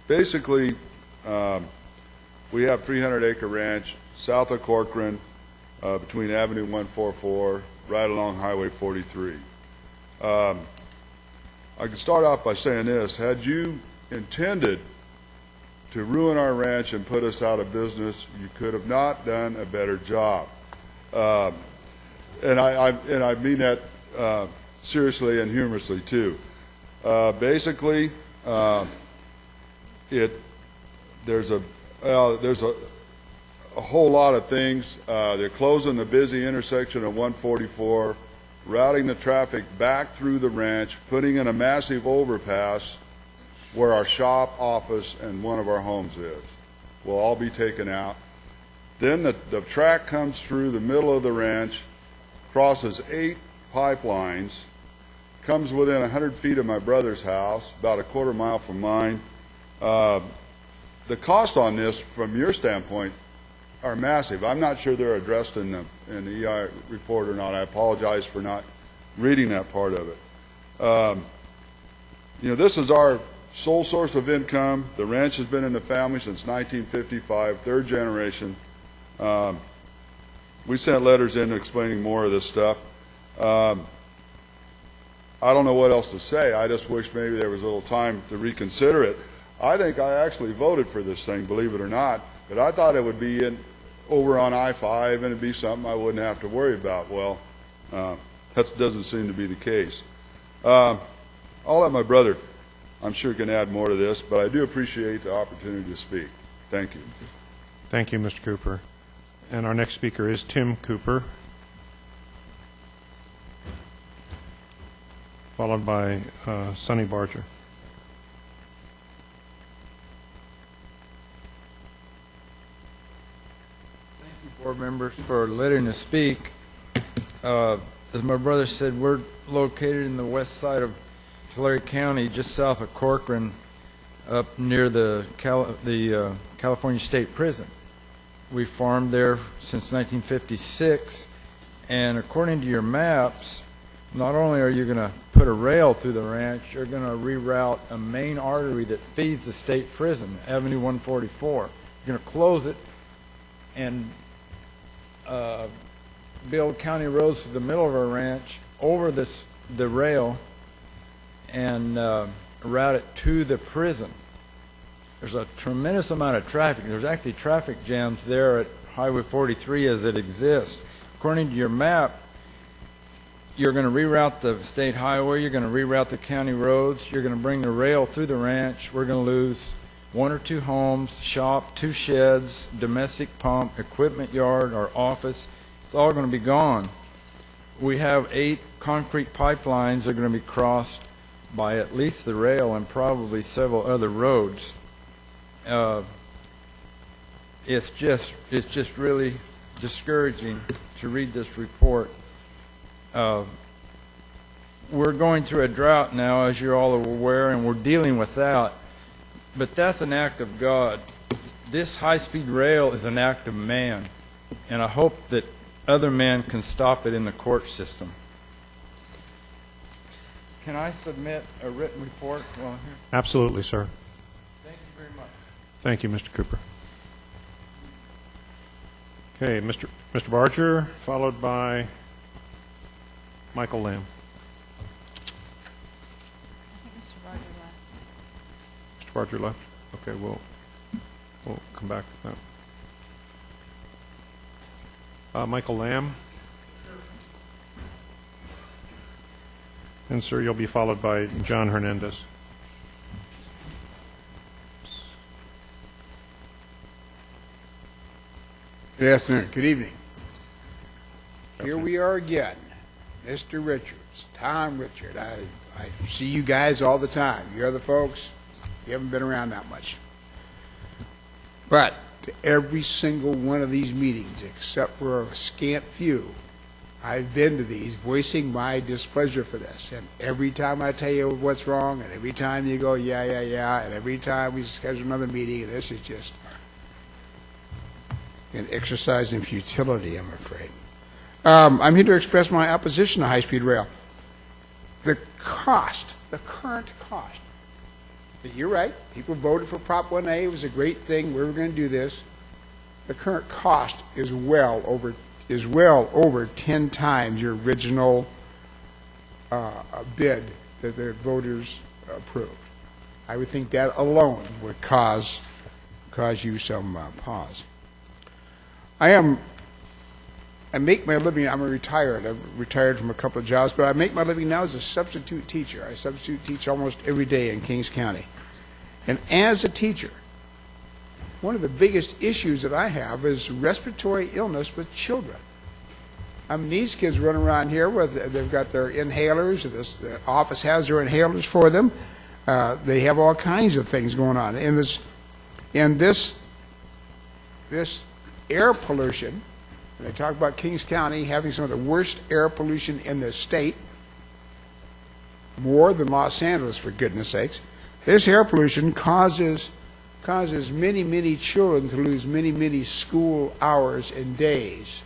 Basically, we have 300-acre ranch south of Corcoran, between Avenue 144, right along Highway 43. I can start off by saying this. Had you intended to ruin our ranch and put us out of business, you could have not done a better job. And I mean that seriously and humorously too. Basically, there's a whole lot of things. They're closing the busy intersection of 144, routing the traffic back through the ranch, putting in a massive overpass where our shop, office, and one of our homes is. Will all be taken out. Then the track comes through the middle of the ranch, crosses 8 pipelines, comes within 100 feet of my brother's house, about a quarter mile from mine. The costs on this, from your standpoint, are massive. I'm not sure they're addressed in the EI report or not. I apologize for not reading that part of it. This is our sole source of income. The ranch has been in the family since 1955, third generation. We sent letters in explaining more of this stuff. I don't know what else to say. I just wish maybe there was a little time to reconsider it. I think I actually voted for this thing, believe it or not, but I thought it would be over on I-5 and it'd be something I wouldn't have to worry about. Well, that doesn't seem to be the case. I'll let my brother, I'm sure, can add more to this, but I do appreciate the opportunity to speak. Thank you. Thank you, Mr. Cooper. And our next speaker is Tim Cooper, followed by Sonny Barger. Thank you, board members, for letting us speak. As my brother said, we're located in the west side of Tulare County, just south of Corcoran, up near the California State Prison. We farmed there since 1956, And according to your maps, not only are you going to put a rail through the ranch, you're going to reroute a main artery that feeds the state prison, Avenue 144. You're going to close it and build county roads through the middle of our ranch over the rail and route it to the prison. There's a tremendous amount of traffic. There's actually traffic jams there at Highway 43 as it exists. According to your map, you're going to reroute the state highway, you're going to reroute the county roads, you're going to bring the rail through the ranch. We're going to lose 1 or 2 homes, shop, 2 sheds, domestic pump, equipment yard, our office. It's all going to be gone. We have 8 concrete pipelines that are going to be crossed by at least the rail and probably several other roads. It's just really discouraging to read this report. We're going through a drought now, as you're all aware, and we're dealing with that. But that's an act of God. This high-speed rail is an act of man, and I hope that other men can stop it in the court system. Can I submit a written report while I'm here? Absolutely, sir. Thank you very much. Thank you, Mr. Cooper. Okay, Mr. Barger, followed by Michael Lamb. Mr. Barger left. Okay, we'll come back to that. Michael Lamb. And, sir, you'll be followed by John Hernandez. Good afternoon. Good evening. Here we are again. Mr. Richards, Tom Richard. I see you guys all the time. You're the folks. You haven't been around that much. But every single one of these meetings, except for a scant few, I've been to these voicing my displeasure for this. And every time I tell you what's wrong, and every time you go, yeah, and every time we schedule another meeting, and this is just an exercise in futility, I'm afraid. I'm here to express my opposition to high-speed rail. The cost, the current cost, you're right, people voted for Prop 1A, it was a great thing, we were going to do this. The current cost is well over 10 times your original bid that the voters approved. I would think that alone would cause you some pause. I make my living, I'm retired from a couple of jobs, but I make my living now as a substitute teacher. I substitute teach almost every day in Kings County. And as a teacher, one of the biggest issues that I have is respiratory illness with children. I mean, these kids run around here they've got their inhalers, the office has their inhalers for them. They have all kinds of things going on. And this air pollution, and they talk about Kings County having some of the worst air pollution in the state, more than Los Angeles, for goodness sakes. This air pollution causes many, many children to lose many, many school hours and days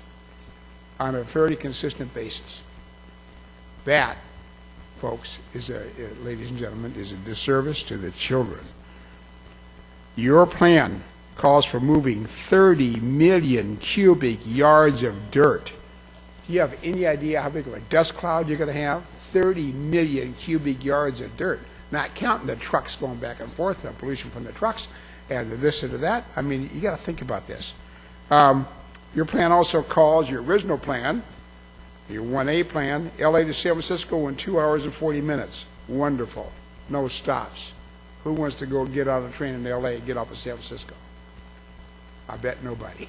on a fairly consistent basis. That, folks, ladies and gentlemen, is a disservice to the children. Your plan calls for moving 30 million cubic yards of dirt. Do you have any idea how big of a dust cloud you're going to have? 30 million cubic yards of dirt, not counting the trucks going back and forth, the pollution from the trucks, and this and that. I mean, you got to think about this. Your plan also calls, your original plan, your 1A plan, LA to San Francisco in 2 hours and 40 minutes. Wonderful. No stops. Who wants to go get on a train in LA and get off of San Francisco? I bet nobody.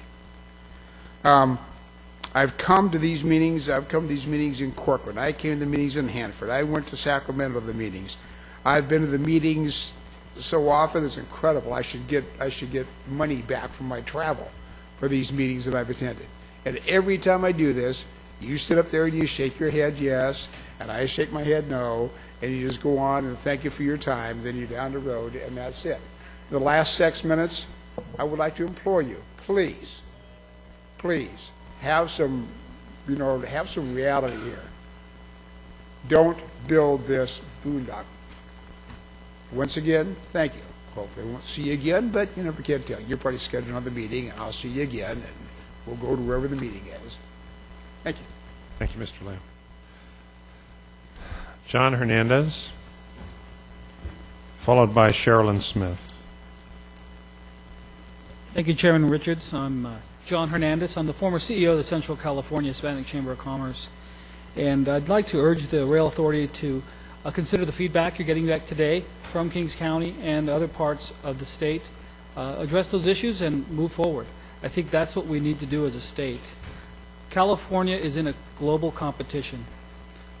I've come to these meetings. I've come to these meetings in Corcoran. I came to the meetings in Hanford. I went to Sacramento to the meetings. I've been to the meetings so often it's incredible. I should get money back from my travel for these meetings that I've attended. And every time I do this, you sit up there and you shake your head yes, and I shake my head no, and you just go on and thank you for your time. Then you're down the road, and that's it. The last 6 minutes, I would like to implore you, please, have some have some reality here. Don't build this boondoggle. Once again, thank you. Hopefully I won't see you again, but you never can tell. You're probably scheduled on the meeting, and I'll see you again, and we'll go to wherever the meeting is. Thank you. Thank you, Mr. Lamb. John Hernandez, followed by Sherilyn Smith. Thank you, Chairman Richards. I'm John Hernandez. I'm the former CEO of the Central California Hispanic Chamber of Commerce. And I'd like to urge the Rail Authority to consider the feedback you're getting back today from Kings County and other parts of the state, address those issues and move forward. I think that's what we need to do as a state. California is in a global competition.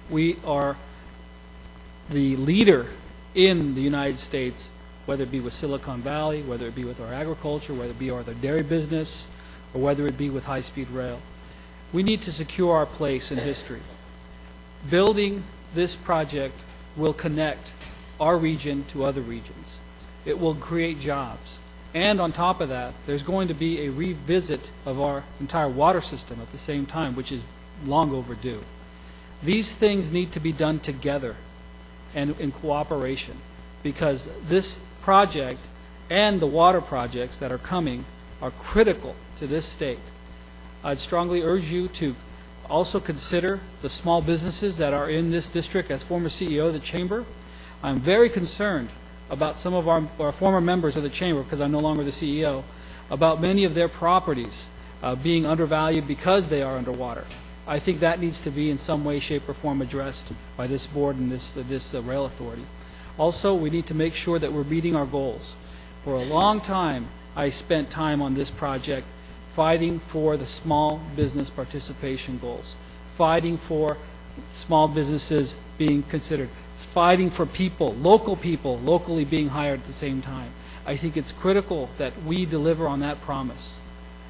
We are the leader in the United States, whether it be with Silicon Valley, whether it be with our agriculture, whether it be with our dairy business, or whether it be with high-speed rail. We need to secure our place in history. Building this project will connect our region to other regions. It will create jobs. And on top of that, there's going to be a revisit of our entire water system at the same time, which is long overdue. These things need to be done together and in cooperation, because this project and the water projects that are coming are critical to this state. I'd strongly urge you to also consider the small businesses that are in this district. As former CEO of the Chamber, I'm very concerned about some of our former members of the Chamber, because I'm no longer the CEO, about many of their properties being undervalued because they are underwater. I think that needs to be in some way, shape, or form addressed by this board and this Rail Authority. Also, we need to make sure that we're meeting our goals. For a long time, I spent time on this project fighting for the small business participation goals, fighting for small businesses being considered, fighting for people locally being hired at the same time. I think it's critical that we deliver on that promise.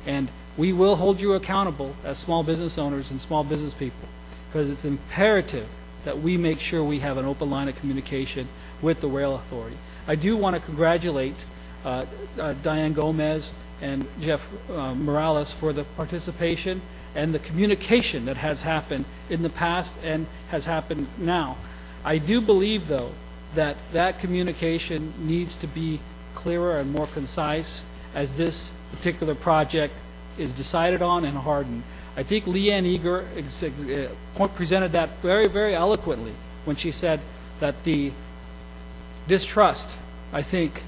And we will hold you accountable as small business owners and small business people, because it's imperative that we make sure we have an open line of communication with the Rail Authority. I do want to congratulate Diane Gomez and Jeff Morales for the participation and the communication that has happened in the past and has happened now. I do believe, though, that that communication needs to be clearer and more concise as this particular project is decided on and hardened. I think Leanne Eager presented that very, very eloquently when she said that the distrust, I think,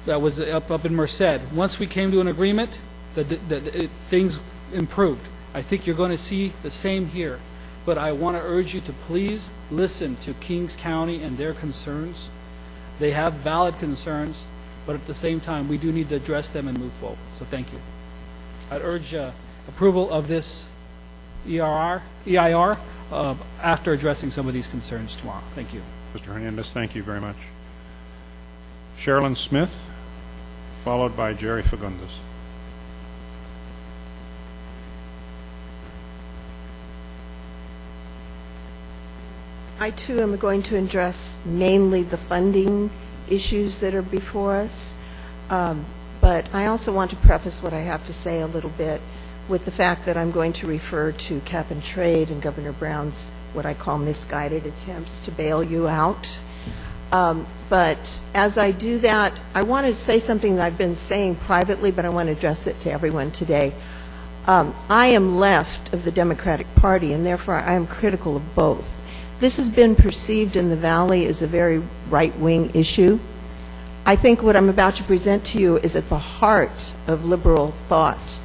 that was up in Merced, once we came to an agreement, things improved. I think you're going to see the same here. But I want to urge you to please listen to Kings County and their concerns. They have valid concerns, but at the same time, we do need to address them and move forward. So thank you. I'd urge approval of this EIR after addressing some of these concerns tomorrow. Thank you. Mr. Hernandez, thank you very much. Sherilyn Smith, followed by Jerry Fagundes. I, too, am going to address mainly the funding issues that are before us, but I also want to preface what I have to say a little bit with the fact that I'm going to refer to cap and trade and Governor Brown's what I call misguided attempts to bail you out. But as I do that, I want to say something that I've been saying privately, but I want to address it to everyone today. I am left of the Democratic Party, and therefore I am critical of both. This has been perceived in the Valley as a very right-wing issue. I think what I'm about to present to you is at the heart of liberal thought,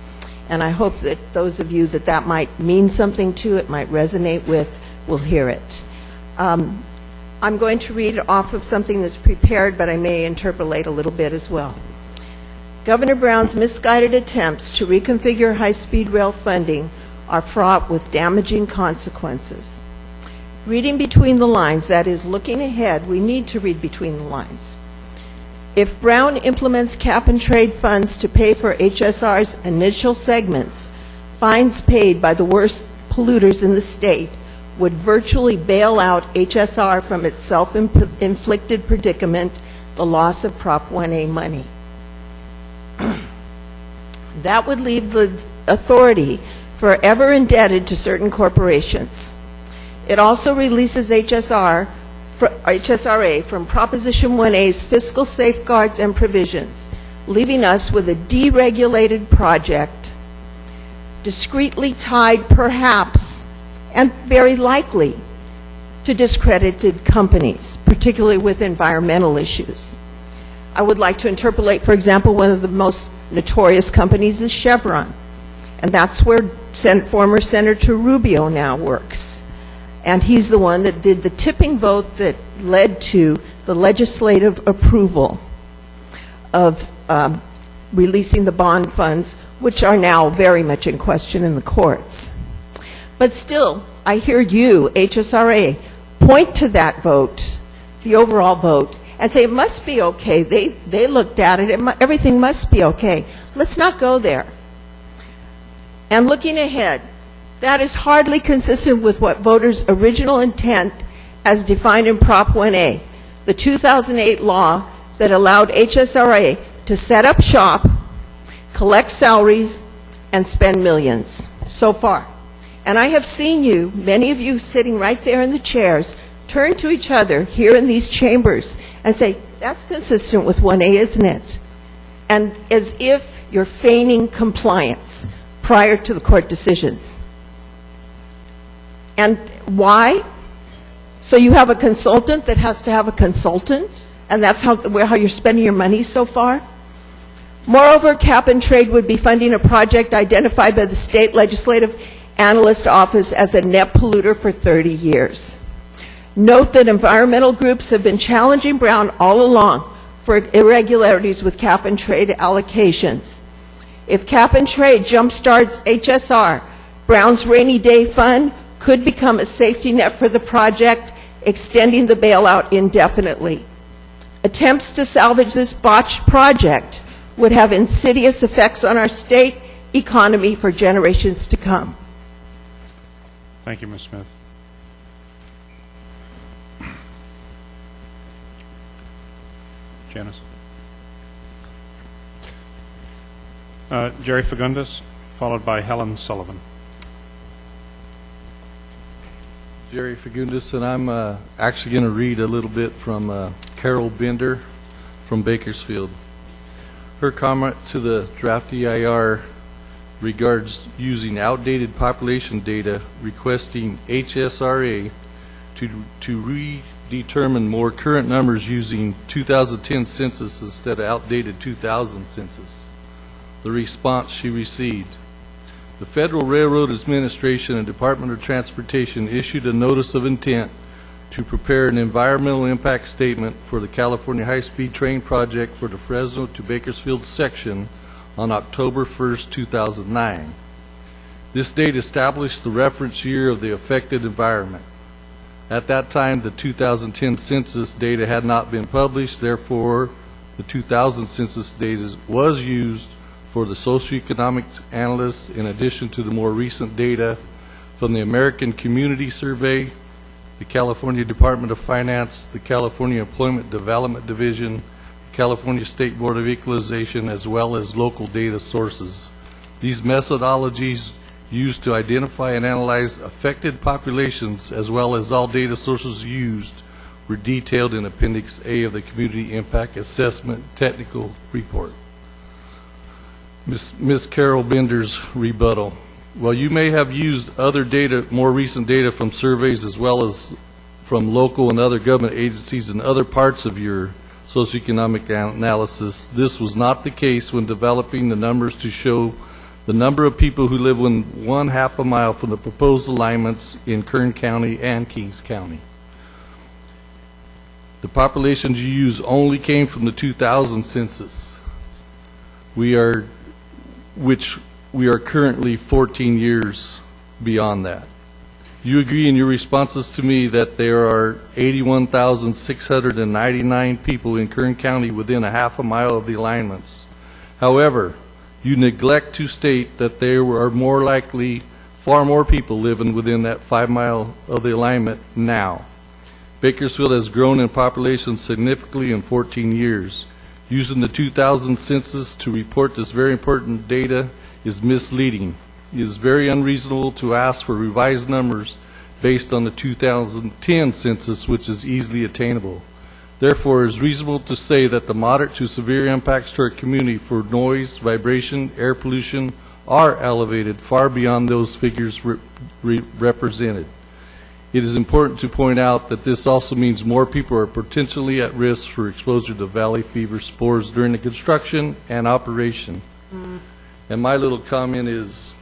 and I hope that those of you that might mean something to, it might resonate with, will hear it. I'm going to read off of something that's prepared, but I may interpolate a little bit as well. Governor Brown's misguided attempts to reconfigure high-speed rail funding are fraught with damaging consequences. Reading between the lines, that is, looking ahead, we need to read between the lines. If Brown implements cap and trade funds to pay for HSR's initial segments, fines paid by the worst polluters in the state would virtually bail out HSR from its self-inflicted predicament, the loss of Prop 1A money. That would leave the authority forever indebted to certain corporations. It also releases HSRA from Proposition 1A's fiscal safeguards and provisions, leaving us with a deregulated project, discreetly tied perhaps, and very likely, to discredited companies, particularly with environmental issues. I would like to interpolate, for example, one of the most notorious companies is Chevron, and that's where former Senator Rubio now works. And he's the one that did the tipping vote that led to the legislative approval of releasing the bond funds, which are now very much in question in the courts. But still, I hear you, HSRA, point to that vote, the overall vote, and say it must be okay. They looked at it, everything must be okay. Let's not go there. And looking ahead, that is hardly consistent with what voters' original intent as defined in Prop 1A, the 2008 law that allowed HSRA to set up shop, collect salaries, and spend millions so far. And I have seen you, many of you sitting right there in the chairs, turn to each other here in these chambers and say, that's consistent with 1A, isn't it? And as if you're feigning compliance prior to the court decisions. And why? So you have a consultant that has to have a consultant, and that's how you're spending your money so far? Moreover, Cap and Trade would be funding a project identified by the State Legislative Analyst Office as a net polluter for 30 years. Note that environmental groups have been challenging Brown all along for irregularities with Cap and Trade allocations. If Cap and Trade jumpstarts HSR, Brown's rainy day fund could become a safety net for the project, extending the bailout indefinitely. Attempts to salvage this botched project would have insidious effects on our state economy for generations to come. Thank you, Ms. Smith. Janice. Jerry Fagundes, followed by Helen Sullivan. Jerry Fagundes, and I'm actually going to read a little bit from Carol Bender from Bakersfield. Her comment to the draft EIR regards using outdated population data, requesting HSRA to redetermine more current numbers using 2010 census instead of outdated 2000 census. The response she received: the Federal Railroad Administration and Department of Transportation issued a notice of intent to prepare an environmental impact statement for the California high-speed train project for the Fresno to Bakersfield section on October 1st, 2009. This date established the reference year of the affected environment. At that time, the 2010 census data had not been published, therefore the 2000 census data was used for the socioeconomic analysts in addition to the more recent data from the American Community Survey, the California Department of Finance, the California Employment Development Division, the California State Board of Equalization, as well as local data sources. These methodologies used to identify and analyze affected populations as well as all data sources used were detailed in Appendix A of the Community Impact Assessment Technical Report. Ms. Carol Bender's rebuttal: while you may have used other data, more recent data from surveys as well as from local and other government agencies in other parts of your socioeconomic analysis, this was not the case when developing the numbers to show the number of people who live within 1/2 mile from the proposed alignments in Kern County and Kings County. The populations you use only came from the 2000 census. We are currently 14 years beyond that. You agree in your responses to me that there are 81,699 people in Kern County within 1/2 mile of the alignments. However, you neglect to state that there are more likely far more people living within that 5 mile of the alignment now. Bakersfield has grown in population significantly in 14 years. Using the 2000 census to report this very important data is misleading. it is very unreasonable to ask for revised numbers based on the 2010 census, which is easily attainable. Therefore, it is reasonable to say that the moderate to severe impacts to our community for noise, vibration, air pollution are elevated far beyond those figures represented. It is important to point out that this also means more people are potentially at risk for exposure to valley fever spores during the construction and operation. And my little comment is,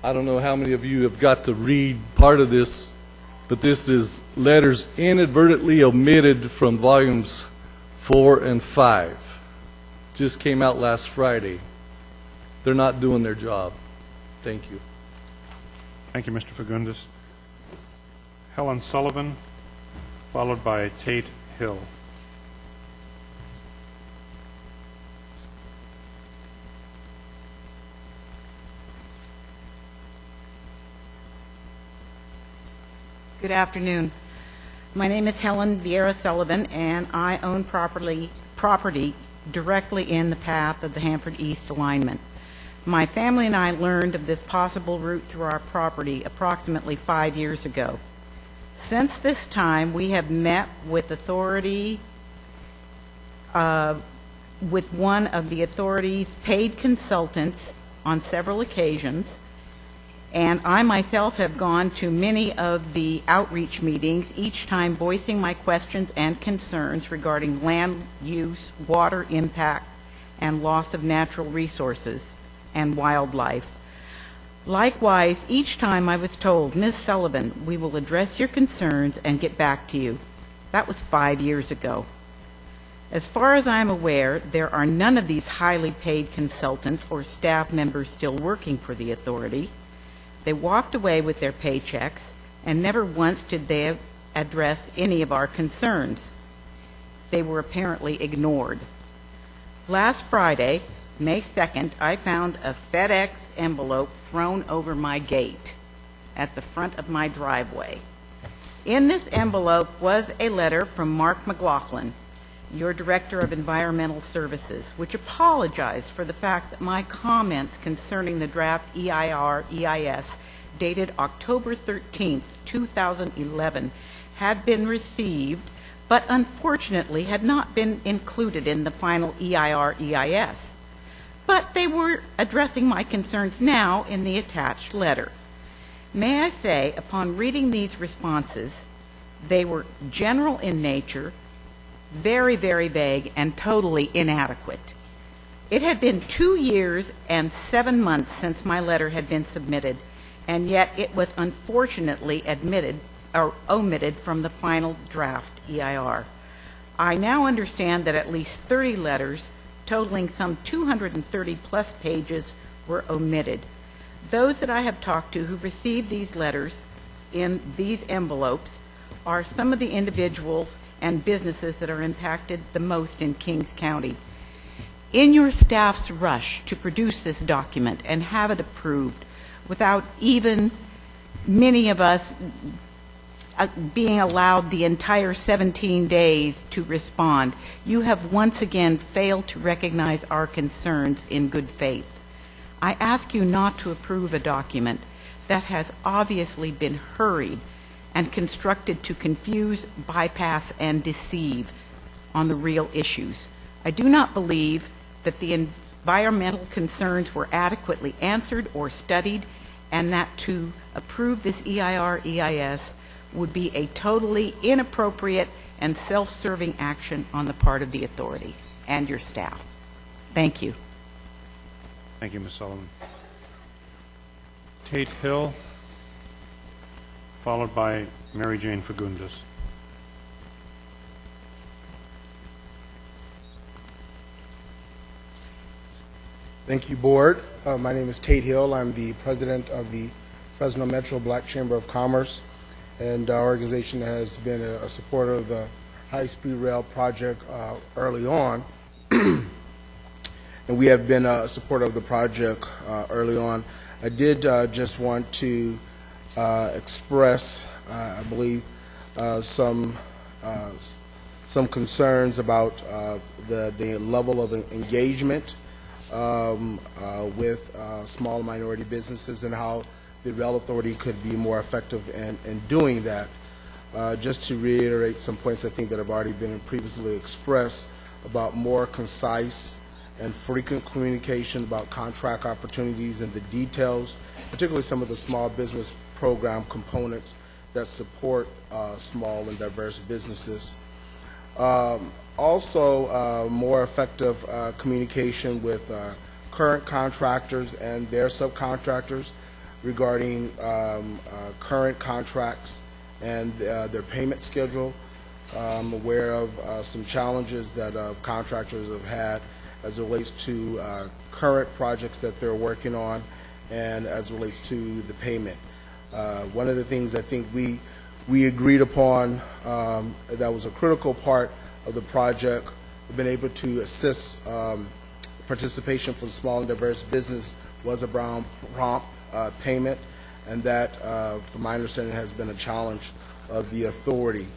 I don't know how many of you have got to read part of this, but this is letters inadvertently omitted from volumes 4 and 5. Just came out last Friday. They're not doing their job. Thank you. Thank you, Mr. Fagundes. Helen Sullivan, followed by Tate Hill. Good afternoon. My name is Helen Vieira Sullivan, and I own property directly in the path of the Hanford East alignment. My family and I learned of this possible route through our property approximately 5 years ago. Since this time, we have met with with one of the authority's paid consultants on several occasions, and I myself have gone to many of the outreach meetings, each time voicing my questions and concerns regarding land use, water impact, and loss of natural resources and wildlife. Likewise, each time I was told, Ms. Sullivan, we will address your concerns and get back to you. That was 5 years ago. As far as I'm aware, there are none of these highly paid consultants or staff members still working for the authority. They walked away with their paychecks, and never once did they address any of our concerns. They were apparently ignored. Last Friday, May 2nd, I found a FedEx envelope thrown over my gate at the front of my driveway. In this envelope was a letter from Mark McLaughlin, your Director of Environmental Services, which apologized for the fact that my comments concerning the draft EIR-EIS dated October 13th, 2011 had been received, but unfortunately had not been included in the final EIR-EIS. But they were addressing my concerns now in the attached letter. May I say, upon reading these responses, they were general in nature, very, very vague, and totally inadequate. It had been 2 years and 7 months since my letter had been submitted, and yet it was unfortunately omitted from the final draft EIR. I now understand that at least 30 letters totaling some 230 plus pages were omitted. Those that I have talked to who received these letters in these envelopes are some of the individuals and businesses that are impacted the most in Kings County. In your staff's rush to produce this document and have it approved without even many of us being allowed the entire 17 days to respond, you have once again failed to recognize our concerns in good faith. I ask you not to approve a document that has obviously been hurried and constructed to confuse, bypass, and deceive on the real issues. I do not believe that the environmental concerns were adequately answered or studied, and that to approve this EIR-EIS would be a totally inappropriate and self-serving action on the part of the authority and your staff. Thank you. Thank you, Ms. Sullivan. Tate Hill, followed by Mary Jane Fagundes. Thank you, Board. My name is Tate Hill. I'm the president of the Fresno Metro Black Chamber of Commerce, and our organization has been a supporter of the high-speed rail project early on. And we have been a supporter of the project early on. I did just want to express, I believe, some concerns about the level of engagement with small minority businesses and how the Rail Authority could be more effective in doing that. Just to reiterate some points I think that have already been previously expressed about more concise and frequent communication about contract opportunities and the details, particularly some of the small business program components that support small and diverse businesses. Also, more effective communication with current contractors and their subcontractors regarding current contracts and their payment schedule. I'm aware of some challenges that contractors have had as it relates to current projects that they're working on and as it relates to the payment. One of the things I think we agreed upon that was a critical part of the project, we've been able to assist participation for the small and diverse business was around prompt payment, and that, from my understanding, has been a challenge of the authority.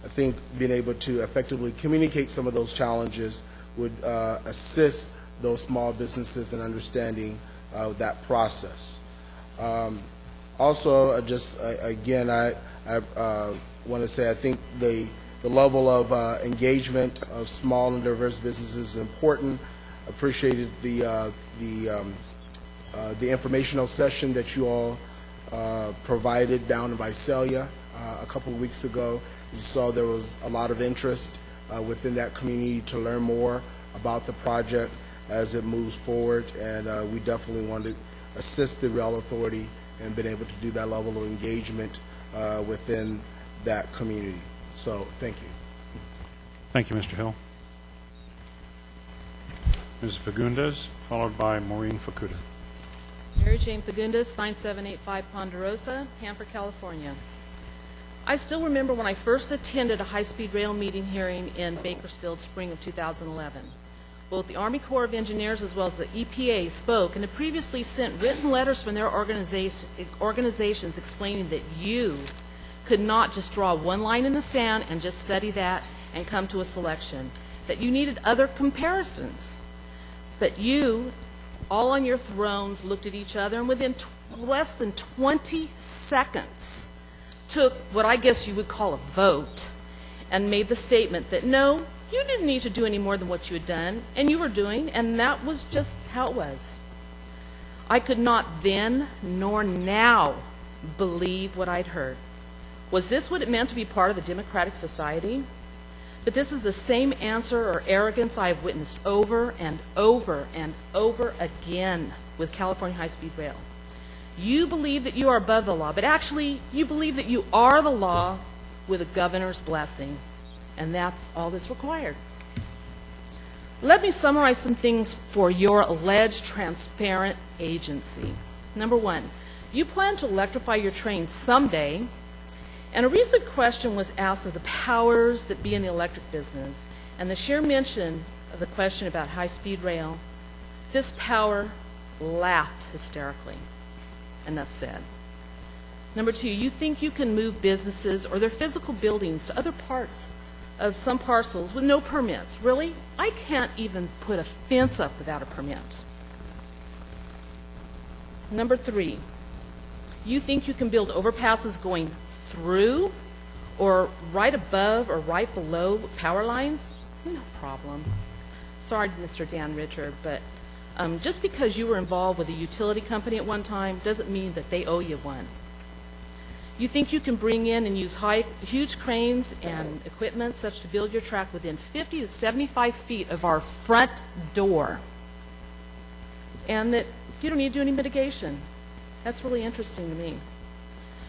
I think being able to effectively communicate some of those challenges would assist those small businesses in understanding that process. Also, again, I want to say I think the level of engagement of small and diverse businesses is important. Appreciated the informational session that you all provided down in Visalia a couple of weeks ago. You saw there was a lot of interest within that community to learn more about the project as it moves forward, and we definitely want to assist the Rail Authority in being able to do that level of engagement within that community. So, thank you. Thank you, Mr. Hill. Ms. Fagundes, followed by Maureen Fukuda. Mary Jane Fagundes, 9785 Ponderosa, Hanford, California. I still remember when I first attended a high-speed rail meeting hearing in Bakersfield, spring of 2011. Both the Army Corps of Engineers as well as the EPA spoke and had previously sent written letters from their organizations explaining that you could not just draw one line in the sand and just study that and come to a selection, that you needed other comparisons. But you, all on your thrones, looked at each other and within less than 20 seconds took what I guess you would call a vote and made the statement that no, you didn't need to do any more than what you had done and you were doing, and that was just how it was. I could not then nor now believe what I'd heard. Was this what it meant to be part of a democratic society? But this is the same answer or arrogance I have witnessed over and over and over again with California high-speed rail. You believe that you are above the law, but actually you believe that you are the law with a governor's blessing, and that's all that's required. Let me summarize some things for your alleged transparent agency. Number one, you plan to electrify your train someday, and a recent question was asked of the powers that be in the electric business, and the sheer mention of the question about high-speed rail, this power laughed hysterically. Enough said. Number two, you think you can move businesses or their physical buildings to other parts of some parcels with no permits. Really? I can't even put a fence up without a permit. Number three, you think you can build overpasses going through or right above or right below power lines? No problem. Sorry, Mr. Dan Richard, but just because you were involved with a utility company at one time doesn't mean that they owe you one. You think you can bring in and use huge cranes and equipment such to build your track within 50 to 75 feet of our front door, and that you don't need to do any mitigation. That's really interesting to me.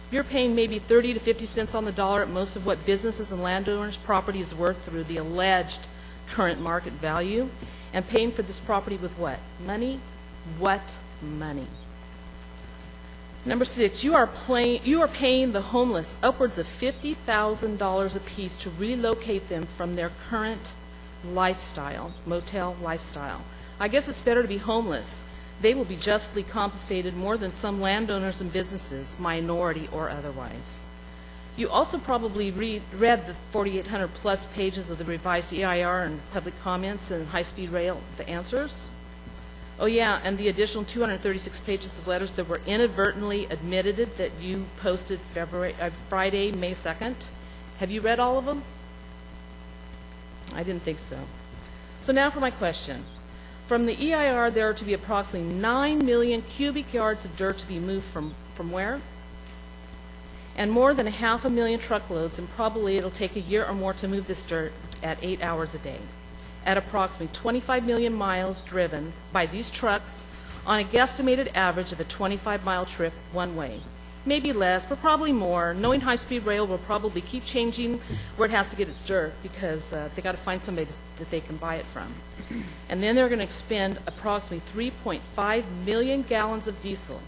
You're paying maybe 30 to 50 cents on the dollar at most of what businesses and landowners' property is worth through the alleged current market value, and paying for this property with what? Money? What money? Number six, you are paying the homeless upwards of $50,000 apiece to relocate them from their current lifestyle, motel lifestyle. I guess it's better to be homeless. They will be justly compensated more than some landowners and businesses, minority or otherwise. You also probably read the 4,800 plus pages of the revised EIR and public comments and high-speed rail, the answers. Oh, yeah, and the additional 236 pages of letters that were inadvertently admitted that you posted Friday, May 2nd. Have you read all of them? I didn't think so. So now for my question. From the EIR, there are to be approximately 9 million cubic yards of dirt to be moved from where? And more than 500,000 truckloads, and probably it'll take a year or more to move this dirt at 8 hours a day. At approximately 25 million miles driven by these trucks on a guesstimated average of a 25-mile trip one way. Maybe less, but probably more. Knowing high-speed rail will probably keep changing where it has to get its dirt because they got to find somebody that they can buy it from. And then they're going to expend approximately 3.5 million gallons of diesel.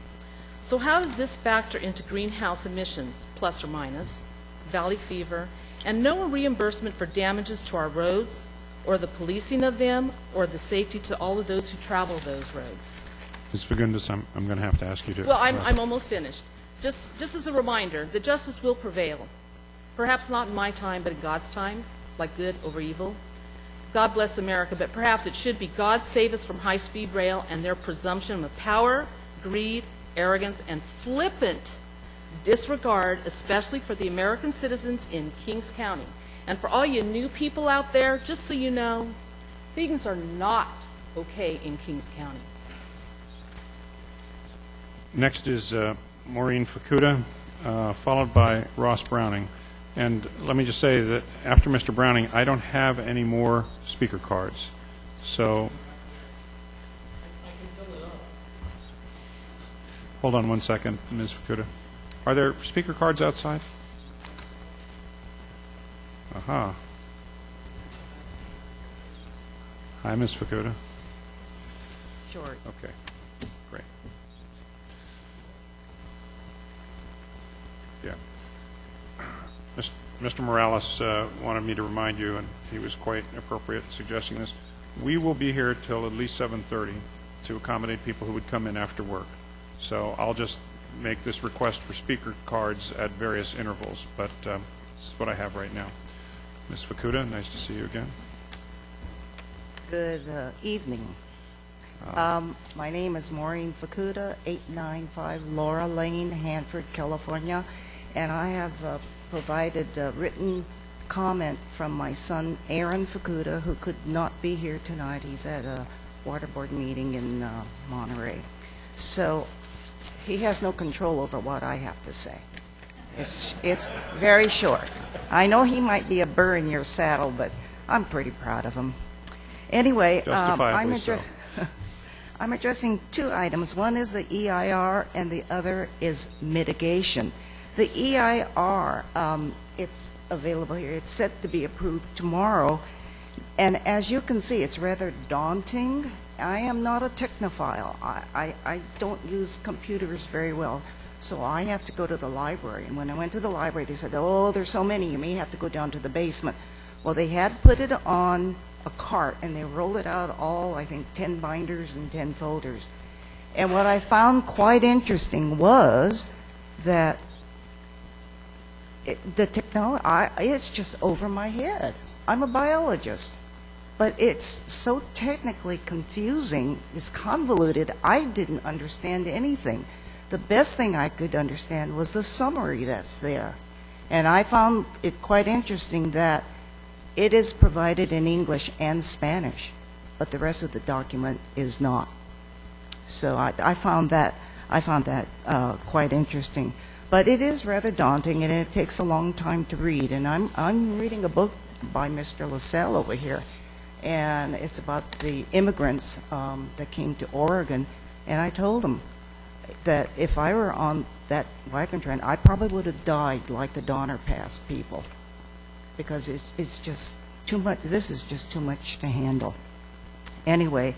So how does this factor into greenhouse emissions, plus or minus, valley fever, and no reimbursement for damages to our roads, or the policing of them, or the safety to all of those who travel those roads? Ms. Fagundes, I'm going to have to ask you to... Well, I'm almost finished. Just as a reminder, that justice will prevail. Perhaps not in my time, but in God's time, like good over evil. God bless America, but perhaps it should be God save us from high-speed rail and their presumption of power, greed, arrogance, and flippant disregard, especially for the American citizens in Kings County. And for all you new people out there, just so you know, vegans are not okay in Kings County. Next is Maureen Fukuda, followed by Ross Browning. And let me just say that after Mr. Browning, I don't have any more speaker cards. So, hold on one second, Ms. Fukuda. Are there speaker cards outside? Aha. Hi, Ms. Fukuda. Sure. Okay, great. Yeah. Mr. Morales wanted me to remind you, and he was quite appropriate in suggesting this, we will be here till at least 7:30 to accommodate people who would come in after work. So I'll just make this request for speaker cards at various intervals, but this is what I have right now. Ms. Fukuda, nice to see you again. Good evening. My name is Maureen Fukuda, 895 Laura Lane, Hanford, California, and I have provided a written comment from my son, Aaron Fukuda, who could not be here tonight. He's at a water board meeting in Monterey. So he has no control over what I have to say. It's very short. I know he might be a burr in your saddle, but I'm pretty proud of him. Anyway, I'm addressing two items. One is the EIR, and the other is mitigation. The EIR, it's available here. It's set to be approved tomorrow. And as you can see, it's rather daunting. I am not a technophile. I don't use computers very well. So I have to go to the library. And when I went to the library, they said, oh, there's so many. You may have to go down to the basement. Well, they had put it on a cart, and they rolled it out all, I think, 10 binders and 10 folders. And what I found quite interesting was that the technology, it's just over my head. I'm a biologist. But it's so technically confusing, it's convoluted, I didn't understand anything. The best thing I could understand was the summary that's there. And I found it quite interesting that it is provided in English and Spanish, but the rest of the document is not. So I found that quite interesting. But it is rather daunting, and it takes a long time to read. And I'm reading a book by Mr. LaSalle over here, and it's about the immigrants that came to Oregon. And I told him that if I were on that wagon train, I probably would have died like the Donner Pass people, because it's just too much. This is just too much to handle. Anyway,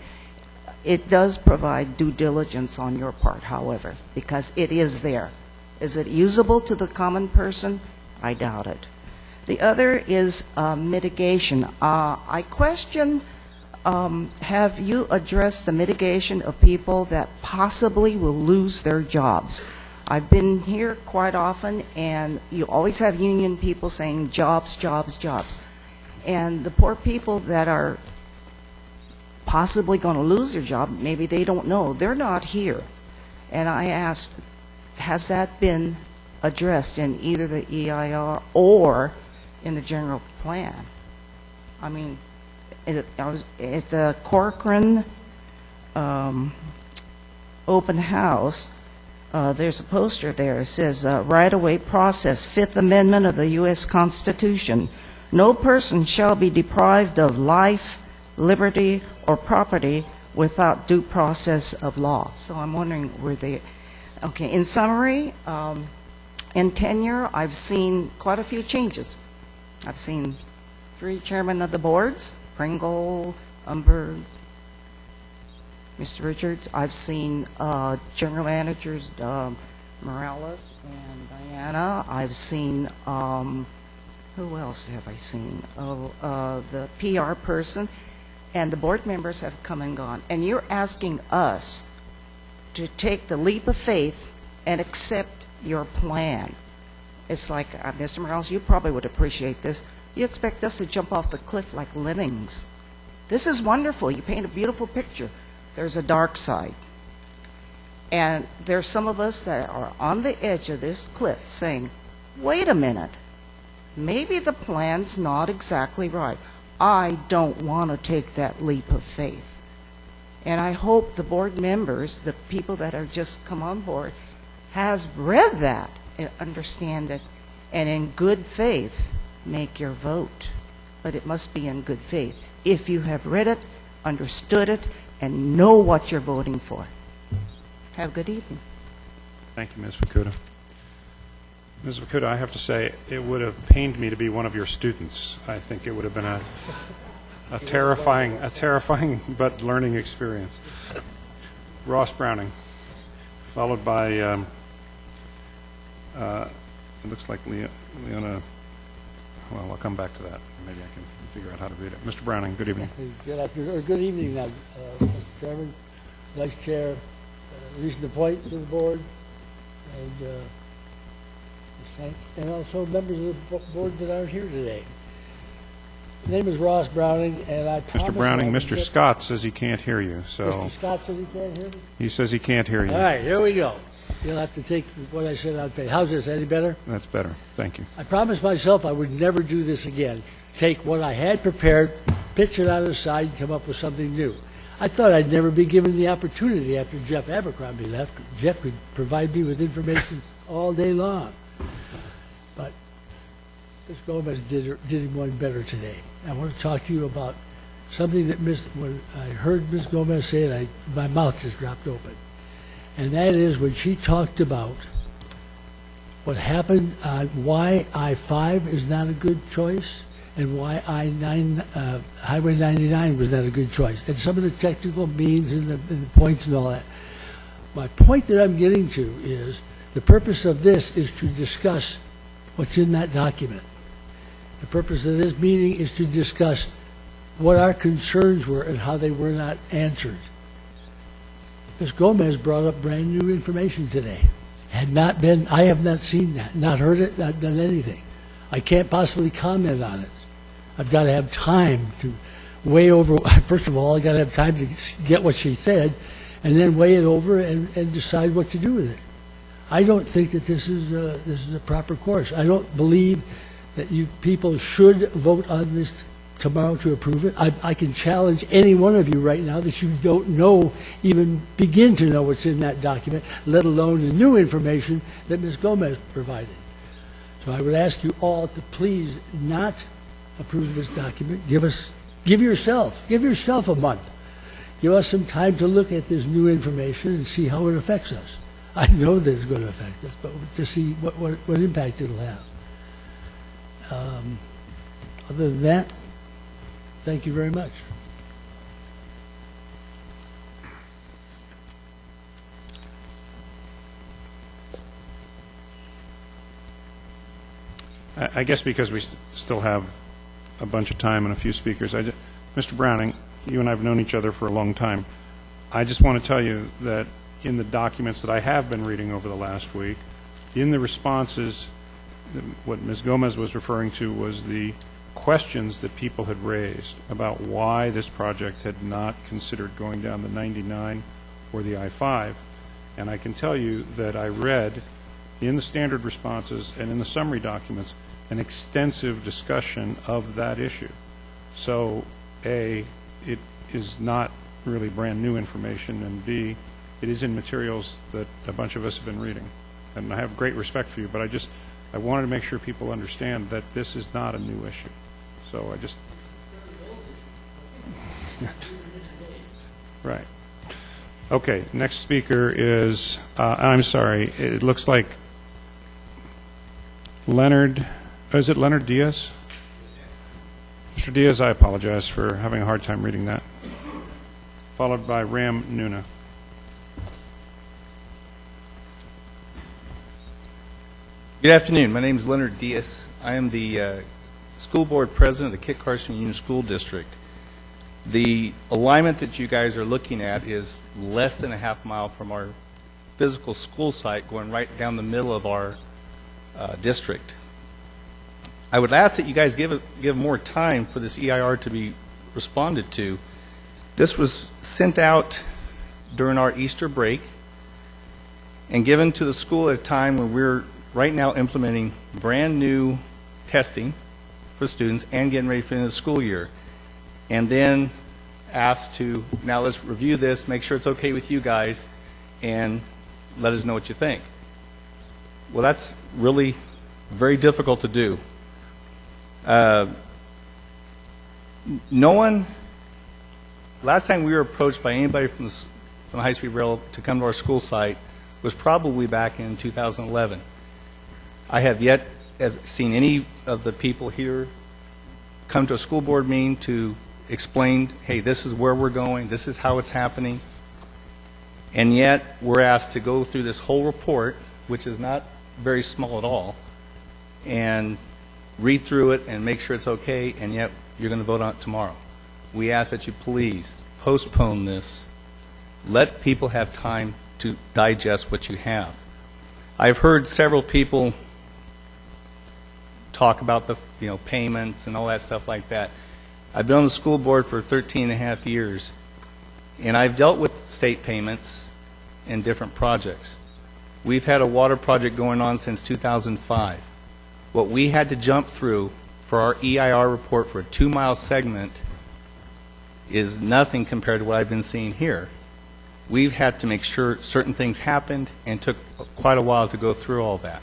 it does provide due diligence on your part, however, because it is there. Is it usable to the common person? I doubt it. The other is mitigation. I question, have you addressed the mitigation of people that possibly will lose their jobs? I've been here quite often, and you always have union people saying jobs, jobs, jobs. And the poor people that are possibly going to lose their job. Maybe they don't know. They're not here. And I asked, has that been addressed in either the EIR or in the general plan? I mean, I was at the Corcoran open house. There's a poster there. It says, right-of-way process, Fifth Amendment of the U.S. Constitution. No person shall be deprived of life, liberty, or property without due process of law. So I'm wondering where they... Okay, in summary, in tenure, I've seen quite a few changes. I've seen 3 chairmen of the boards, Pringle, Umber, Mr. Richards. I've seen general managers, Morales and Diana. I've seen, who else have I seen? The PR person. And the board members have come and gone. And you're asking us to take the leap of faith and accept your plan. It's like, Mr. Morales, you probably would appreciate this. You expect us to jump off the cliff like lemmings. This is wonderful. You paint a beautiful picture. There's a dark side. And there's some of us that are on the edge of this cliff saying, wait a minute, maybe the plan's not exactly right. I don't want to take that leap of faith. And I hope the board members, the people that have just come on board, has read that and understand it, and in good faith, make your vote. But it must be in good faith. If you have read it, understood it, and know what you're voting for. Have a good evening. Thank you, Ms. Fukuda. Ms. Fukuda, I have to say, it would have pained me to be one of your students. I think it would have been a terrifying but learning experience. Ross Browning, followed by, it looks like Leona. Well, I'll come back to that. Maybe I can figure out how to read it. Mr. Browning, good evening. Good afternoon, or good evening now, Mr. Chairman, Vice Chair, recent appointment to the board, and also members of the board that aren't here today. My name is Ross Browning, and I promise... Mr. Browning, Mr. Scott says he can't hear you, so... Mr. Scott says he can't hear me? He says he can't hear you. All right, here we go. You'll have to take what I said on faith. How's this, any better? That's better. Thank you. I promised myself I would never do this again. Take what I had prepared, pitch it on the side, and come up with something new. I thought I'd never be given the opportunity after Jeff Abercrombie left. Jeff could provide me with information all day long. But Ms. Gomez did him one better today. I want to talk to you about something that when I heard Ms. Gomez say it, my mouth just dropped open. And that is when she talked about what happened, why I-5 is not a good choice, and why Highway 99 was not a good choice, and some of the technical means and the points and all that. My point that I'm getting to is the purpose of this is to discuss what's in that document. The purpose of this meeting is to discuss what our concerns were and how they were not answered. Ms. Gomez brought up brand new information today. I have not seen that, not heard it, not done anything. I can't possibly comment on it. I've got to have time to weigh over, first of all, I've got to have time to get what she said, and then weigh it over and decide what to do with it. I don't think that this is a proper course. I don't believe that you people should vote on this tomorrow to approve it. I can challenge any one of you right now that you don't know, even begin to know what's in that document, let alone the new information that Ms. Gomez provided. So I would ask you all to please not approve this document. Give yourself a month. Give us some time to look at this new information and see how it affects us. I know that it's going to affect us, but to see what impact it'll have. Other than that, thank you very much. I guess because we still have a bunch of time and a few speakers, Mr. Browning, you and I have known each other for a long time. I just want to tell you that in the documents that I have been reading over the last week, in the responses, what Ms. Gomez was referring to was the questions that people had raised about why this project had not considered going down the 99 or the I-5. And I can tell you that I read in the standard responses and in the summary documents an extensive discussion of that issue. So, A, it is not really brand new information, and B, it is in materials that a bunch of us have been reading. And I have great respect for you, but I wanted to make sure people understand that this is not a new issue. So I just... Right. Okay, next speaker is, I'm sorry, it looks like Leonard, is it Leonard Diaz? Mr. Diaz, I apologize for having a hard time reading that. Followed by Ram Nuna. Good afternoon. My name is Leonard Diaz. I am the school board president of the CAHSRA Union School District. The alignment that you guys are looking at is less than a half mile from our physical school site, going right down the middle of our district. I would ask that you guys give more time for this EIR to be responded to. This was sent out during our Easter break and given to the school at a time when we're right now implementing brand new testing for students and getting ready for the end of the school year. And then asked to, now let's review this, make sure it's okay with you guys, and let us know what you think. Well, that's really very difficult to do. No one, last time we were approached by anybody from the high-speed rail to come to our school site was probably back in 2011. I have yet seen any of the people here come to a school board meeting to explain, hey, this is where we're going, this is how it's happening, and yet we're asked to go through this whole report, which is not very small at all, and read through it and make sure it's okay, and yet you're going to vote on it tomorrow. We ask that you please postpone this. Let people have time to digest what you have. I've heard several people talk about the payments and all that stuff like that. I've been on the school board for 13 and a half years, and I've dealt with state payments in different projects. We've had a water project going on since 2005. What we had to jump through for our EIR report for a 2-mile segment is nothing compared to what I've been seeing here. We've had to make sure certain things happened and took quite a while to go through all that.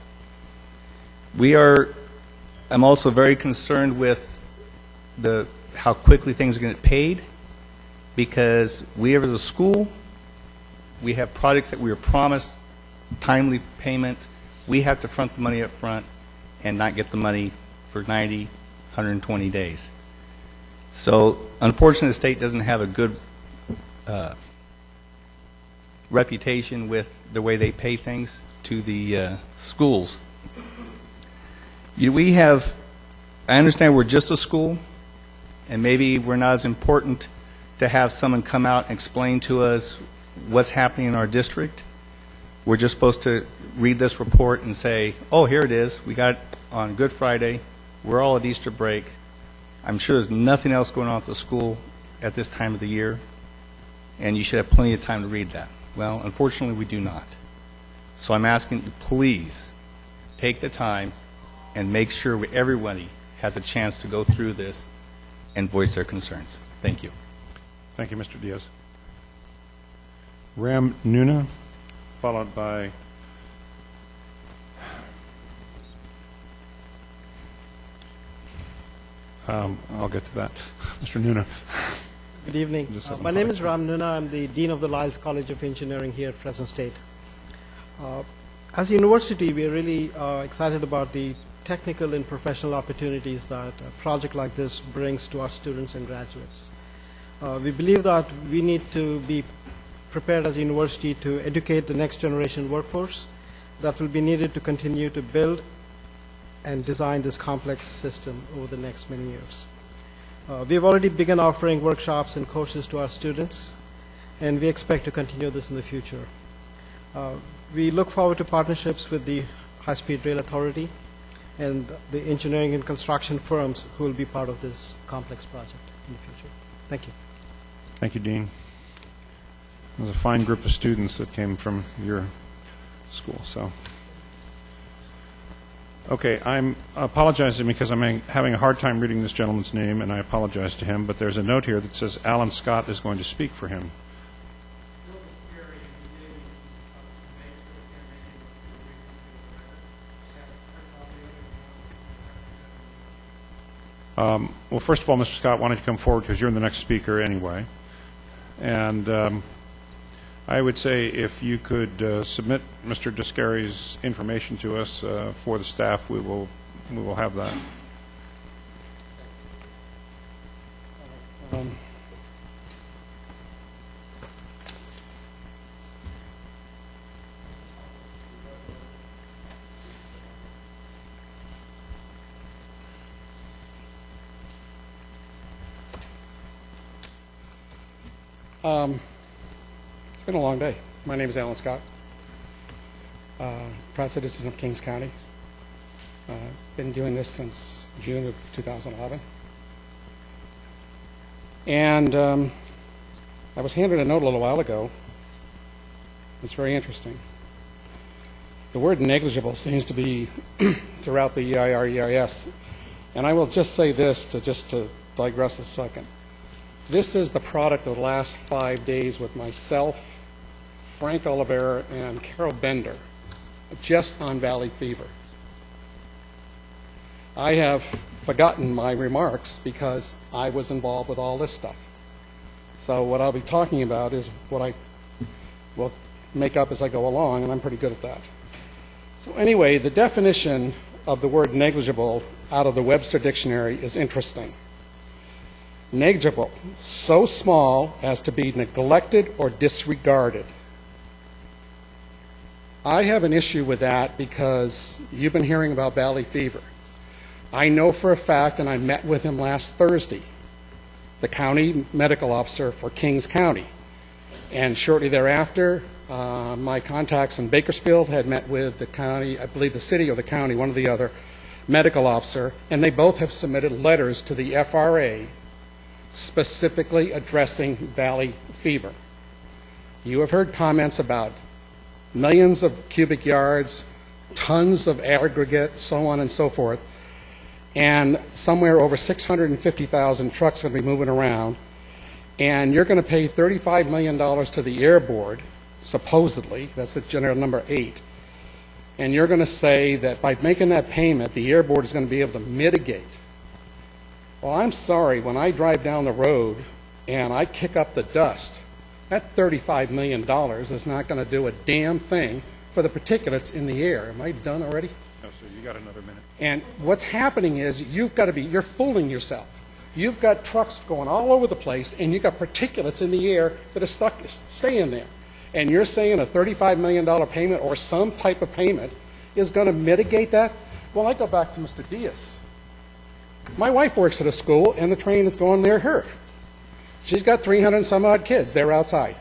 I'm also very concerned with how quickly things are going to get paid, because we as a school, we have projects that we are promised timely payments. We have to front the money up front and not get the money for 90, 120 days. So unfortunately, the state doesn't have a good reputation with the way they pay things to the schools. I understand we're just a school, and maybe we're not as important to have someone come out and explain to us what's happening in our district. We're just supposed to read this report and say, oh, here it is. We got it on Good Friday. We're all at Easter break. I'm sure there's nothing else going on at the school at this time of the year, and you should have plenty of time to read that. Well, unfortunately, we do not. So I'm asking you, please take the time and make sure everybody has a chance to go through this and voice their concerns. Thank you. Thank you, Mr. Diaz. Ram Nuna, followed by I'll get to that. Mr. Nuna. Good evening. My name is Ram Nuna. I'm the Dean of the Lyles College of Engineering here at Fresno State. As a university, we are really excited about the technical and professional opportunities that a project like this brings to our students and graduates. We believe that we need to be prepared as a university to educate the next generation workforce that will be needed to continue to build and design this complex system over the next many years. We've already begun offering workshops and courses to our students, and we expect to continue this in the future. We look forward to partnerships with the High-Speed Rail Authority and the engineering and construction firms who will be part of this complex project in the future. Thank you. Thank you, Dean. It was a fine group of students that came from your school, so. Okay, I'm apologizing because I'm having a hard time reading this gentleman's name, and I apologize to him, but there's a note here that says Alan Scott is going to speak for him. Well, first of all, Mr. Scott, why don't you come forward, because you're the next speaker anyway. And I would say if you could submit Mr. Descari's information to us for the staff, we will have that. It's been a long day. My name is Alan Scott, proud citizen of Kings County. Been doing this since June of 2011. And I was handed a note a little while ago. It's very interesting. The word negligible seems to be throughout the EIR-EIS. And I will just say this to digress a second. This is the product of the last 5 days with myself, Frank Oliveira, and Carol Bender, just on Valley Fever. I have forgotten my remarks because I was involved with all this stuff. So what I'll be talking about is what I will make up as I go along, and I'm pretty good at that. So anyway, the definition of the word negligible out of the Webster Dictionary is interesting. Negligible, so small as to be neglected or disregarded. I have an issue with that because you've been hearing about Valley Fever. I know for a fact, and I met with him last Thursday, the county medical officer for Kings County. And shortly thereafter, my contacts in Bakersfield had met with the county, I believe the city or the county, one or the other, medical officer, and they both have submitted letters to the FRA specifically addressing Valley Fever. You have heard comments about millions of cubic yards, tons of aggregate, so on and so forth, and somewhere over 650,000 trucks going to be moving around, and you're going to pay $35 million to the Air Board, supposedly, that's at general number 8, and you're going to say that by making that payment, the Air Board is going to be able to mitigate. Well, I'm sorry, when I drive down the road and I kick up the dust, that $35 million is not going to do a damn thing for the particulates in the air. Am I done already? No, sir, you got another minute. And what's happening is you're fooling yourself. You've got trucks going all over the place, and you've got particulates in the air that are staying there. And you're saying a $35 million payment or some type of payment is going to mitigate that? Well, I go back to Mr. Diaz. My wife works at a school, and the train is going near her. She's got 300 and some odd kids. They're outside.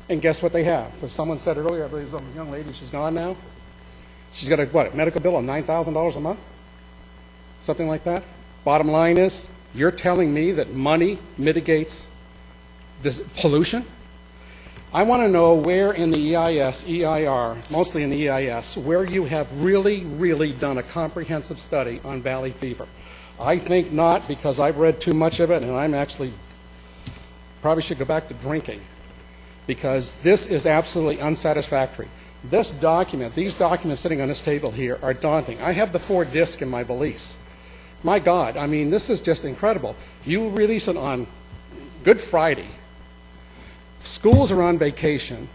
And guess what they have? As someone said earlier, I believe it was a young lady, she's gone now. She's got a medical bill of $9,000 a month? Something like that? Bottom line is, you're telling me that money mitigates this pollution? I want to know where in the EIS, EIR, mostly in the EIS, where you have really, really done a comprehensive study on Valley Fever. I think not, because I've read too much of it, and I'm actually probably should go back to drinking, because this is absolutely unsatisfactory. This document, these documents sitting on this table here are daunting. I have the 4 discs in my valise. My God, I mean, this is just incredible. You release it on Good Friday. Schools are on vacation.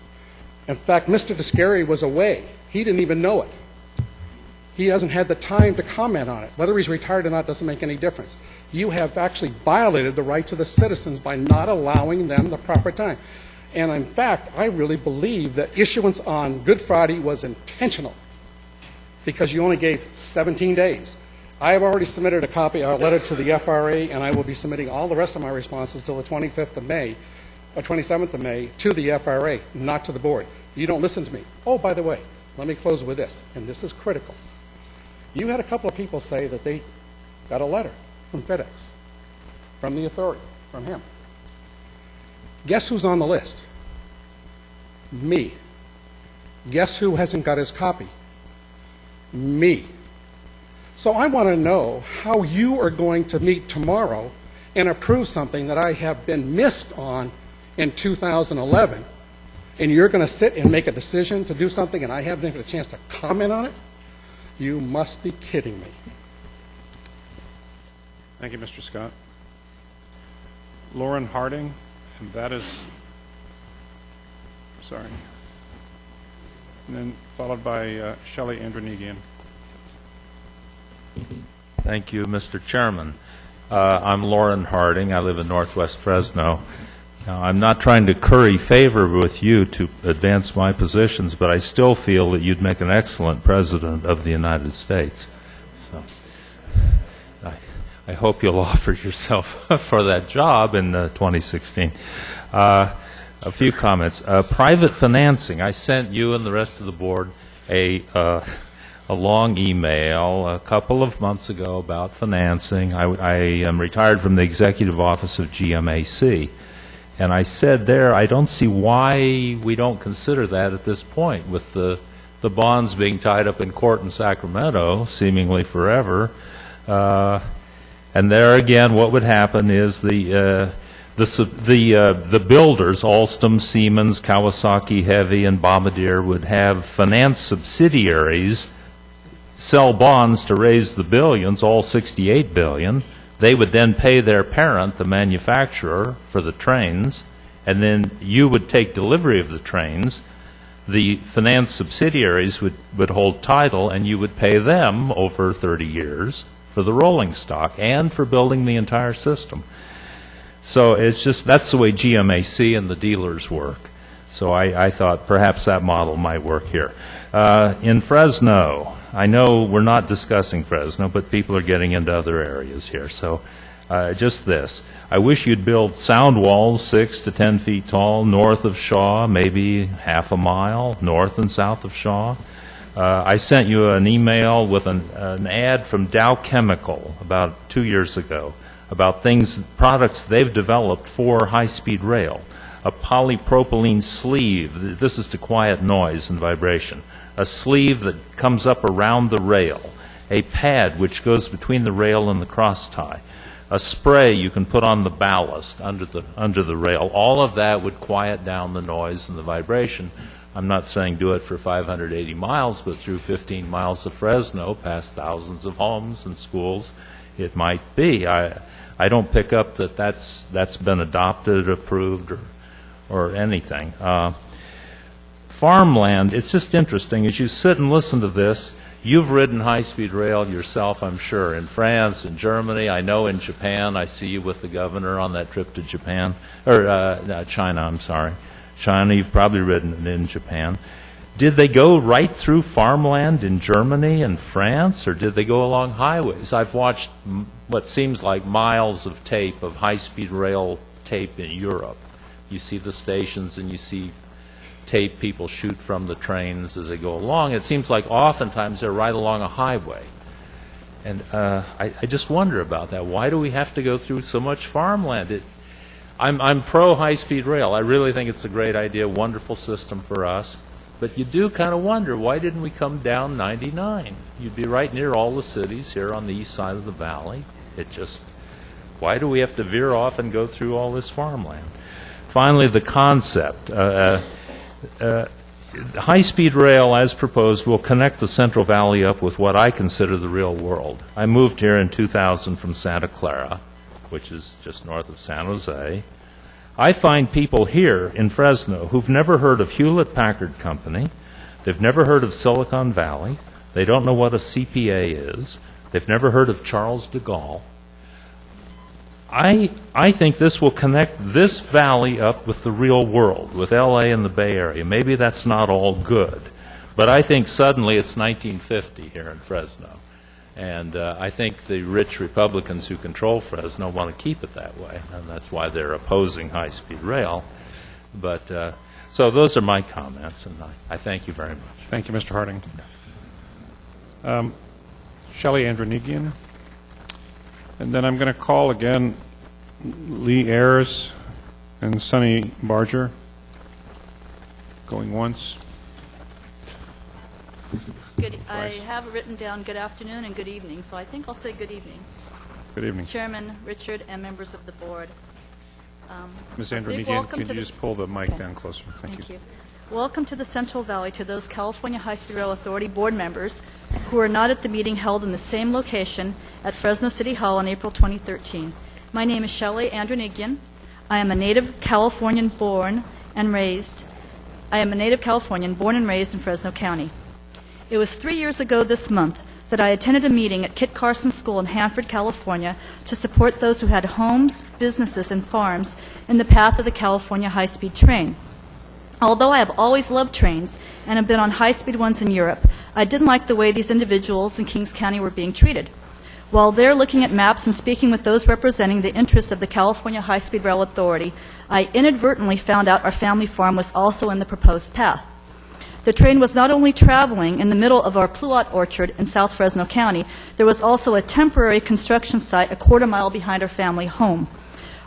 In fact, Mr. Descari was away. He didn't even know it. He hasn't had the time to comment on it. Whether he's retired or not doesn't make any difference. You have actually violated the rights of the citizens by not allowing them the proper time. And in fact, I really believe that issuance on Good Friday was intentional because you only gave 17 days. I have already submitted a letter to the FRA, and I will be submitting all the rest of my responses till the 25th of May, or 27th of May, to the FRA, not to the board. You don't listen to me. Oh, by the way, let me close with this, and this is critical. You had a couple of people say that they got a letter from FedEx, from the authority, from him. Guess who's on the list? Me. Guess who hasn't got his copy? Me. So I want to know how you are going to meet tomorrow and approve something that I have been missed on in 2011, and you're going to sit and make a decision to do something and I haven't even had a chance to comment on it? You must be kidding me. Thank you, Mr. Scott. Lauren Harding, and that is, sorry. And then followed by Shelley Andronigian. Thank you, Mr. Chairman. I'm Lauren Harding. I live in Northwest Fresno. Now, I'm not trying to curry favor with you to advance my positions, but I still feel that you'd make an excellent President of the United States. So I hope you'll offer yourself for that job in 2016. A few comments. Private financing. I sent you and the rest of the board a long email a couple of months ago about financing. I am retired from the executive office of GMAC. And I said there, I don't see why we don't consider that at this point, with the bonds being tied up in court in Sacramento, seemingly forever. And there again, what would happen is the builders, Alstom, Siemens, Kawasaki Heavy, and Bombardier, would have finance subsidiaries sell bonds to raise the billions, all 68 billion. They would then pay their parent, the manufacturer, for the trains, and then you would take delivery of the trains. The finance subsidiaries would hold title, and you would pay them over 30 years for the rolling stock and for building the entire system. So it's just, that's the way GMAC and the dealers work. So I thought perhaps that model might work here. In Fresno, I know we're not discussing Fresno, but people are getting into other areas here. So just this. I wish you'd build sound walls 6 to 10 feet tall north of Shaw, maybe half a mile north and south of Shaw. I sent you an email with an ad from Dow Chemical about 2 years ago about products they've developed for high-speed rail. A polypropylene sleeve, this is to quiet noise and vibration, a sleeve that comes up around the rail, a pad which goes between the rail and the cross tie, a spray you can put on the ballast under the rail. All of that would quiet down the noise and the vibration. I'm not saying do it for 580 miles, but through 15 miles of Fresno, past thousands of homes and schools, it might be. I don't pick up that that's been adopted, approved, or anything. Farmland, it's just interesting. As you sit and listen to this, you've ridden high-speed rail yourself, I'm sure, in France, in Germany. I know in Japan. I see you with the governor on that trip to Japan, or China, I'm sorry. China, you've probably ridden it in Japan. Did they go right through farmland in Germany and France, or did they go along highways? I've watched what seems like miles of tape, of high-speed rail tape in Europe. You see the stations and you see tape people shoot from the trains as they go along. It seems like oftentimes they're right along a highway. And I just wonder about that. Why do we have to go through so much farmland? I'm pro high-speed rail. I really think it's a great idea, wonderful system for us. But you do kind of wonder, why didn't we come down 99? You'd be right near all the cities here on the east side of the valley. Why do we have to veer off and go through all this farmland? Finally, the concept. High-speed rail, as proposed, will connect the Central Valley up with what I consider the real world. I moved here in 2000 from Santa Clara, which is just north of San Jose. I find people here in Fresno who've never heard of Hewlett-Packard Company. They've never heard of Silicon Valley. They don't know what a CPA is. They've never heard of Charles de Gaulle. I think this will connect this valley up with the real world, with L.A. and the Bay Area. Maybe that's not all good, but I think suddenly it's 1950 here in Fresno. And I think the rich Republicans who control Fresno want to keep it that way, and that's why they're opposing high-speed rail. But so those are my comments, and I thank you very much. Thank you, Mr. Harding. Shelley Andronigian. And then I'm going to call again Lee Ayers and Sonny Barger. Going once. Good, I have written down good afternoon and good evening, so I think I'll say good evening. Good evening. Chairman Richard and members of the board. Ms. a big Andronigian, welcome could to you the just pull the mic down closer? Thank you. Welcome to the Central Valley to those California High-Speed Rail Authority board members who are not at the meeting held in the same location at Fresno City Hall in April 2013. My name is Shelley Andronigian. I am a native Californian born and raised in Fresno County. It was 3 years ago this month that I attended a meeting at Kit Carson School in Hanford, California, to support those who had homes, businesses, and farms in the path of the California high-speed train. Although I have always loved trains and have been on high-speed ones in Europe, I didn't like the way these individuals in Kings County were being treated. While there looking at maps and speaking with those representing the interests of the California High-Speed Rail Authority, I inadvertently found out our family farm was also in the proposed path. The train was not only traveling in the middle of our pluot orchard in South Fresno County, there was also a temporary construction site a quarter mile behind our family home.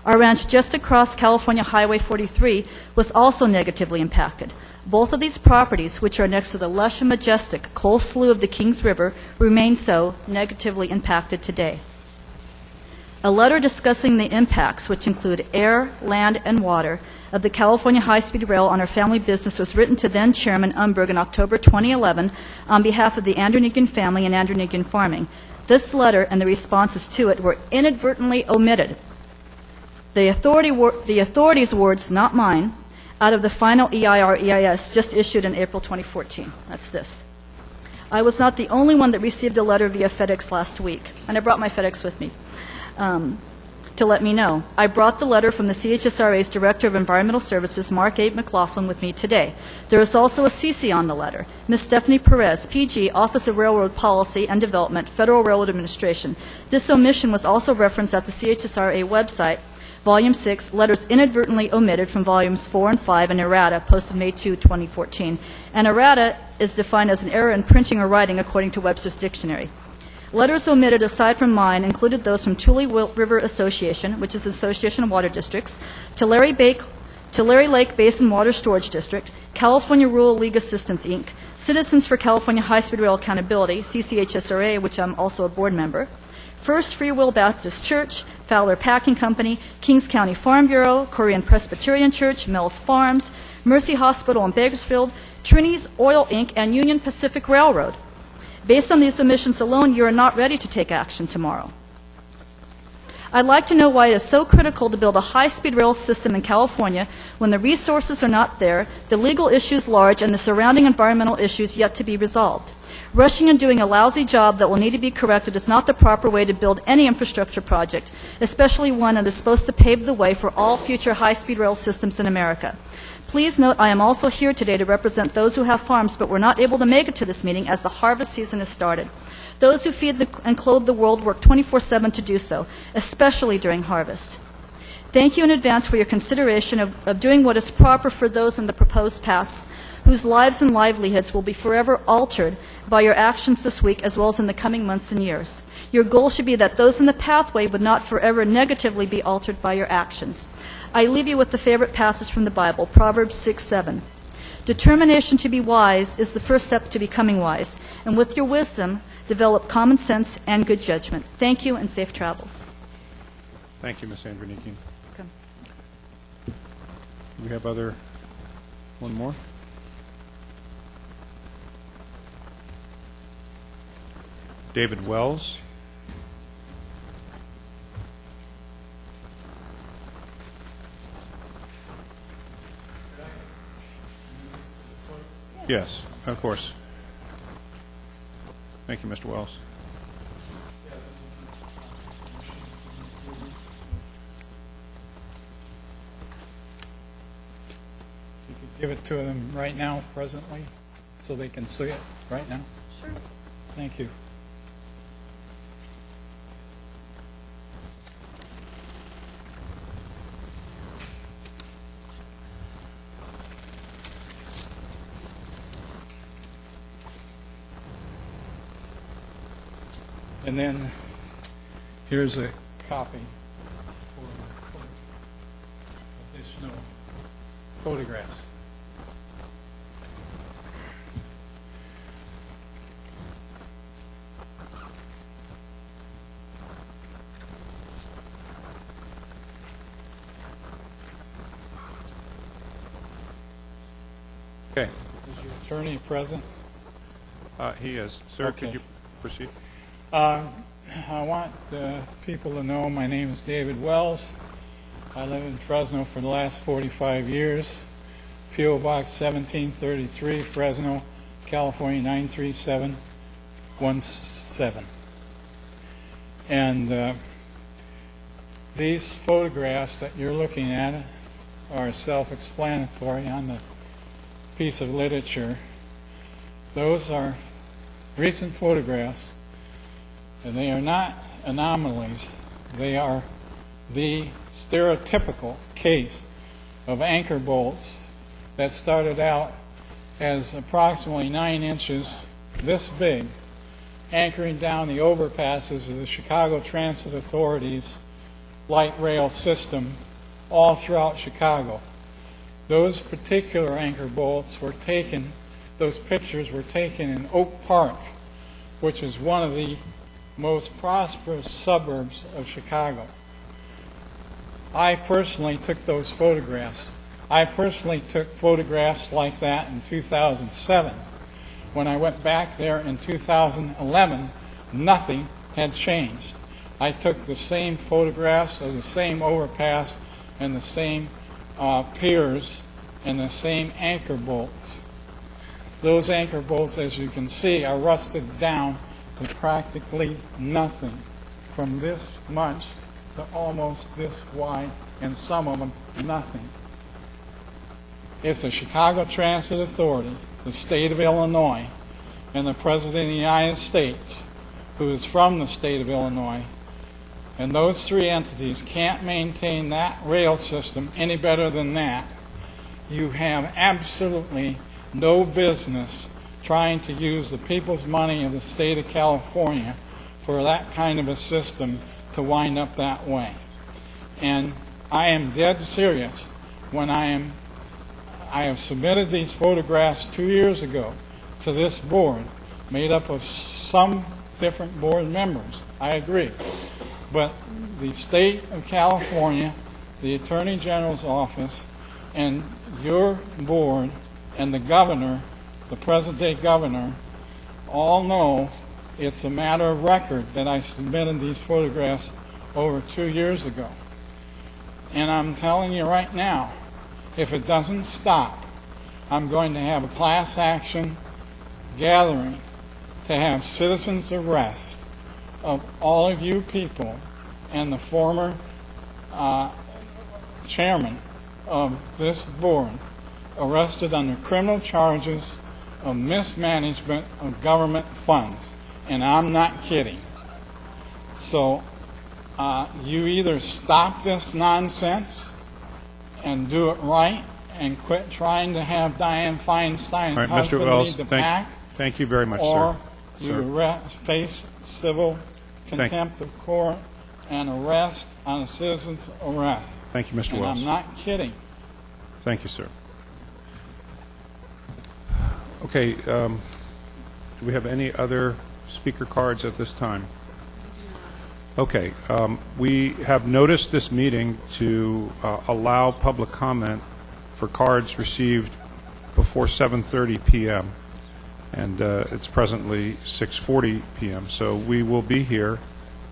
Our ranch just across California Highway 43 was also negatively impacted. Both of these properties, which are next to the lush and majestic coal slough of the Kings River, remain so negatively impacted today. A letter discussing the impacts, which include air, land, and water, of the California High-Speed Rail on our family business was written to then Chairman Umberg in October 2011 on behalf of the Andronigian family and Andronigian farming. This letter and the responses to it were inadvertently omitted. The authority's words, not mine, out of the final EIR-EIS just issued in April 2014. That's this. I was not the only one that received a letter via FedEx last week, and I brought my FedEx with me to let me know. I brought the letter from the CHSRA's Director of Environmental Services, Mark A. McLaughlin, with me today. There is also a CC on the letter. Ms. Stephanie Perez, PG, Office of Railroad Policy and Development, Federal Railroad Administration. This omission was also referenced at the CHSRA website, Volume 6, letters inadvertently omitted from Volumes 4 and 5 in errata, posted May 2, 2014. An errata is defined as an error in printing or writing according to Webster's Dictionary. Letters omitted aside from mine included those from Tule River Association, which is the Association of Water Districts, Tulare Lake Basin Water Storage District, California Rural League Assistance, Inc., Citizens for California High-Speed Rail Accountability, CCHSRA, which I'm also a board member, First Free Will Baptist Church, Fowler Packing Company, Kings County Farm Bureau, Korean Presbyterian Church, Mills Farms, Mercy Hospital in Bakersfield, Trinity's Oil, Inc., and Union Pacific Railroad. Based on these omissions alone, you are not ready to take action tomorrow. I'd like to know why it is so critical to build a high-speed rail system in California when the resources are not there, the legal issues large, and the surrounding environmental issues yet to be resolved. Rushing and doing a lousy job that will need to be corrected is not the proper way to build any infrastructure project, especially one that is supposed to pave the way for all future high-speed rail systems in America. Please note I am also here today to represent those who have farms but were not able to make it to this meeting as the harvest season has started. Those who feed and clothe the world work 24/7 to do so, especially during harvest. Thank you in advance for your consideration of doing what is proper for those in the proposed paths whose lives and livelihoods will be forever altered by your actions this week as well as in the coming months and years. Your goal should be that those in the pathway would not forever negatively be altered by your actions. I leave you with the favorite passage from the Bible, Proverbs 6:7. Determination to be wise is the first step to becoming wise, and with your wisdom, develop common sense and good judgment. Thank you and safe travels. Thank you, Ms. Andronigian. Welcome. We have one more? David Wells. Yes, of course. Thank you, Mr. Wells. You could give it to them right now, presently, so they can see it right now? Sure. Thank you. And then here's a copy for additional photographs. Okay. Is your attorney present? He is. Sir, Okay. could you proceed? I want people to know my name is David Wells. I live in Fresno for the last 45 years. P.O. Box 1733, Fresno, California 93717. And these photographs that you're looking at are self-explanatory on the piece of literature. Those are recent photographs, and they are not anomalies. They are the stereotypical case of anchor bolts that started out as approximately 9 inches this big, anchoring down the overpasses of the Chicago Transit Authority's light rail system all throughout Chicago. Those particular anchor bolts were taken, those pictures were taken in Oak Park, which is one of the most prosperous suburbs of Chicago. I personally took those photographs. I personally took photographs like that in 2007. When I went back there in 2011, nothing had changed. I took the same photographs of the same overpass and the same piers and the same anchor bolts. Those anchor bolts, as you can see, are rusted down to practically nothing, from this much to almost this wide, and some of them nothing. If the Chicago Transit Authority, the state of Illinois, and the President of the United States, who is from the state of Illinois, and those three entities can't maintain that rail system any better than that, you have absolutely no business trying to use the people's money of the state of California for that kind of a system to wind up that way. And I am dead serious when I have submitted these photographs 2 years ago to this board, made up of some different board members. I agree. But the state of California, the Attorney General's office, and your board, and the governor, the present-day governor, all know it's a matter of record that I submitted these photographs over 2 years ago. And I'm telling you right now, if it doesn't stop, I'm going to have a class action gathering to have citizens arrest of all of you people and the former chairman of this board arrested under criminal charges of mismanagement of government funds. And I'm not kidding. So you either stop this nonsense and do it right and quit trying to have Dianne Feinstein's All right, husband Mr. Wells, lead the pack, thank you very much, or sir. you face civil contempt of court and arrest on a citizen's arrest. Thank you, Mr. And Wells. I'm not kidding. Thank you, sir. Okay, do we have any other speaker cards at this time? Okay, we have noticed this meeting to allow public comment for cards received before 7:30 p.m. and it's presently 6:40 p.m. So we will be here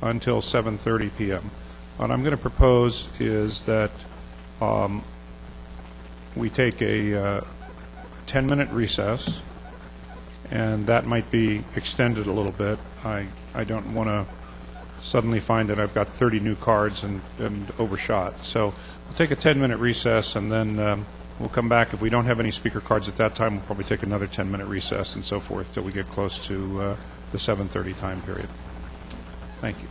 until 7:30 p.m. What I'm going to propose is that we take a 10-minute recess, and that might be extended a little bit. I don't want to suddenly find that I've got 30 new cards and overshot. So we'll take a 10-minute recess, and then we'll come back. If we don't have any speaker cards at that time, we'll probably take another 10-minute recess and so forth till we get close to the 7:30 time period. Thank you.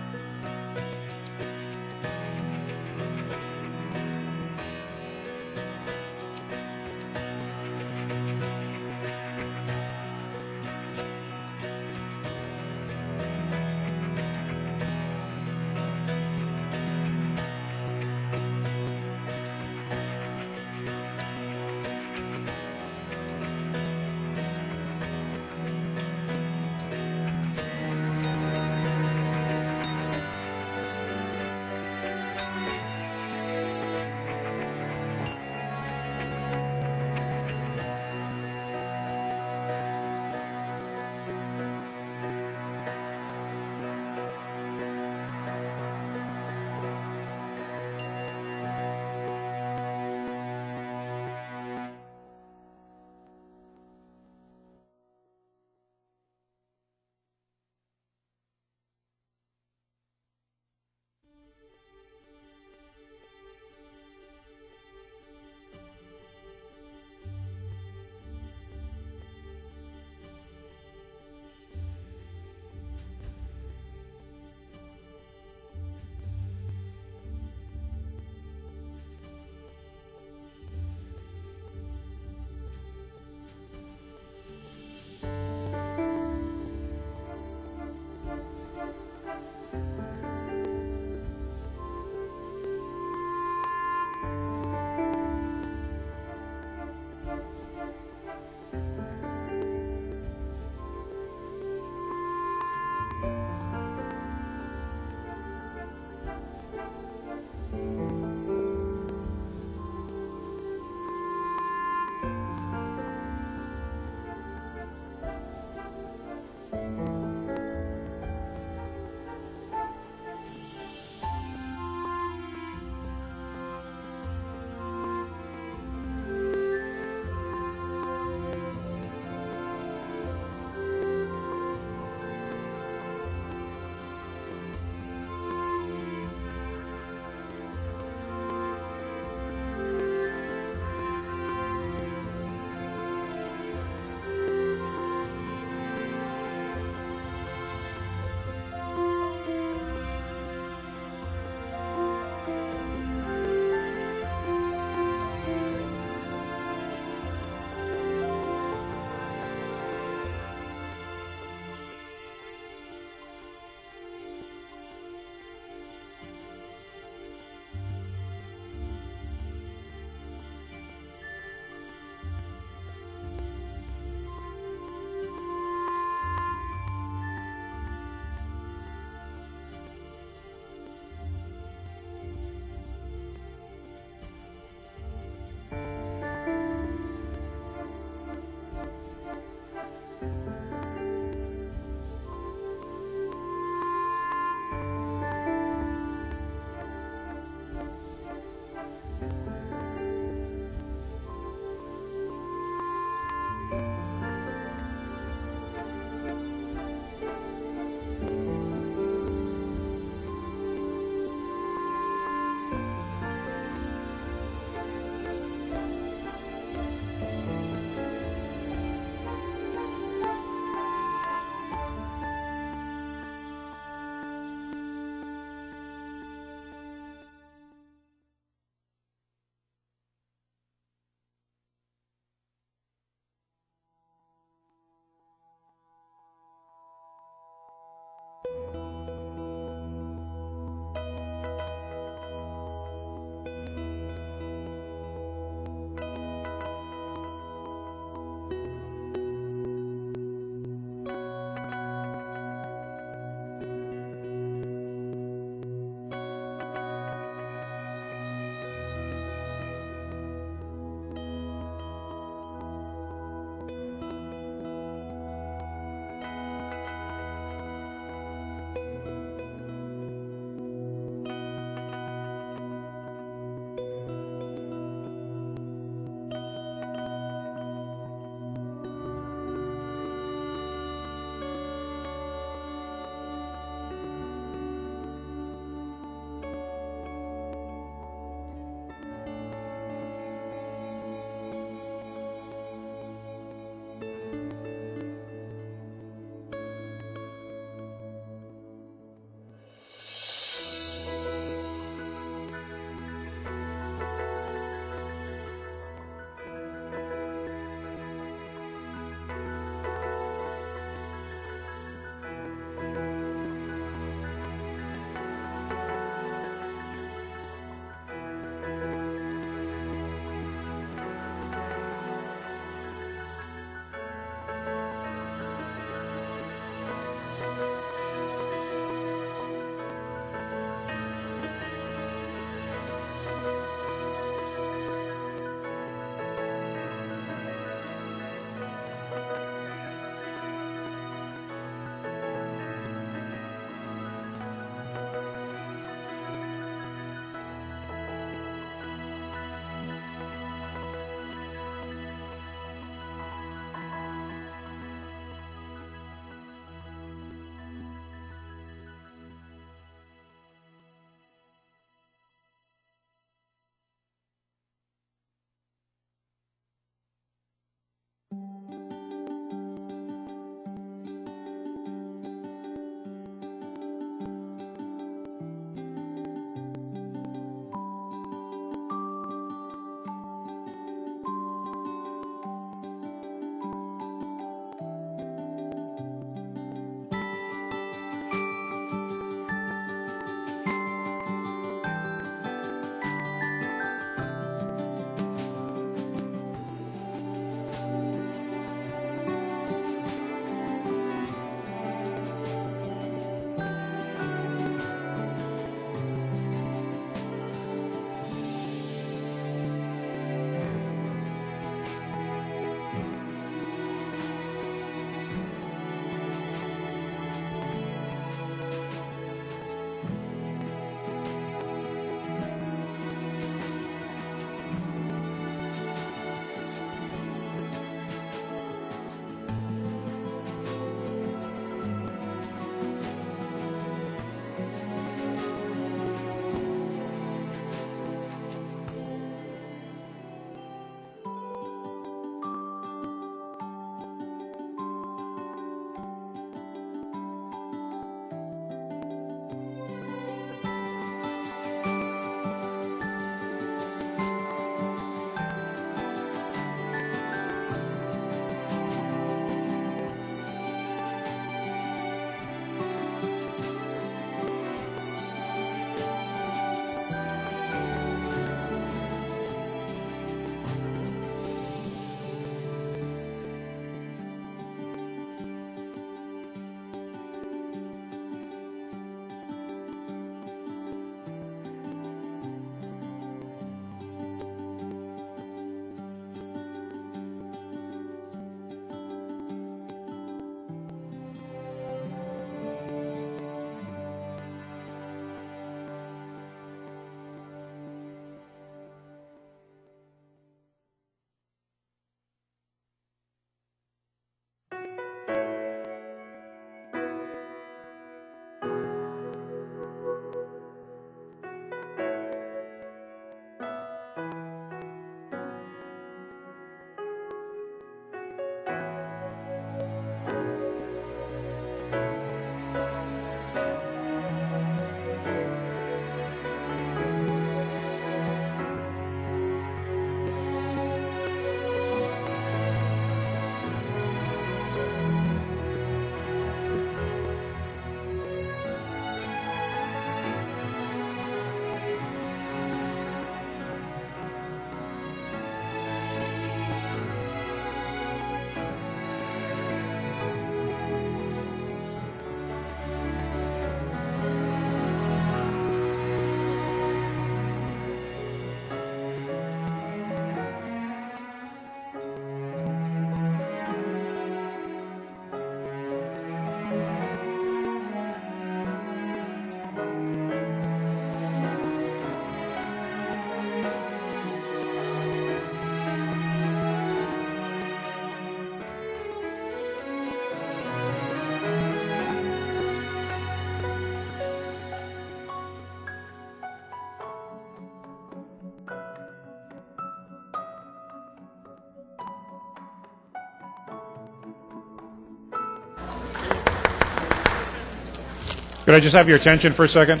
Could I just have your attention for a second?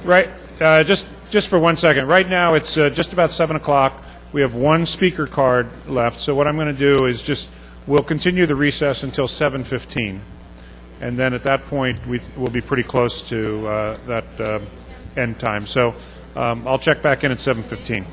Right, just for 1 second. Right now, it's just about 7 o'clock. We have one speaker card left, so what I'm going to do is we'll continue the recess until 7:15. And then at that point, we'll be pretty close to that end time. So I'll check back in at 7:15.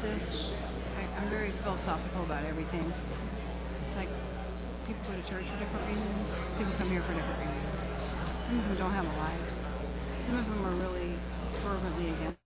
with this. I'm very philosophical about everything. It's like people go to church for different reasons. People come here for different reasons. Some of them don't have a life. Some of them are really fervently against.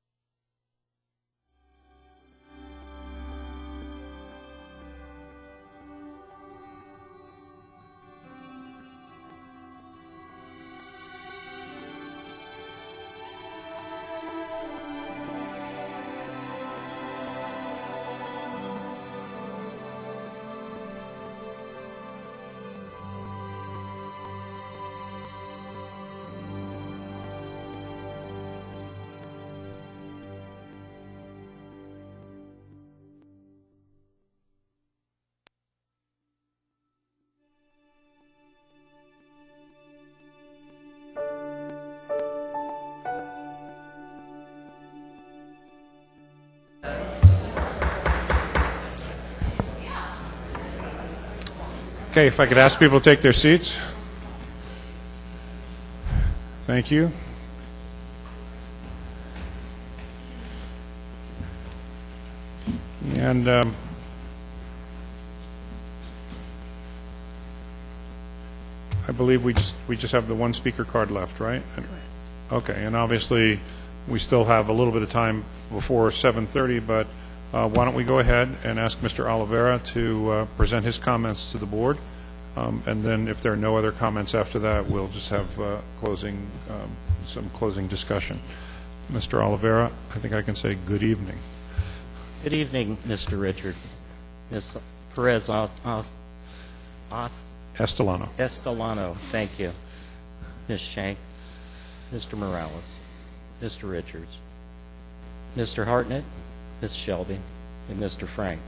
Okay, if I could ask people to take their seats. Thank you. And I believe we just have the one speaker card left, right? Correct. Okay, and obviously we still have a little bit of time before 7:30, but why don't we go ahead and ask Mr. Oliveira to present his comments to the board, and then if there are no other comments after that, we'll just have some closing discussion. Mr. Oliveira, I think I can say good evening. Good evening, Mr. Richard. Ms. Perez Estelano, thank you. Ms. Shank, Mr. Morales, Mr. Richards, Mr. Hartnett, Ms. Shelby, and Mr. Frank.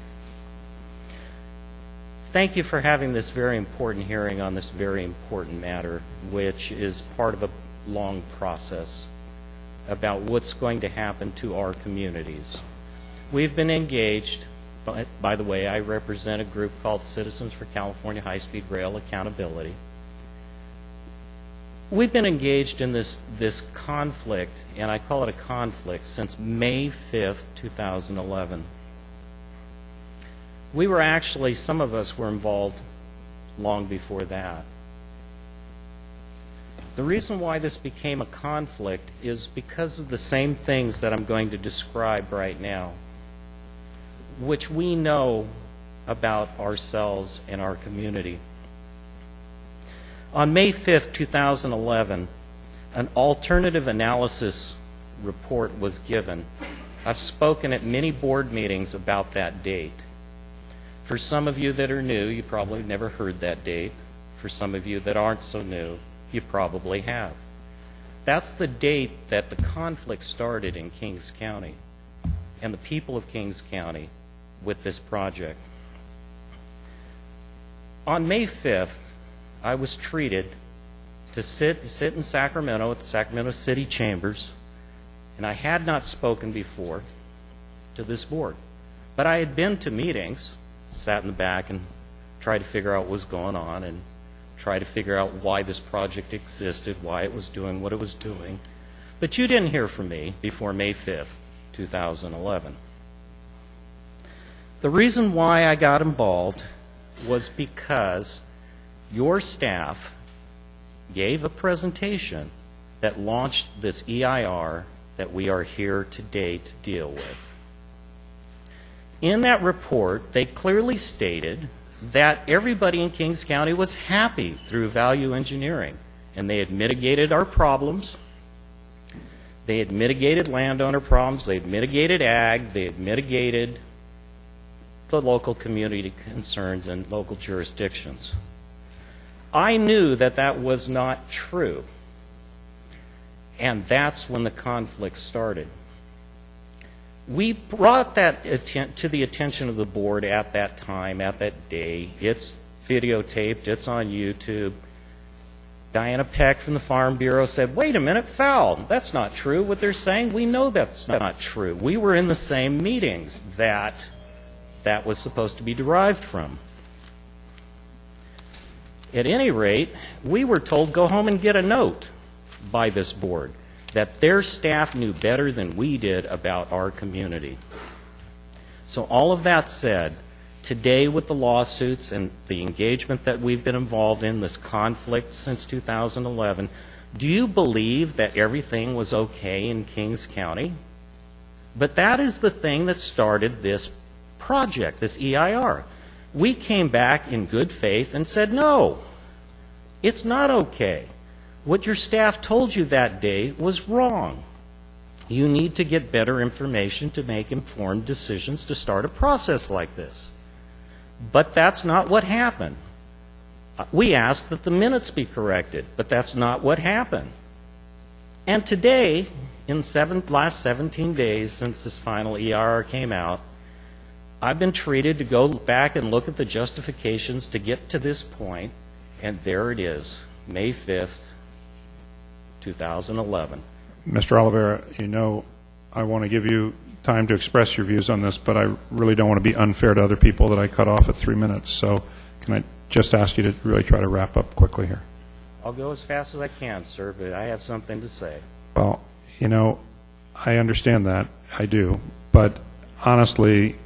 Thank you for having this very important hearing on this very important matter, which is part of a long process about what's going to happen to our communities. We've been engaged, by the way, I represent a group called Citizens for California High-Speed Rail Accountability. We've been engaged in this conflict, and I call it a conflict, since May 5th, 2011. We were actually, some of us were involved long before that. The reason why this became a conflict is because of the same things that I'm going to describe right now, which we know about ourselves and our community. On May 5th, 2011, an alternative analysis report was given. I've spoken at many board meetings about that date. For some of you that are new, you probably never heard that date. For some of you that aren't so new, you probably have. That's the date that the conflict started in Kings County and the people of Kings County with this project. On May 5th, I was treated to sit in Sacramento at the Sacramento City Chambers, and I had not spoken before to this board. But I had been to meetings, sat in the back and tried to figure out what was going on and try to figure out why this project existed, why it was doing what it was doing. But you didn't hear from me before May 5th, 2011. The reason why I got involved was because your staff gave a presentation that launched this EIR that we are here today to deal with. In that report, they clearly stated that everybody in Kings County was happy through value engineering, and they had mitigated our problems. They had mitigated landowner problems, they had mitigated ag, they had mitigated the local community concerns and local jurisdictions. I knew that that was not true, and that's when the conflict started. We brought that to the attention of the board at that time, at that day. It's videotaped, it's on YouTube. Diana Peck from the Farm Bureau said, wait a minute, foul, that's not true. What they're saying, we know that's not true. We were in the same meetings that was supposed to be derived from. At any rate, we were told, go home and get a note by this board that their staff knew better than we did about our community. So all of that said, today with the lawsuits and the engagement that we've been involved in, this conflict since 2011, do you believe that everything was okay in Kings County? But that is the thing that started this project, this EIR. We came back in good faith and said, no, it's not okay. What your staff told you that day was wrong. You need to get better information to make informed decisions to start a process like this. But that's not what happened. We asked that the minutes be corrected, but that's not what happened. And today, in last 17 days since this final EIR came out, I've been treated to go back and look at the justifications to get to this point, and there it is, May 5th, 2011. Mr. Oliveira, you know, I want to give you time to express your views on this, but I really don't want to be unfair to other people that I cut off at 3 minutes. So can I just ask you to really try to wrap up quickly here? I'll go as fast as I can, sir, but I have something to say. Well, you know, I understand that. I do. But honestly,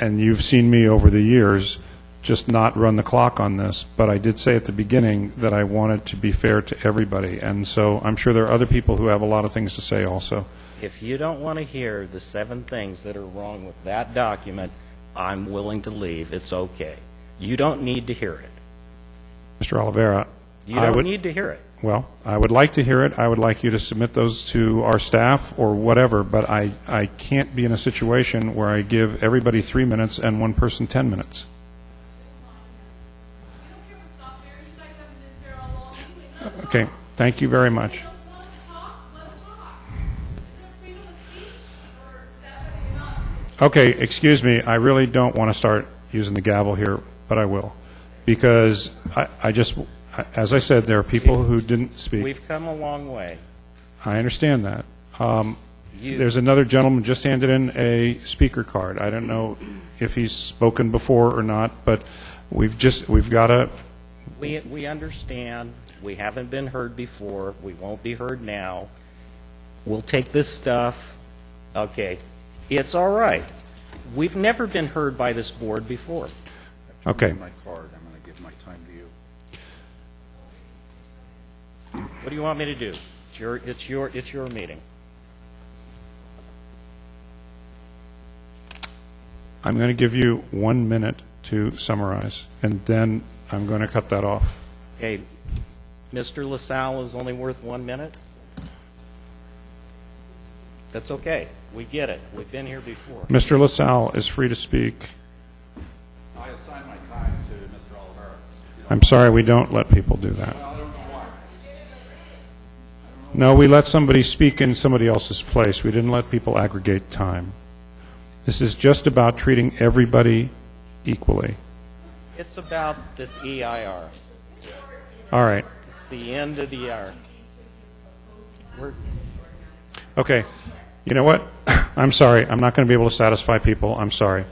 and you've seen me over the years just not run the clock on this, but I did say at the beginning that I wanted to be fair to everybody. And so I'm sure there are other people who have a lot of things to say also. If you don't want to hear the 7 things that are wrong with that document, I'm willing to leave. It's okay. You don't need to hear it. Mr. Oliveira, You don't need to hear it. Well, I would like to hear it. I would like you to submit those to our staff or whatever, but I can't be in a situation where I give everybody 3 minutes and one person 10 minutes. Okay, thank you very much. Okay, excuse me, I really don't want to start using the gavel here, but I will. Because I just, as I said, there are people who didn't speak. We've come a long way. I understand that. There's another gentleman just handed in a speaker card. I don't know if he's spoken before or not, but we've got to... We understand. We haven't been heard before. We won't be heard now. We'll take this stuff. Okay. It's all right. We've never been heard by this board before. Okay. My card. I'm going to give my time to you. What do you want me to do? It's your meeting. I'm going to give you 1 minute to summarize, and then I'm going to cut that off. Okay. Mr. LaSalle is only worth 1 minute? That's okay. We get it. We've been here before. Mr. LaSalle is free to speak. I assign my time to Mr. Oliveira. I'm sorry, we don't let people do that. No, we let somebody speak in somebody else's place. We didn't let people aggregate time. This is just about treating everybody equally. It's about this EIR. All right. It's the end of the EIR. Okay. You know what? I'm sorry. I'm not going to be able to satisfy people. I'm sorry.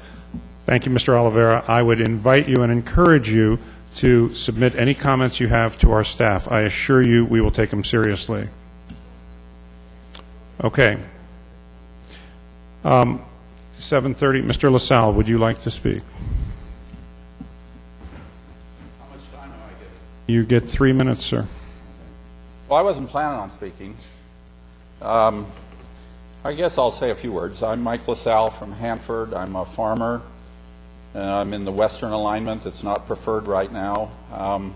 Thank you, Mr. Oliveira. I would invite you and encourage you to submit any comments you have to our staff. I assure you we will take them seriously. Okay. 7:30. Mr. LaSalle, would you like to speak? How much time do I get? You get 3 minutes, sir. Well, I wasn't planning on speaking. I guess I'll say a few words. I'm Mike LaSalle from Hanford. I'm a farmer. I'm in the Western Alignment. It's not preferred right now. I'm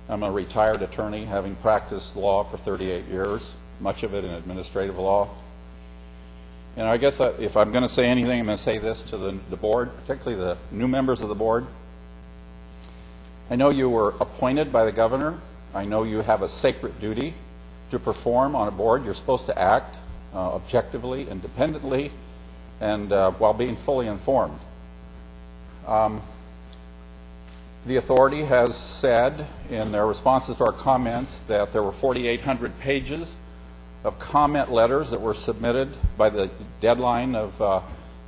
a retired attorney, having practiced law for 38 years, much of it in administrative law. And I guess if I'm going to say anything, I'm going to say this to the board, particularly the new members of the board. I know you were appointed by the governor. I know you have a sacred duty to perform on a board. You're supposed to act objectively, independently, and while being fully informed. The authority has said in their responses to our comments that there were 4,800 pages of comment letters that were submitted by the deadline of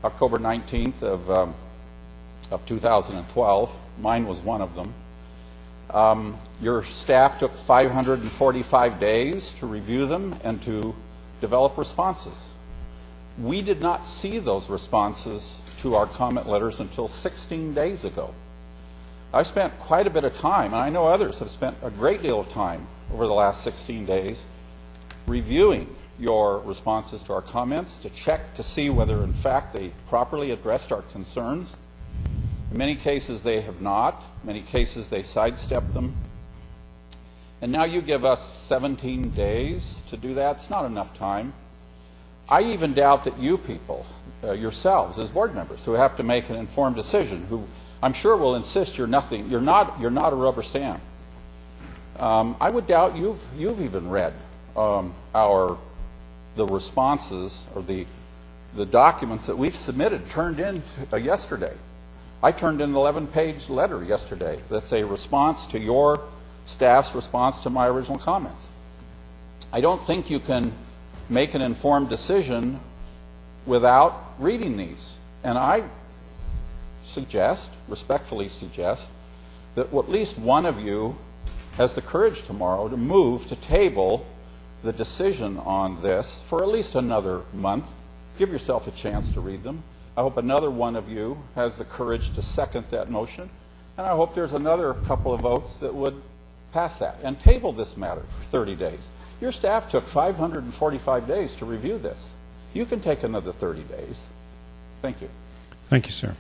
October 19th of 2012. Mine was one of them. Your staff took 545 days to review them and to develop responses. We did not see those responses to our comment letters until 16 days ago. I spent quite a bit of time, and I know others have spent a great deal of time over the last 16 days reviewing your responses to our comments to check to see whether in fact they properly addressed our concerns. In many cases they have not. In many cases they sidestepped them. And now you give us 17 days to do that. It's not enough time. I even doubt that you people, yourselves as board members, who have to make an informed decision, who I'm sure will insist you're not a rubber stamp. I would doubt you've even read the responses or the documents that we've submitted, turned in yesterday. I turned in an 11-page letter yesterday that's a response to your staff's response to my original comments. I don't think you can make an informed decision without reading these. And I respectfully suggest, that at least one of you has the courage tomorrow to move to table the decision on this for at least another month. Give yourself a chance to read them. I hope another one of you has the courage to second that motion. And I hope there's another couple of votes that would pass that and table this matter for 30 days. Your staff took 545 days to review this. You can take another 30 days. Thank you. Thank you, sir.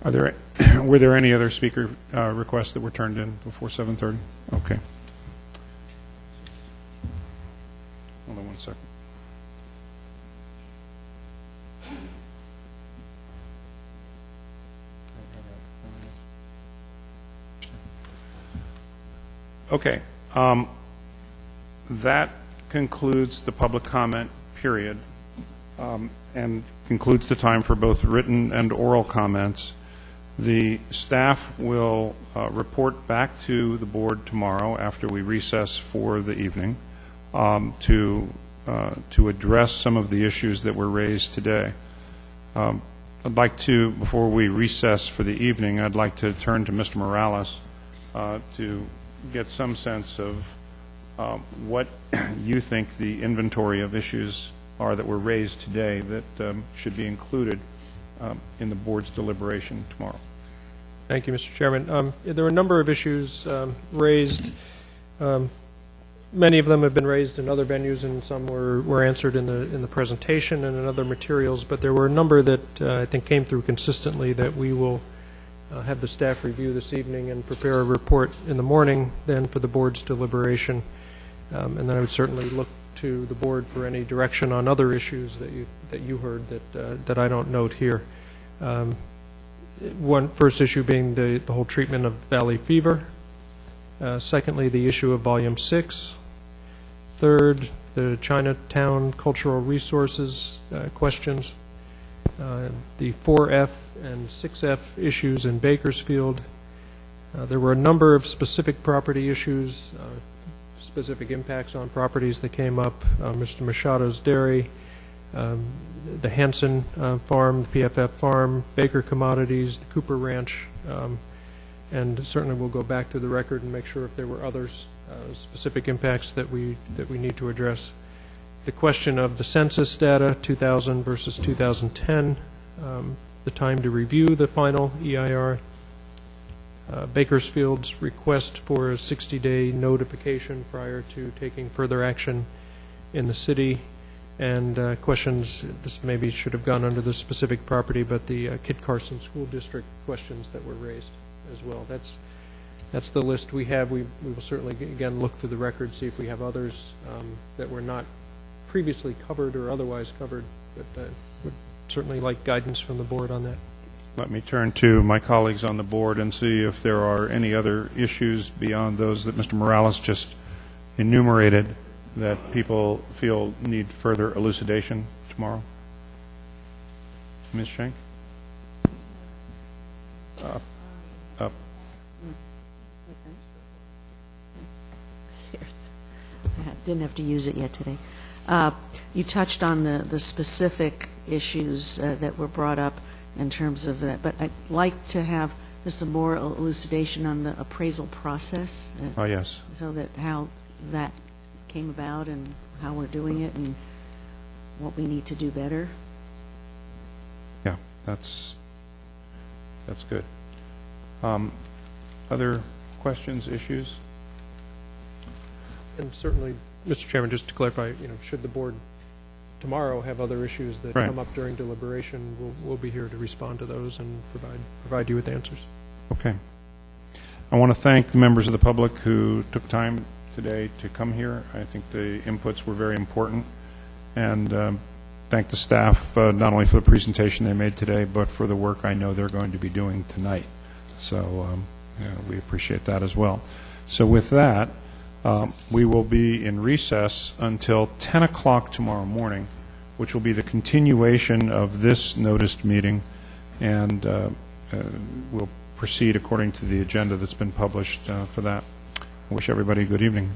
Were there any other speaker requests that were turned in before 7:30? Okay. Hold on one second. Okay. That concludes the public comment period and concludes the time for both written and oral comments. The staff will report back to the board tomorrow after we recess for the evening to address some of the issues that were raised today. I'd like to, before we recess for the evening, I'd like to turn to Mr. Morales to get some sense of what you think the inventory of issues are that were raised today that should be included in the board's deliberation tomorrow. Thank you, Mr. Chairman. There were a number of issues raised. Many of them have been raised in other venues, and some were answered in the presentation and in other materials. But there were a number that I think came through consistently that we will have the staff review this evening and prepare a report in the morning then for the board's deliberation. And then I would certainly look to the board for any direction on other issues that you heard that I don't note here. First issue being the whole treatment of valley fever. Secondly, the issue of Volume 6. Third, the Chinatown cultural resources questions. The 4F and 6F issues in Bakersfield. There were a number of specific property issues, specific impacts on properties that came up. Mr. Machado's Dairy, the Hanson Farm, the PFF Farm, Baker Commodities, the Cooper Ranch, and certainly we'll go back to the record and make sure if there were others specific impacts that we need to address. The question of the census data, 2000 versus 2010, the time to review the final EIR, Bakersfield's request for a 60-day notification prior to taking further action in the city, and questions, this maybe should have gone under the specific property, but the Kit Carson School District questions that were raised as well. That's the list we have. We will certainly, again, look through the record, see if we have others that were not previously covered or otherwise covered, but would certainly like guidance from the board on that. Let me turn to my colleagues on the board and see if there are any other issues beyond those that Mr. Morales just enumerated that people feel need further elucidation tomorrow. Ms. Schenk? Up. Didn't have to use it yet today. You touched on the specific issues that were brought up in terms of that, but I'd like to have just some more elucidation on the appraisal process. Oh, yes. So that how that came about and how we're doing it and what we need to do better. That's good. Other questions, issues? And certainly, Mr. Chairman, just to clarify, should the board tomorrow have other issues that Right. come up during deliberation, we'll be here to respond to those and provide you with answers. Okay. I want to thank the members of the public who took time today to come here. I think the inputs were very important, and thank the staff not only for the presentation they made today, but for the work I know they're going to be doing tonight. So we appreciate that as well. So with that, we will be in recess until 10 o'clock tomorrow morning, which will be the continuation of this noticed meeting, and we'll proceed according to the agenda that's been published for that. I wish everybody a good evening.